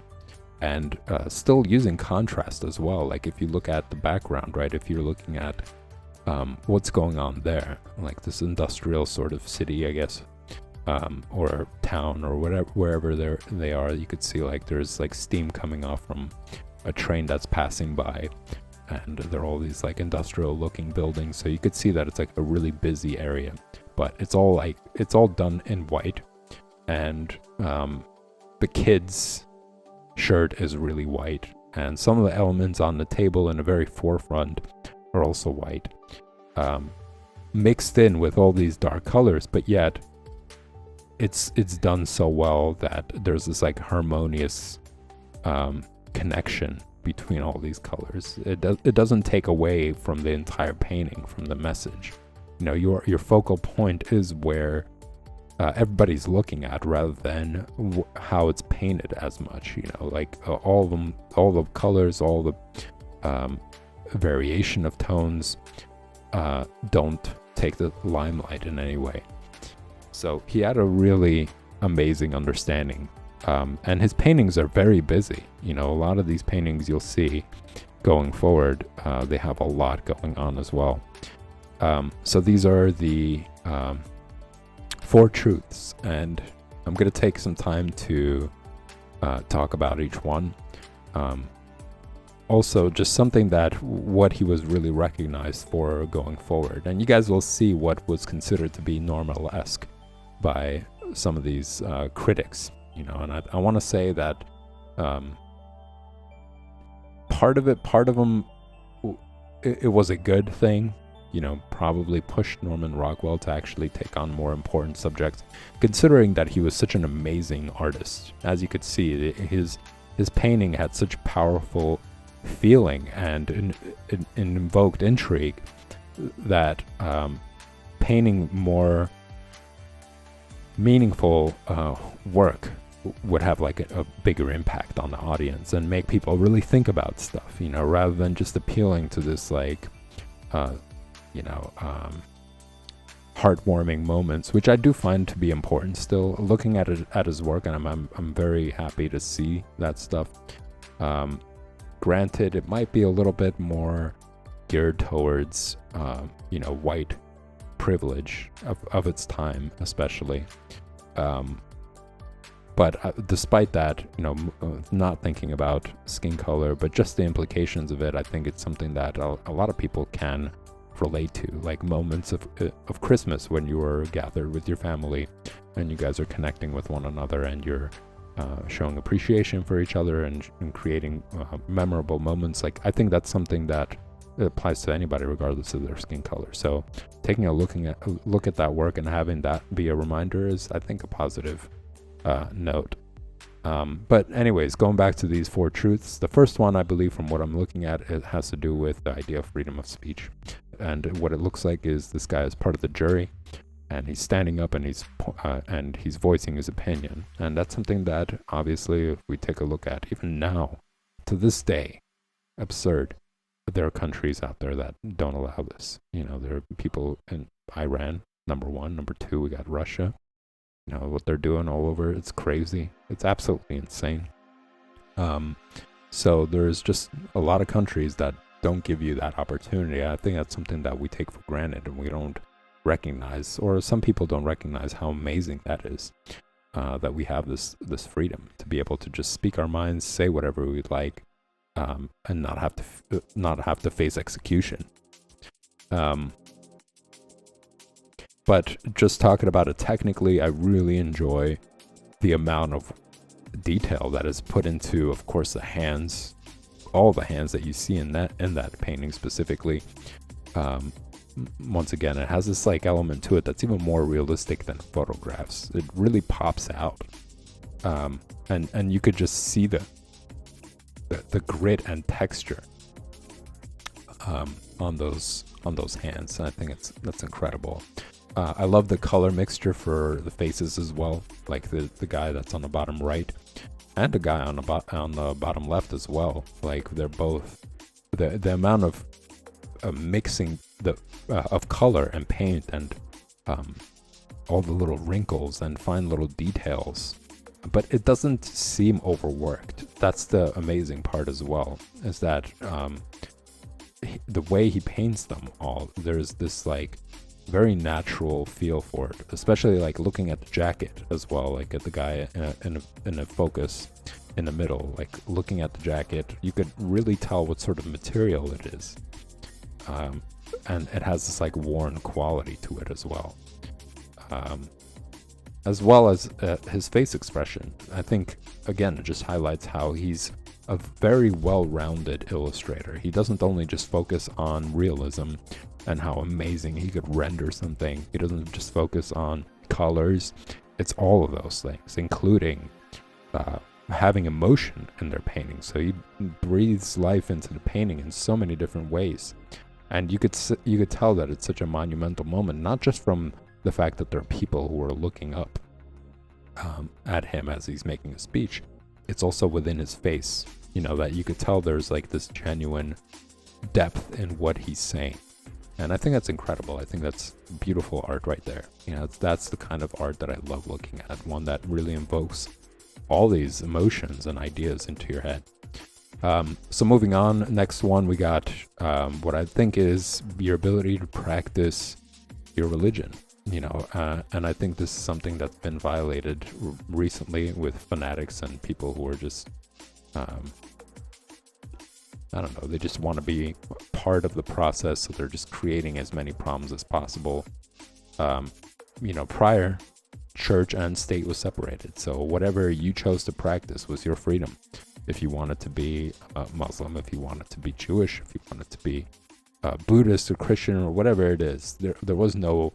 Speaker 1: and still using contrast as well. Like, if you look at the background, right, if you're looking at what's going on there, like this industrial sort of city, I guess, or town, or wherever they are, you could see like there's like steam coming off from a train that's passing by, and there are all these like industrial looking buildings, so you could see that it's like a really busy area, but it's all done in white, and the kid's shirt is really white, and some of the elements on the table in the very forefront are also white, mixed in with all these dark colors, but yet it's done so well that there's this like harmonious connection between all these colors. It doesn't take away from the entire painting, from the message. Your focal point is where everybody's looking at, rather than how it's painted as much. Like all the colors, all the variation of tones don't take the limelight in any way. So he had a really amazing understanding, and his paintings are very busy. A lot of these paintings you'll see going forward, they have a lot going on as well. So these are the 4 truths, and I'm going to take some time to talk about each one. Also, just something what he was really recognized for going forward. And you guys will see what was considered to be Normal-esque by some of these critics, and I want to say that part of them, it was a good thing, probably pushed Norman Rockwell to actually take on more important subjects, considering that he was such an amazing artist. As you could see, his painting had such powerful feeling and invoked intrigue that painting more meaningful work would have like a bigger impact on the audience and make people really think about stuff, rather than just appealing to this like heartwarming moments, which I do find to be important still, looking at his work, and I'm very happy to see that stuff. Granted, it might be a little bit more geared towards white privilege of its time, especially, but despite that, not thinking about skin color, but just the implications of it, I think it's something that a lot of people can relate to, like moments of Christmas when you are gathered with your family and you guys are connecting with one another, and you're showing appreciation for each other and creating memorable moments. Like, I think that's something that applies to anybody regardless of their skin color. So taking a look at that work and having that be a reminder is, I think, a positive note. But anyways, going back to these 4 truths, the first one, I believe, from what I'm looking at, it has to do with the idea of freedom of speech. And what it looks like is this guy is part of the jury, and he's standing up and he's voicing his opinion. And that's something that obviously, if we take a look at even now, to this day, absurd. There are countries out there that don't allow this. There are people in Iran, number one. Number two, we got Russia. What they're doing all over, it's crazy. It's absolutely insane. So there's just a lot of countries that don't give you that opportunity. I think that's something that we take for granted and we don't recognize, or some people don't recognize how amazing that is, that we have this freedom to be able to just speak our minds, say whatever we'd like, and not have to face execution. But just talking about it technically, I really enjoy the amount of detail that is put into, of course, the hands, all the hands that you see in that painting specifically. Once again, it has this element to it that's even more realistic than photographs. It really pops out, and you could just see the grit and texture on those hands. And I think that's incredible. I love the color mixture for the faces as well, like the guy that's on the bottom right and the guy on the bottom left as well. Like they're both the amount of mixing of color and paint and all the little wrinkles and fine little details, but it doesn't seem overworked. That's the amazing part as well, is that the way he paints them all, there's this very natural feel for it, especially looking at the jacket as well, at the guy in a focus in the middle, looking at the jacket, you could really tell what sort of material it is, and it has this worn quality to it as well, as his face expression. I think again it just highlights how he's a very well-rounded illustrator. He doesn't only just focus on realism and how amazing he could render something. He doesn't just focus on colors. It's all of those things, including having emotion in their paintings. So he breathes life into the painting in so many different ways, and you could tell that it's such a monumental moment, not just from the fact that there are people who are looking up at him as he's making a speech. It's also within his face, that you could tell there's this genuine depth in what he's saying. And I think that's incredible. I think that's beautiful art right there. That's the kind of art that I love looking at, one that really invokes all these emotions and ideas into your head. So moving on, next one, we got what I think is your ability to practice your religion. And I think this is something that's been violated recently with fanatics and people who are just, I don't know, they just want to be part of the process, so they're just creating as many problems as possible. Prior, church and state was separated, so whatever you chose to practice was your freedom. If you wanted to be Muslim, if you wanted to be Jewish, if you wanted to be Buddhist or Christian or whatever it is, there was no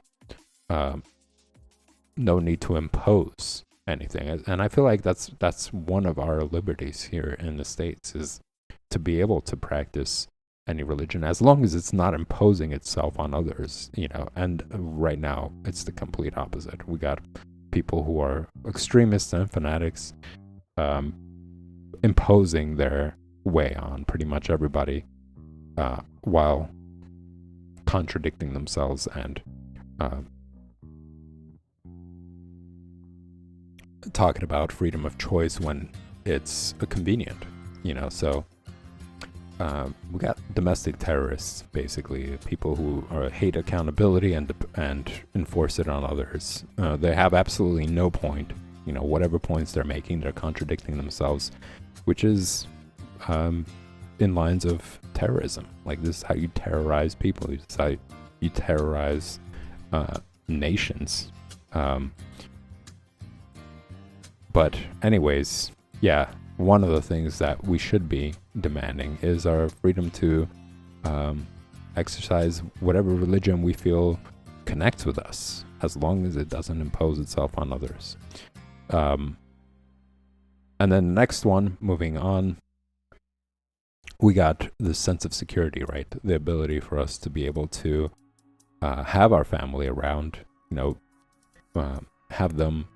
Speaker 1: need to impose anything. And I feel like that's one of our liberties here in the States, is to be able to practice any religion as long as it's not imposing itself on others, and right now it's the complete opposite. We got people who are extremists and fanatics imposing their way on pretty much everybody, while contradicting themselves and talking about freedom of choice when it's convenient, so we got domestic terrorists, basically people who hate accountability and enforce it on others. They have absolutely no point, whatever points they're making, they're contradicting themselves, which is in lines of terrorism. This is how you terrorize people. This is how you terrorize nations. But anyways, yeah, one of the things that we should be demanding is our freedom to exercise whatever religion we feel connects with us, as long as it doesn't impose itself on others. And then the next one, moving on, we got the sense of security, right? The ability for us to be able to have our family around, have them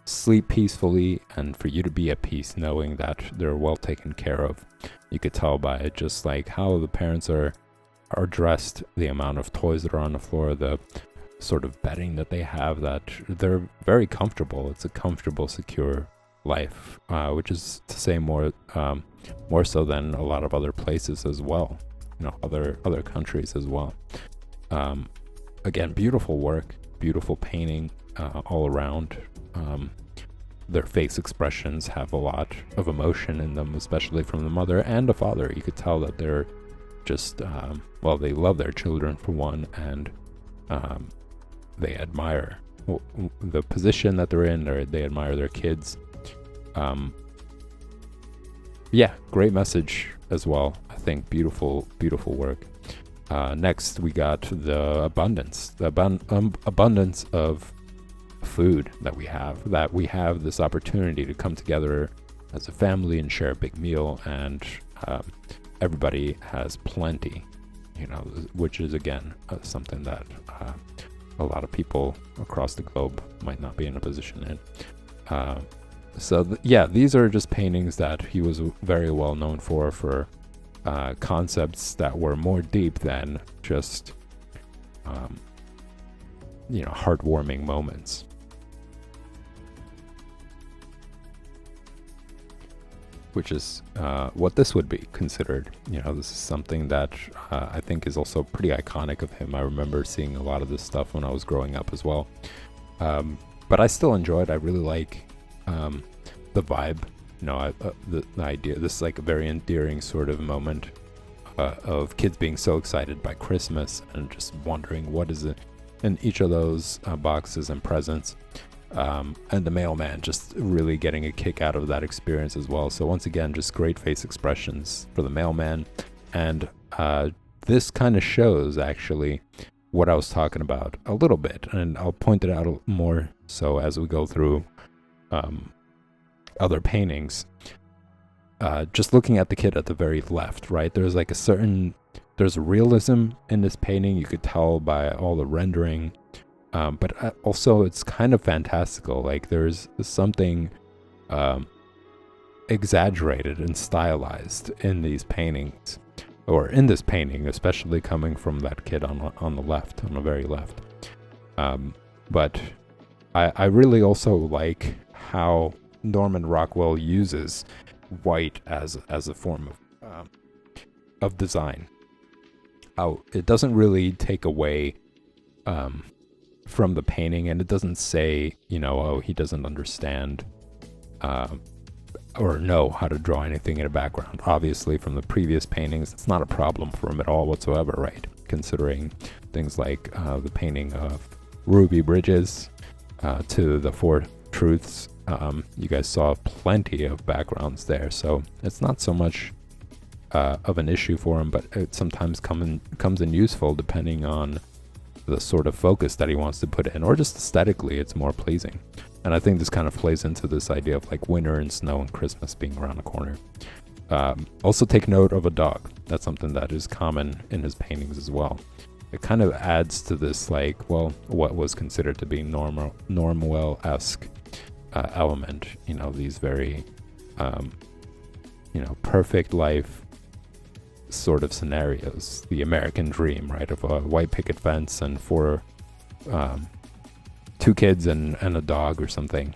Speaker 1: sleep peacefully, and for you to be at peace knowing that they're well taken care of. You could tell by just like how the parents are dressed, the amount of toys that are on the floor, the sort of bedding that they have, that they're very comfortable. It's a comfortable, secure life, which is to say more so than a lot of other places as well, other countries as well. Again, beautiful work, beautiful painting all around. Their face expressions have a lot of emotion in them, especially from the mother and the father. You could tell that they're just, they love their children for one, and they admire the position that they're in, or they admire their kids. Great message as well. I think beautiful work. Next, we got the abundance of food that we have this opportunity to come together as a family and share a big meal, and everybody has plenty, which is again something that a lot of people across the globe might not be in a position in. These are just paintings that he was very well known for concepts that were more deep than just heartwarming moments. Which is what this would be considered. This is something that I think is also pretty iconic of him. I remember seeing a lot of this stuff when I was growing up as well. But I still enjoy it. I really like the vibe, the idea. This is like a very endearing sort of moment of kids being so excited by Christmas and just wondering what is it in each of those boxes and presents. And the mailman just really getting a kick out of that experience as well. So once again, just great face expressions for the mailman. And this kind of shows actually what I was talking about a little bit. And I'll point it out more so as we go through other paintings. Just looking at the kid at the very left, right? There's like there's realism in this painting. You could tell by all the rendering. But also it's kind of fantastical. Like there's something exaggerated and stylized in these paintings, or in this painting, especially coming from that kid on the left, on the very left. But I really also like how Norman Rockwell uses white as a form of design. How it doesn't really take away from the painting, and it doesn't say, he doesn't understand or know how to draw anything in the background. Obviously, from the previous paintings, it's not a problem for him at all whatsoever, right? Considering things like the painting of Ruby Bridges to the Four Truths. You guys saw plenty of backgrounds there, so it's not so much of an issue for him, but it sometimes comes in useful depending on the sort of focus that he wants to put in, or just aesthetically it's more pleasing. And I think this kind of plays into this idea of like winter and snow and Christmas being around the corner. Also take note of a dog. That's something that is common in his paintings as well. It kind of adds to this what was considered to be Normwell-esque element, these very perfect life sort of scenarios, the American dream, right, of a white picket fence and two kids and a dog or something,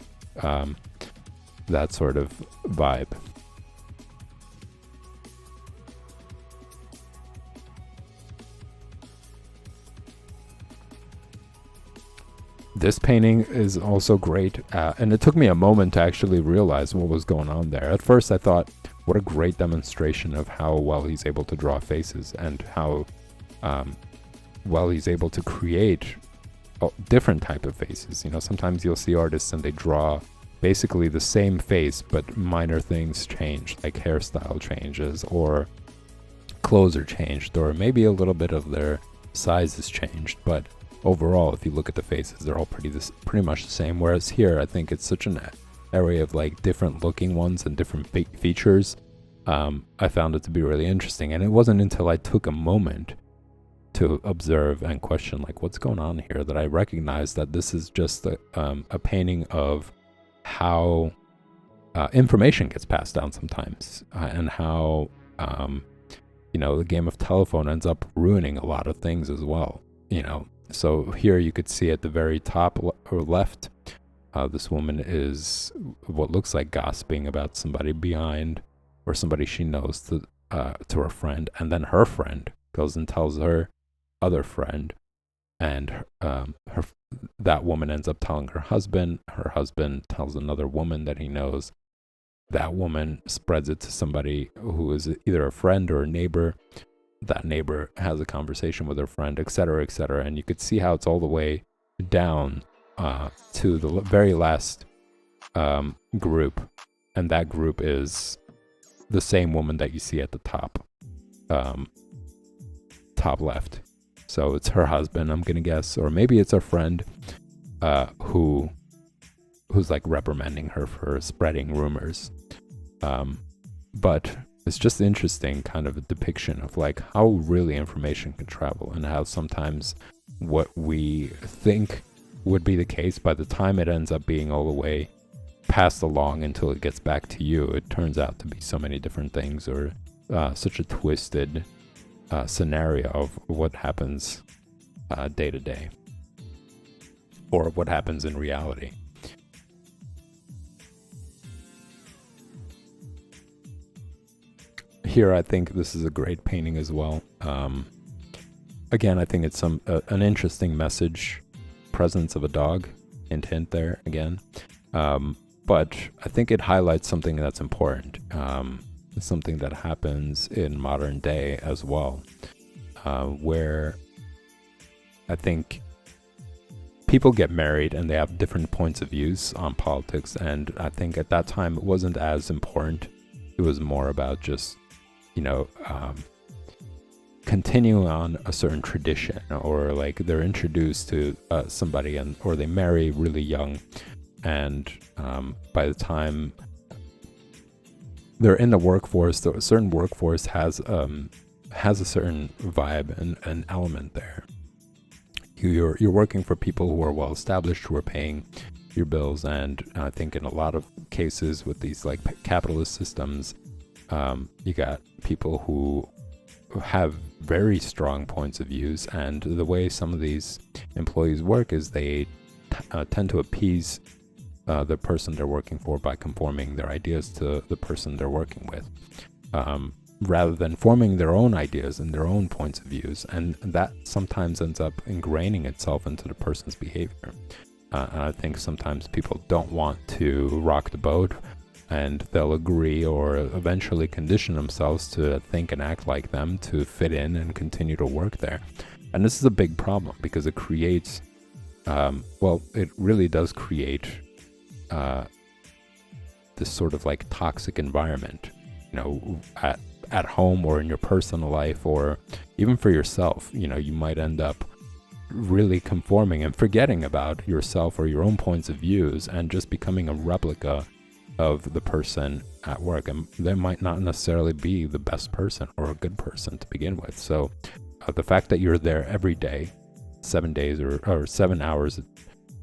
Speaker 1: that sort of vibe. This painting is also great, and it took me a moment to actually realize what was going on there. At first I thought, what a great demonstration of how well he's able to draw faces, and how well he's able to create different type of faces. Sometimes you'll see artists and they draw basically the same face, but minor things change, like hairstyle changes, or clothes are changed, or maybe a little bit of their size is changed. But overall, if you look at the faces, they're all pretty much the same. Whereas here, I think it's such an array of like different looking ones and different features. I found it to be really interesting, and it wasn't until I took a moment to observe and question, like, what's going on here, that I recognize that this is just a painting of how information gets passed down sometimes, and how the game of telephone ends up ruining a lot of things as well. So here you could see at the very top or left, this woman is what looks like gossiping about somebody behind, or somebody she knows, to her friend, and then her friend goes and tells her other friend, and that woman ends up telling her husband tells another woman that he knows, that woman spreads it to somebody who is either a friend or a neighbor, that neighbor has a conversation with her friend, etc., and you could see how it's all the way down to the very last group, and that group is the same woman that you see at the top left. So it's her husband, I'm gonna guess, or maybe it's a friend who's like reprimanding her for spreading rumors. But it's just interesting kind of a depiction of like how really information can travel, and how sometimes what we think would be the case, by the time it ends up being all the way passed along until it gets back to you, it turns out to be so many different things, or such a twisted scenario of what happens day to day, or what happens in reality. Here, I think this is a great painting as well. Again, I think it's an interesting message, presence of a dog, hint there again. But I think it highlights something that's important, something that happens in modern day as well, where I think people get married and they have different points of views on politics, and I think at that time it wasn't as important. It was more about just continue on a certain tradition, or like they're introduced to somebody, or they marry really young, and by the time they're in the workforce, a certain workforce has a certain vibe and an element there. You're working for people who are well established, who are paying your bills, and I think in a lot of cases with these like capitalist systems, you got people who have very strong points of views, and the way some of these employees work is they tend to appease the person they're working for by conforming their ideas to the person they're working with, rather than forming their own ideas and their own points of views, and that sometimes ends up ingraining itself into the person's behavior. And I think sometimes people don't want to rock the boat, and they'll agree or eventually condition themselves to think and act like them to fit in and continue to work there. And this is a big problem, because it creates, it really does create this sort of like toxic environment, at home or in your personal life, or even for yourself. You might end up really conforming and forgetting about yourself or your own points of views, and just becoming a replica of the person at work, and they might not necessarily be the best person or a good person to begin with. So the fact that you're there every day, 7 days or 7 hours,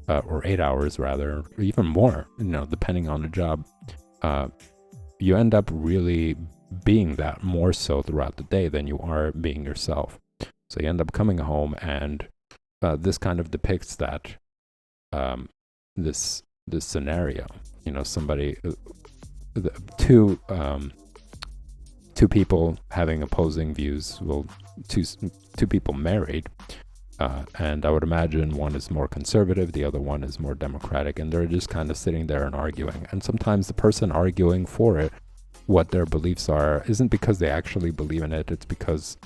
Speaker 1: or 8 hours rather, or even more, depending on the job, you end up really being that more so throughout the day than you are being yourself. So you end up coming home, and this kind of depicts that, this scenario. Somebody, two people having opposing views, two people married, and I would imagine one is more conservative, the other one is more democratic, and they're just kind of sitting there and arguing. And sometimes the person arguing for it, what their beliefs are, isn't because they actually believe in it, it's because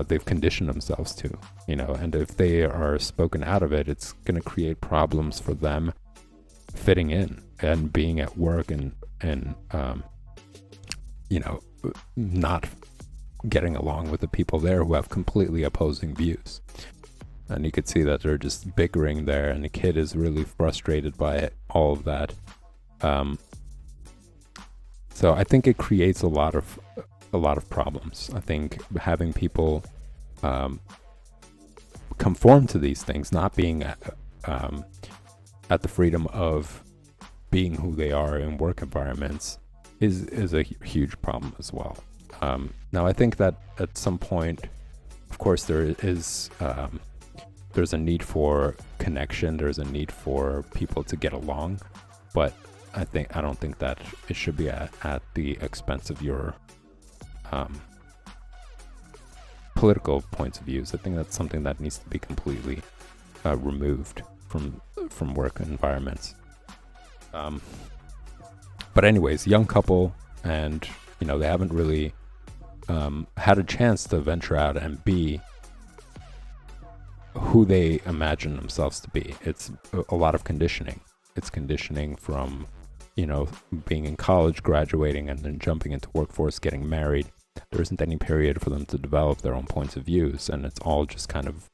Speaker 1: they've conditioned themselves to, and if they are spoken out of it, it's going to create problems for them fitting in and being at work, and not getting along with the people there who have completely opposing views. And you could see that they're just bickering there, and the kid is really frustrated by it, all of that. So I think it creates a lot of problems. I think having people conform to these things, not being at the freedom of being who they are in work environments is a huge problem as well. Now, I think that at some point, of course, there's a need for connection. There's a need for people to get along, but I don't think that it should be at the expense of your political points of views. I think that's something that needs to be completely removed from work environments. But anyways, young couple, and they haven't really had a chance to venture out and be who they imagine themselves to be. It's a lot of conditioning. It's conditioning from being in college, graduating, and then jumping into workforce, getting married. There isn't any period for them to develop their own points of views, and it's all just kind of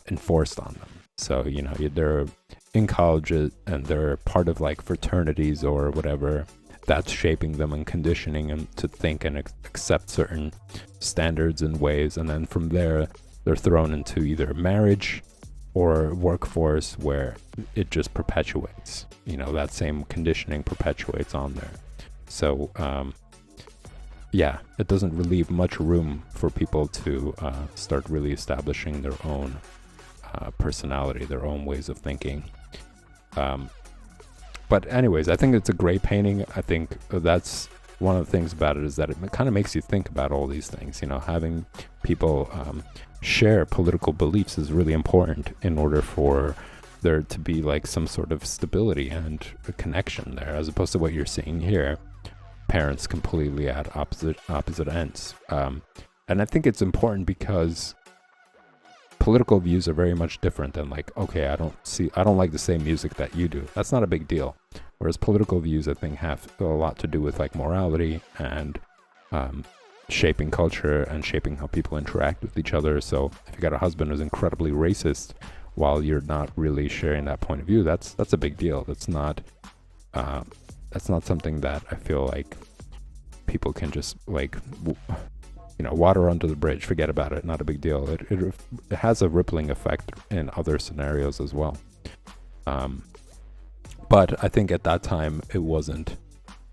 Speaker 1: enforced on them. So they're in college and they're part of like fraternities or whatever that's shaping them and conditioning them to think and accept certain standards and ways, and then from there they're thrown into either marriage or workforce where it just perpetuates. That same conditioning perpetuates on there. So it doesn't leave much room for people to start really establishing their own personality, their own ways of thinking. But anyways, I think it's a great painting. I think that's one of the things about it, is that it kind of makes you think about all these things. Having people share political beliefs is really important in order for there to be like some sort of stability and a connection there, as opposed to what you're seeing here, parents completely at opposite ends. And I think it's important because political views are very much different than like, okay, I don't like the same music that you do. That's not a big deal. Whereas political views, I think, have a lot to do with like morality and shaping culture and shaping how people interact with each other. So if you got a husband who's incredibly racist while you're not really sharing that point of view, that's a big deal. That's not something that I feel like people can just like water under the bridge, forget about it, not a big deal. It has a rippling effect in other scenarios as well. But I think at that time it wasn't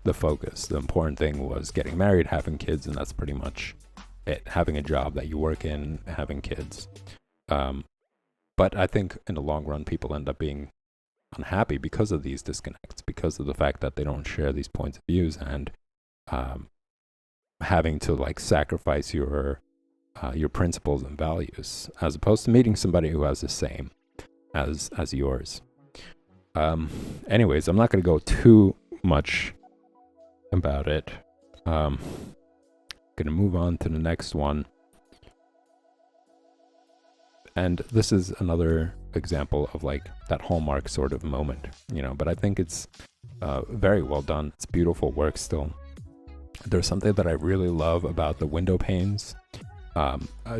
Speaker 1: the focus. The important thing was getting married, having kids, and that's pretty much it. Having a job that you work in, having kids. But I think in the long run, people end up being unhappy because of these disconnects, because of the fact that they don't share these points of views, and having to like sacrifice your principles and values, as opposed to meeting somebody who has the same as yours. Anyways, I'm not going to go too much about it. Going to move on to the next one. And this is another example of like that Hallmark sort of moment, but I think it's very well done. It's beautiful work still. There's something that I really love about the window panes.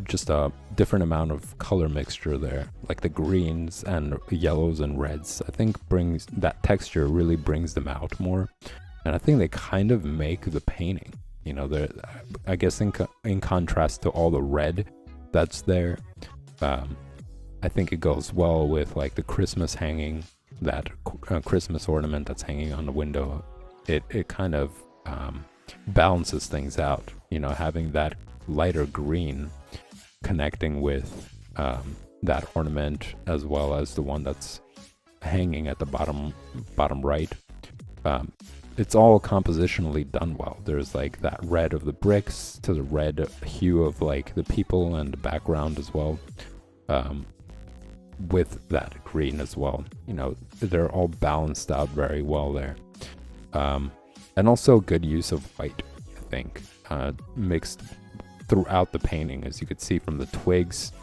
Speaker 1: Just a different amount of color mixture there, like the greens and yellows and reds. I think brings that texture, really brings them out more. And I think they kind of make the painting, I guess in contrast to all the red that's there. I think it goes well with like the Christmas hanging, that Christmas ornament that's hanging on the window. It kind of balances things out, having that lighter green connecting with that ornament, as well as the one that's hanging at the bottom right. It's all compositionally done well. There's like that red of the bricks to the red hue of like the people and the background as well, with that green as well. They're all balanced out very well there. And also good use of white, I think, mixed throughout the painting, as you could see, from the twigs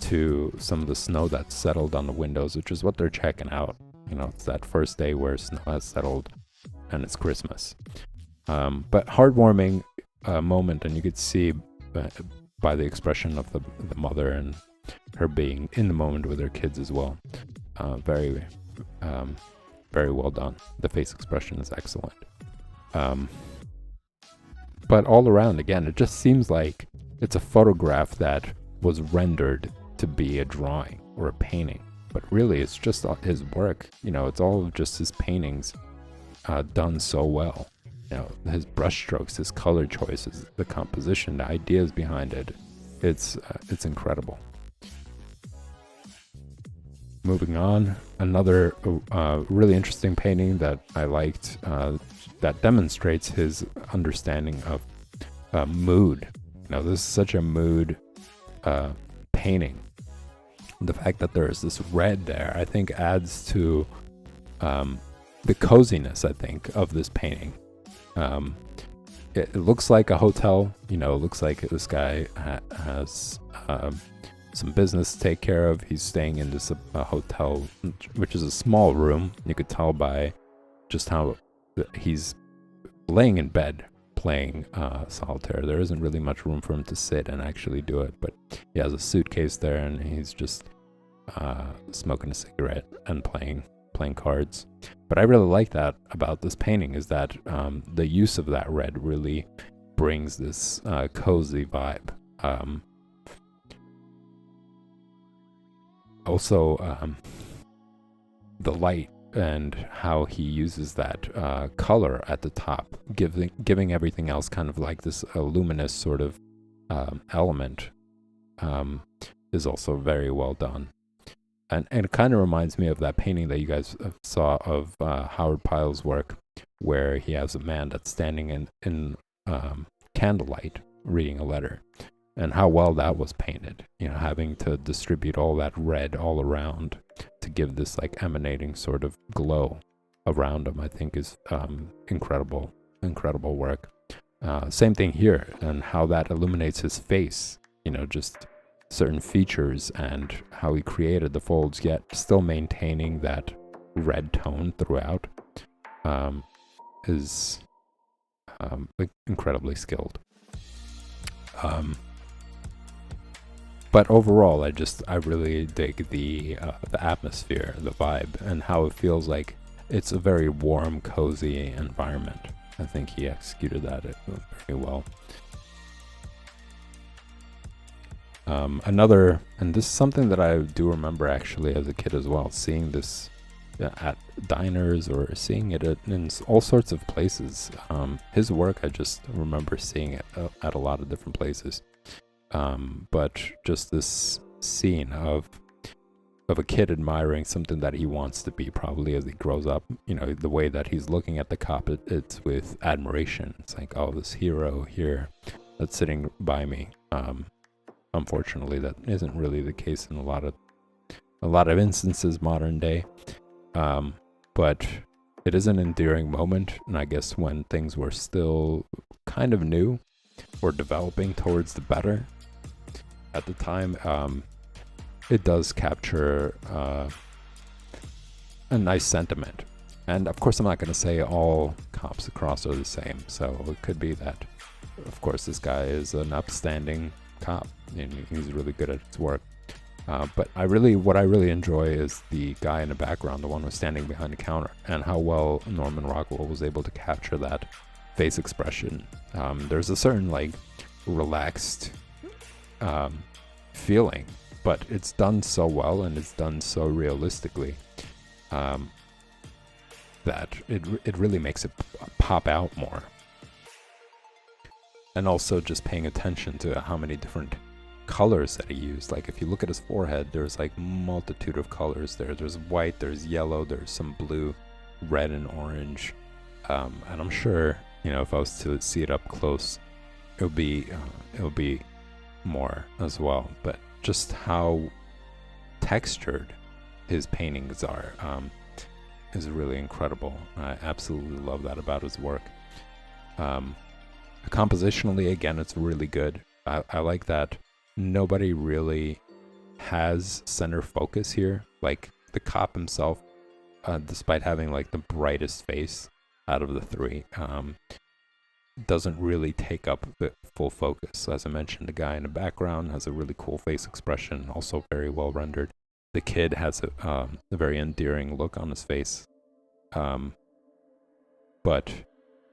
Speaker 1: to some of the snow that's settled on the windows, which is what they're checking out. It's that first day where snow has settled and it's Christmas. But heartwarming moment, and you could see by the expression of the mother and her being in the moment with her kids as well. Very well done. The face expression is excellent. But all around, again, it just seems like it's a photograph that was rendered to to be a drawing or a painting, but really it's just his work. It's all just his paintings done so well. His brushstrokes, his color choices, the composition, the ideas behind it. It's incredible. Moving on, another really interesting painting that I liked that demonstrates his understanding of mood. This is such a mood painting. The fact that there's this red there, I think, adds to the coziness, I think, of this painting. It looks like a hotel. It looks like this guy has some business to take care of. He's staying in this hotel, which is a small room. You could tell by just how he's laying in bed playing solitaire. There isn't really much room for him to sit and actually do it, but he has a suitcase there, and he's just smoking a cigarette and playing cards. But I really like that about this painting, is that the use of that red really brings this cozy vibe. Also, the light and how he uses that color at the top, giving everything else kind of like this luminous sort of element, is also very well done. And it kind of reminds me of that painting that you guys saw of Howard Pyle's work, where he has a man that's standing in candlelight reading a letter, and how well that was painted. Having to distribute all that red all around to give this like emanating sort of glow around him, I think is incredible work. Same thing here, and how that illuminates his face, just certain features and how he created the folds, yet still maintaining that red tone throughout, is incredibly skilled. But overall, I really dig the atmosphere, the vibe, and how it feels like it's a very warm, cozy environment. I think he executed that very well. Another, and this is something that I do remember actually as a kid as well, seeing this at diners or seeing it in all sorts of places. His work, I just remember seeing it at a lot of different places. But just this scene of a kid admiring something that he wants to be, probably as he grows up. The way that he's looking at the cop, it's with admiration. It's like, oh, this hero here that's sitting by me. Unfortunately, that isn't really the case in a lot of instances modern day. But it is an endearing moment, and I guess when things were still kind of new or developing towards the better at the time, it does capture a nice sentiment. And of course, I'm not going to say all cops across are the same, so it could be that, of course, this guy is an upstanding cop and he's really good at his work. But what I really enjoy is the guy in the background, the one who's standing behind the counter, and how well Norman Rockwell was able to capture that face expression. There's a certain like relaxed feeling, but it's done so well and it's done so realistically that it really makes it pop out more. And also just paying attention to how many different colors that he used. Like if you look at his forehead, there's like multitude of colors there. There's white, there's yellow, there's some blue, red, and orange. And I'm sure, if I was to see it up close, it'll be more as well. But just how textured his paintings are is really incredible. I absolutely love that about his work. Compositionally, again, it's really good. I like that nobody really has center focus here. Like the cop himself, despite having like the brightest face out of the three, doesn't really take up the full focus. As I mentioned, the guy in the background has a really cool face expression, also very well rendered. The kid has a very endearing look on his face. But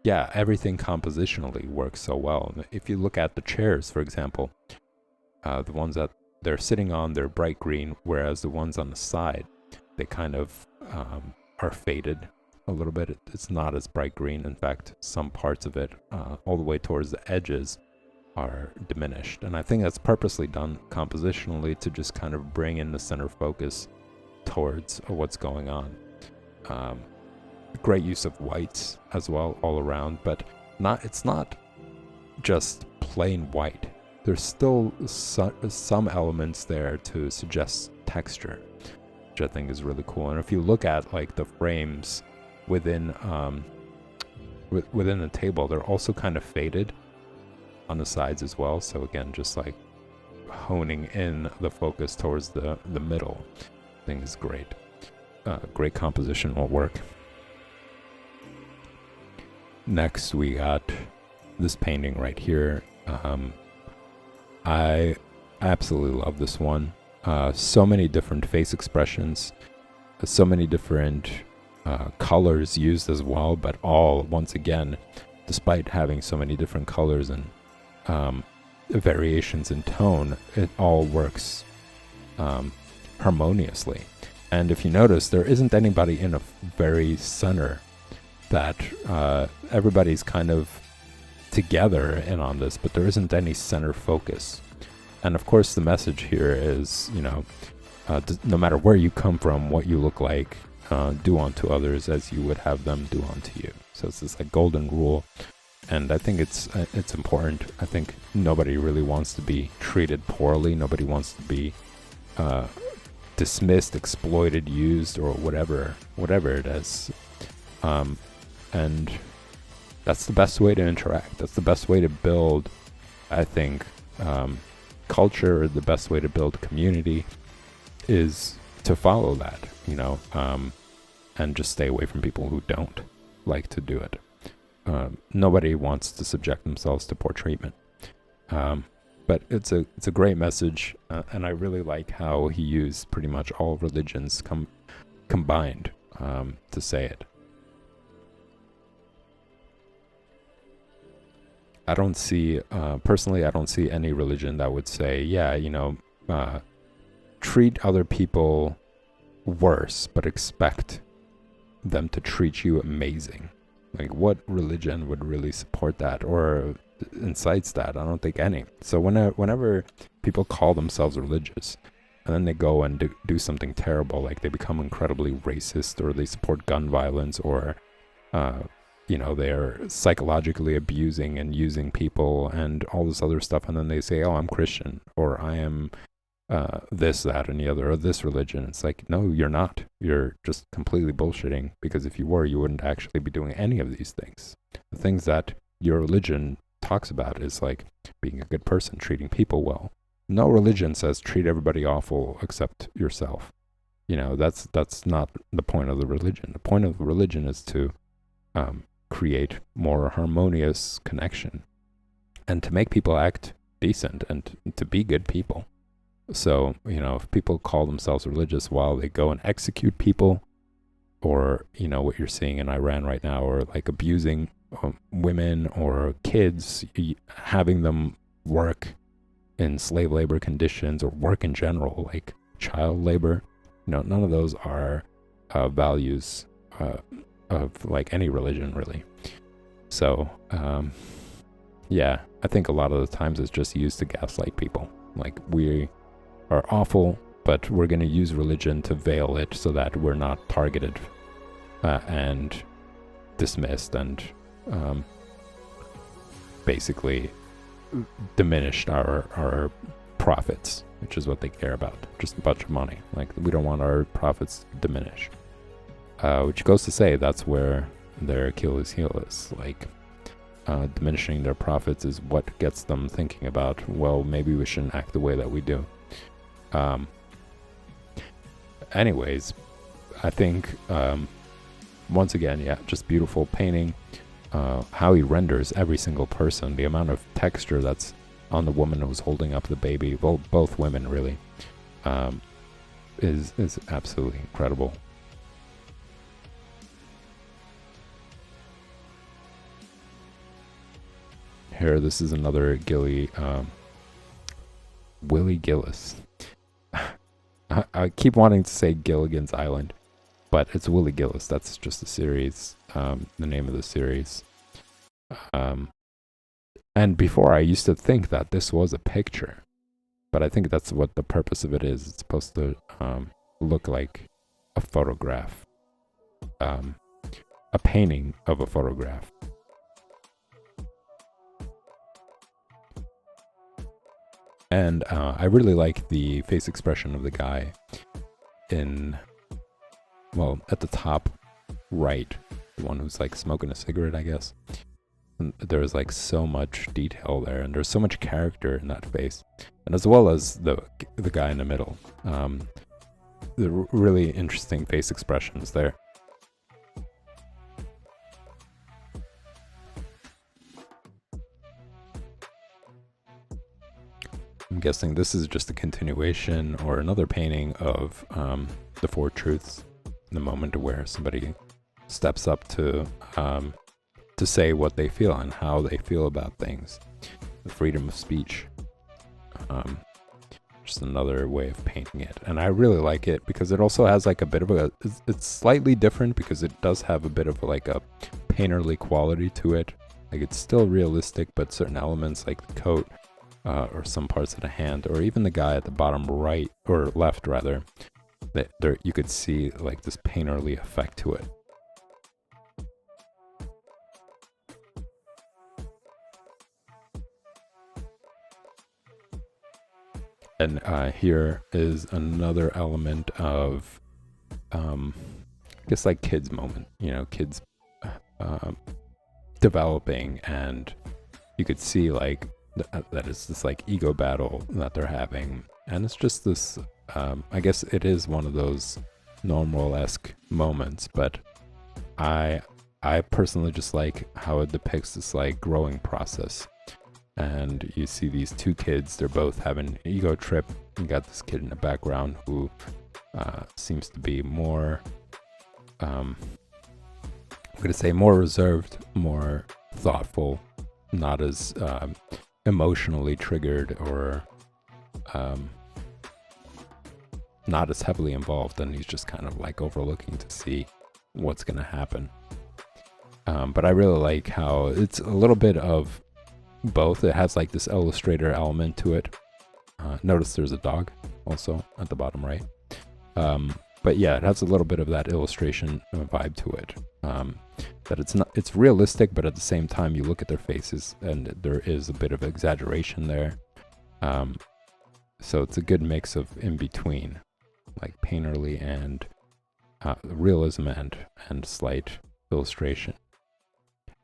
Speaker 1: yeah, everything compositionally works so well. If you look at the chairs, for example, the ones at they're sitting on, they're bright green, whereas the ones on the side, they kind of are faded a little bit. It's not as bright green. In fact, some parts of it, all the way towards the edges, are diminished. And I think that's purposely done compositionally to just kind of bring in the center focus towards what's going on. Great use of whites as well all around, but it's not just plain white. There's still some elements there to suggest texture, which I think is really cool. And if you look at like the frames within within the table, they're also kind of faded on the sides as well. So again, just like honing in the focus towards the middle, I think is great. Great compositional work. Next, we got this painting right here. I absolutely love this one. So many different face expressions, so many different colors used as well, but all, once again, despite having so many different colors and variations in tone, it all works harmoniously. And if you notice, there isn't anybody in a very center, that everybody's kind of together in on this, but there isn't any center focus. And of course the message here is, no matter where you come from, what you look like, do unto others as you would have them do unto you. So it's this like golden rule, and I think it's important. I think nobody really wants to be treated poorly. Nobody wants to be dismissed, exploited, used, or whatever it is. And that's the best way to interact. That's the best way to build, I think, culture. The best way to build community is to follow that, and just stay away from people who don't like to do it. Nobody wants to subject themselves to poor treatment. But it's a great message, and I really like how he used pretty much all religions combined to say it. I don't see, personally, I don't see any religion that would say, treat other people worse, but expect them to treat you amazing. Like, what religion would really support that or incites that? I don't think any. So whenever people call themselves religious, and then they go and do something terrible, like they become incredibly racist, or they support gun violence, or they're psychologically abusing and using people and all this other stuff, and then they say, oh, I'm Christian, or I am this, that, and the other, or this religion. It's like, no, you're not. You're just completely bullshitting, because if you were, you wouldn't actually be doing any of these things. The things that your religion talks about is like being a good person, treating people well. No religion says treat everybody awful except yourself. That's not the point of the religion. The point of the religion is to create more harmonious connection and to make people act decent and to be good people. So, if people call themselves religious while they go and execute people, or, what you're seeing in Iran right now, or like abusing women or kids, having them work in slave labor conditions, or work in general, like child labor, none of those are values of like any religion, really. So, I think a lot of the times it's just used to gaslight people. Like, we are awful, but we're going to use religion to veil it so that we're not targeted and dismissed and basically diminished our profits, which is what they care about. Just a bunch of money. Like, we don't want our profits to diminish. Which goes to say that's where their Achilles heel is. Like, diminishing their profits is what gets them thinking about, well, maybe we shouldn't act the way that we do. Anyways, I think, once again, just beautiful painting. How he renders every single person, the amount of texture that's on the woman who's holding up the baby, well, both women really, is absolutely incredible. Here, this is another Willie Gillis. I keep wanting to say Gilligan's Island, but it's Willie Gillis. That's just the series, the name of the series. And before I used to think that this was a picture, but I think that's what the purpose of it is. It's supposed to look like a photograph, a painting of a photograph. And I really like the face expression of the guy at the top right, the one who's like smoking a cigarette, I guess. And there's like so much detail there, and there's so much character in that face, and as well as the guy in the middle. The really interesting face expressions there. I'm guessing this is just a continuation or another painting of the Four Truths, the moment where somebody steps up to say what they feel and how they feel about things. The freedom of speech. Just another way of painting it. And I really like it because it also has like a bit of it's slightly different because it does have a bit of like a painterly quality to it. Like it's still realistic, but certain elements like the coat, or some parts of the hand, or even the guy at the bottom right, or left rather, that there you could see like this painterly effect to it. And here is another element of, I guess like kids moment, kids developing, and you could see like that it's this like ego battle that they're having, and it's just this I guess it is one of those normal-esque moments, but I personally just like how it depicts this like growing process. And you see these two kids, they're both having an ego trip. You got this kid in the background who seems to be more I'm gonna say more reserved, more thoughtful, not as emotionally triggered, or not as heavily involved, and he's just kind of like overlooking to see what's gonna happen. But I really like how it's a little bit of both. It has like this illustrator element to it. Notice there's a dog also at the bottom right. But yeah, it has a little bit of that illustration vibe to it. That it's realistic, but at the same time you look at their faces and there is a bit of exaggeration there. So it's a good mix of in between, like painterly and realism and slight illustration.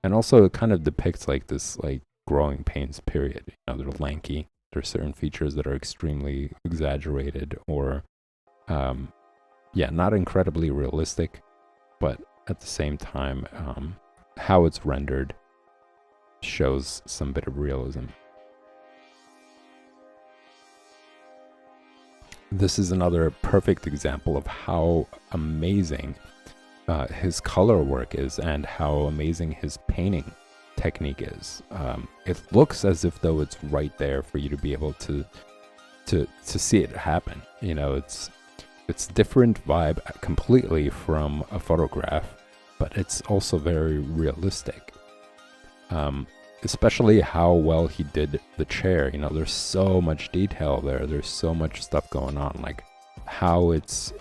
Speaker 1: And also it kind of depicts like this like growing pains period. They're lanky. There's certain features that are extremely exaggerated, or not incredibly realistic, but at the same time, how it's rendered shows some bit of realism. This is another perfect example of how amazing his color work is and how amazing his painting technique is. It looks as if though it's right there for you to be able to see it happen. It's different vibe completely from a photograph, but it's also very realistic. Especially how well he did the chair. There's so much detail there. There's so much stuff going on, like how it's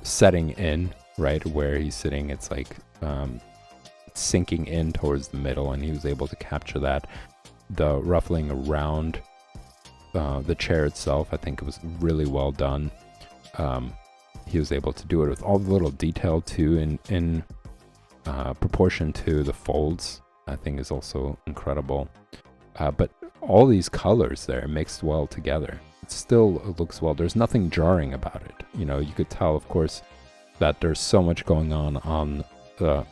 Speaker 1: setting in, right where he's sitting. It's like sinking in towards the middle, and he was able to capture that. The ruffling around the chair itself, I think it was really well done. He was able to do it with all the little detail too, in proportion to the folds. I think is also incredible. But all these colors there mixed well together. It still looks well. There's nothing jarring about it. You could tell, of course, that there's so much going on the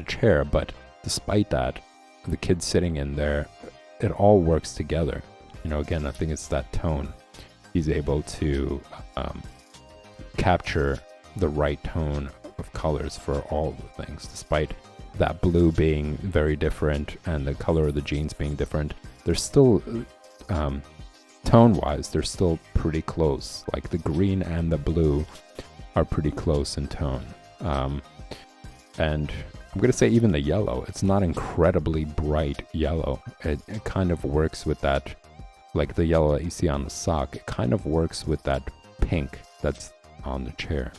Speaker 1: chair, but despite that, the kid sitting in there, it all works together. Again, I think it's that tone. He's able to capture the right tone of colors for all the things, despite that blue being very different and the color of the jeans being different. There's still tone-wise, they're still pretty close. Like the green and the blue are pretty close in tone. And I'm going to say even the yellow, it's not incredibly bright yellow. It kind of works with that, like the yellow that you see on the sock, it kind of works with that pink that's on the chair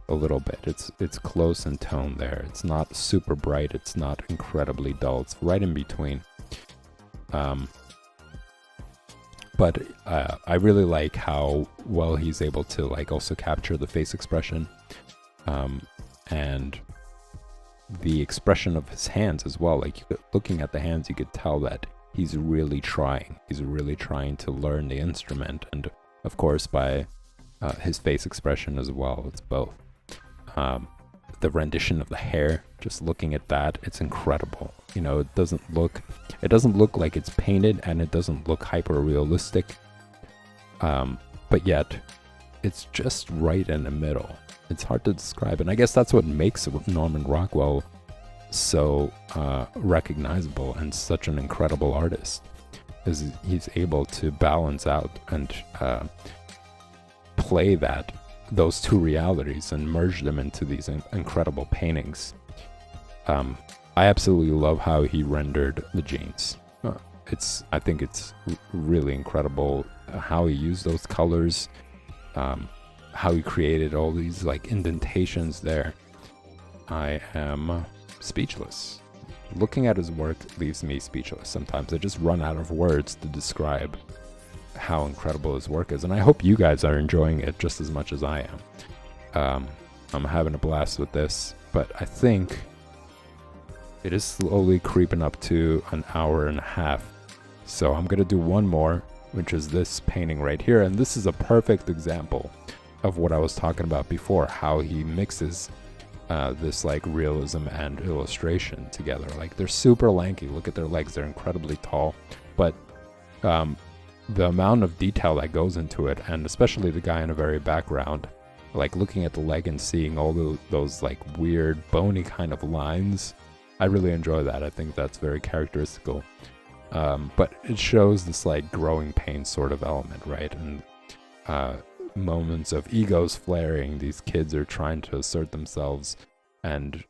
Speaker 1: a little bit. It's close in tone there. It's not super bright. It's not incredibly dull. It's right in between. But I really like how well he's able to like also capture the face expression, and the expression of his hands as well. Like looking at the hands, you could tell that he's really trying. He's really trying to learn the instrument, and of course by his face expression as well. It's both. The rendition of the hair, just looking at that, it's incredible. You know, it doesn't look like it's painted, and it doesn't look hyper realistic. But yet, it's just right in the middle. It's hard to describe, and I guess that's what makes Norman Rockwell so recognizable and such an incredible artist. Is he's able to balance out and play those two realities and merge them into these incredible paintings. I absolutely love how he rendered the jeans. I think it's really incredible how he used those colors, how he created all these like indentations there. I am speechless. Looking at his work leaves me speechless. Sometimes I just run out of words to describe how incredible his work is, and I hope you guys are enjoying it just as much as I am. I'm having a blast with this, but I think it is slowly creeping up to an hour and a half, so I'm gonna do one more, which is this painting right here, and this is a perfect example of what I was talking about before, how he mixes this like realism and illustration together. Like they're super lanky. Look at their legs, they're incredibly tall, but the amount of detail that goes into it, and especially the guy in the very background, like looking at the leg and seeing all those like weird bony kind of lines, I really enjoy that. I think that's very characteristical. But it shows this like growing pain sort of element, right? And moments of egos flaring. These kids are trying to assert themselves and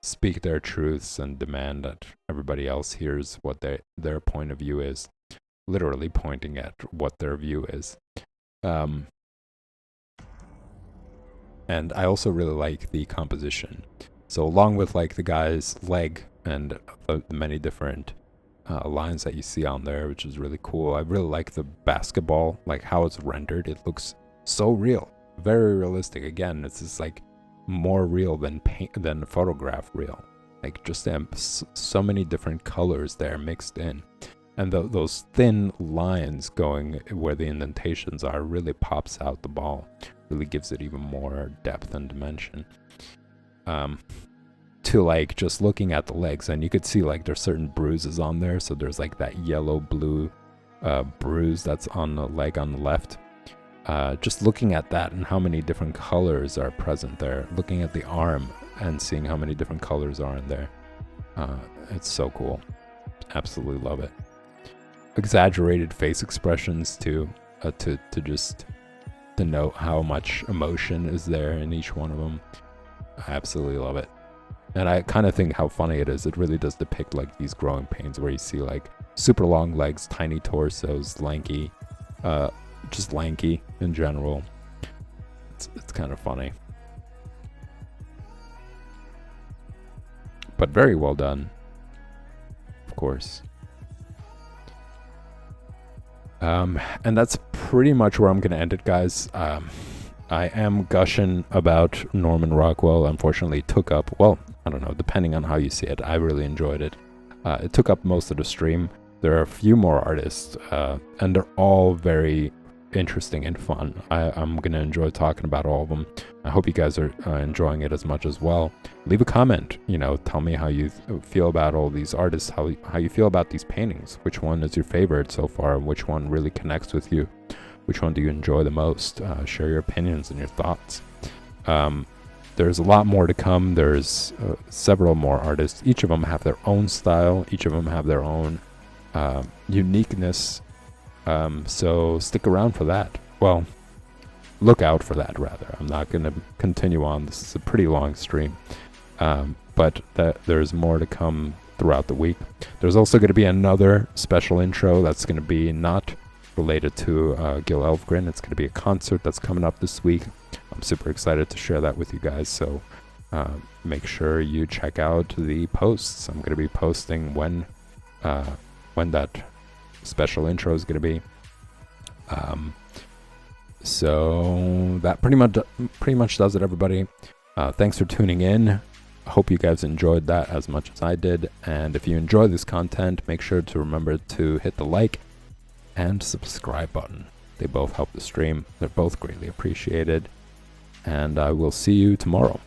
Speaker 1: speak their truths and demand that everybody else hears what their point of view is. Literally pointing at what their view is. And I also really like the composition. So along with like the guy's leg and the many different lines that you see on there, which is really cool, I really like the basketball, like how it's rendered. It looks so real, very realistic. Again, it's just like more real than photograph real. Like just so many different colors there mixed in. And those thin lines going where the indentations are really pops out the ball. Really gives it even more depth and dimension. To like just looking at the legs, and you could see like there's certain bruises on there. So there's like that yellow-blue bruise that's on the leg on the left. Just looking at that and how many different colors are present there. Looking at the arm and seeing how many different colors are in there. It's so cool. Absolutely love it. Exaggerated face expressions too, to just denote how much emotion is there in each one of them. I absolutely love it. And I kind of think how funny it is. It really does depict like these growing pains where you see like super long legs, tiny torsos, lanky, just lanky in general. It's kind of funny, but very well done, of course. And that's pretty much where I'm going to end it, guys. I am gushing about Norman Rockwell. Unfortunately, it took up, well, I don't know, depending on how you see it. I really enjoyed it. It took up most of the stream. There are a few more artists, and they're all very interesting and fun. I'm going to enjoy talking about all of them. I hope you guys are enjoying it as much as well. Leave a comment, tell me how you feel about all these artists, how you feel about these paintings. Which one is your favorite so far? Which one really connects with you? Which one do you enjoy the most? Share your opinions and your thoughts. There's a lot more to come. There's several more artists. Each of them have their own style. Each of them have their own uniqueness. So stick around for that. Well, look out for that, rather. I'm not going to continue on. This is a pretty long stream. But there's more to come throughout the week. There's also going to be another special intro that's going to be not related to Gil Elfgren. It's going to be a concert that's coming up this week. I'm super excited to share that with you guys, so make sure you check out the posts. I'm going to be posting when that special intro is going to be. So that pretty much does it, everybody. Thanks for tuning in. I hope you guys enjoyed that as much as I did. And if you enjoy this content, make sure to remember to hit the like and subscribe button. They both help the stream. They're both greatly appreciated. And I will see you tomorrow.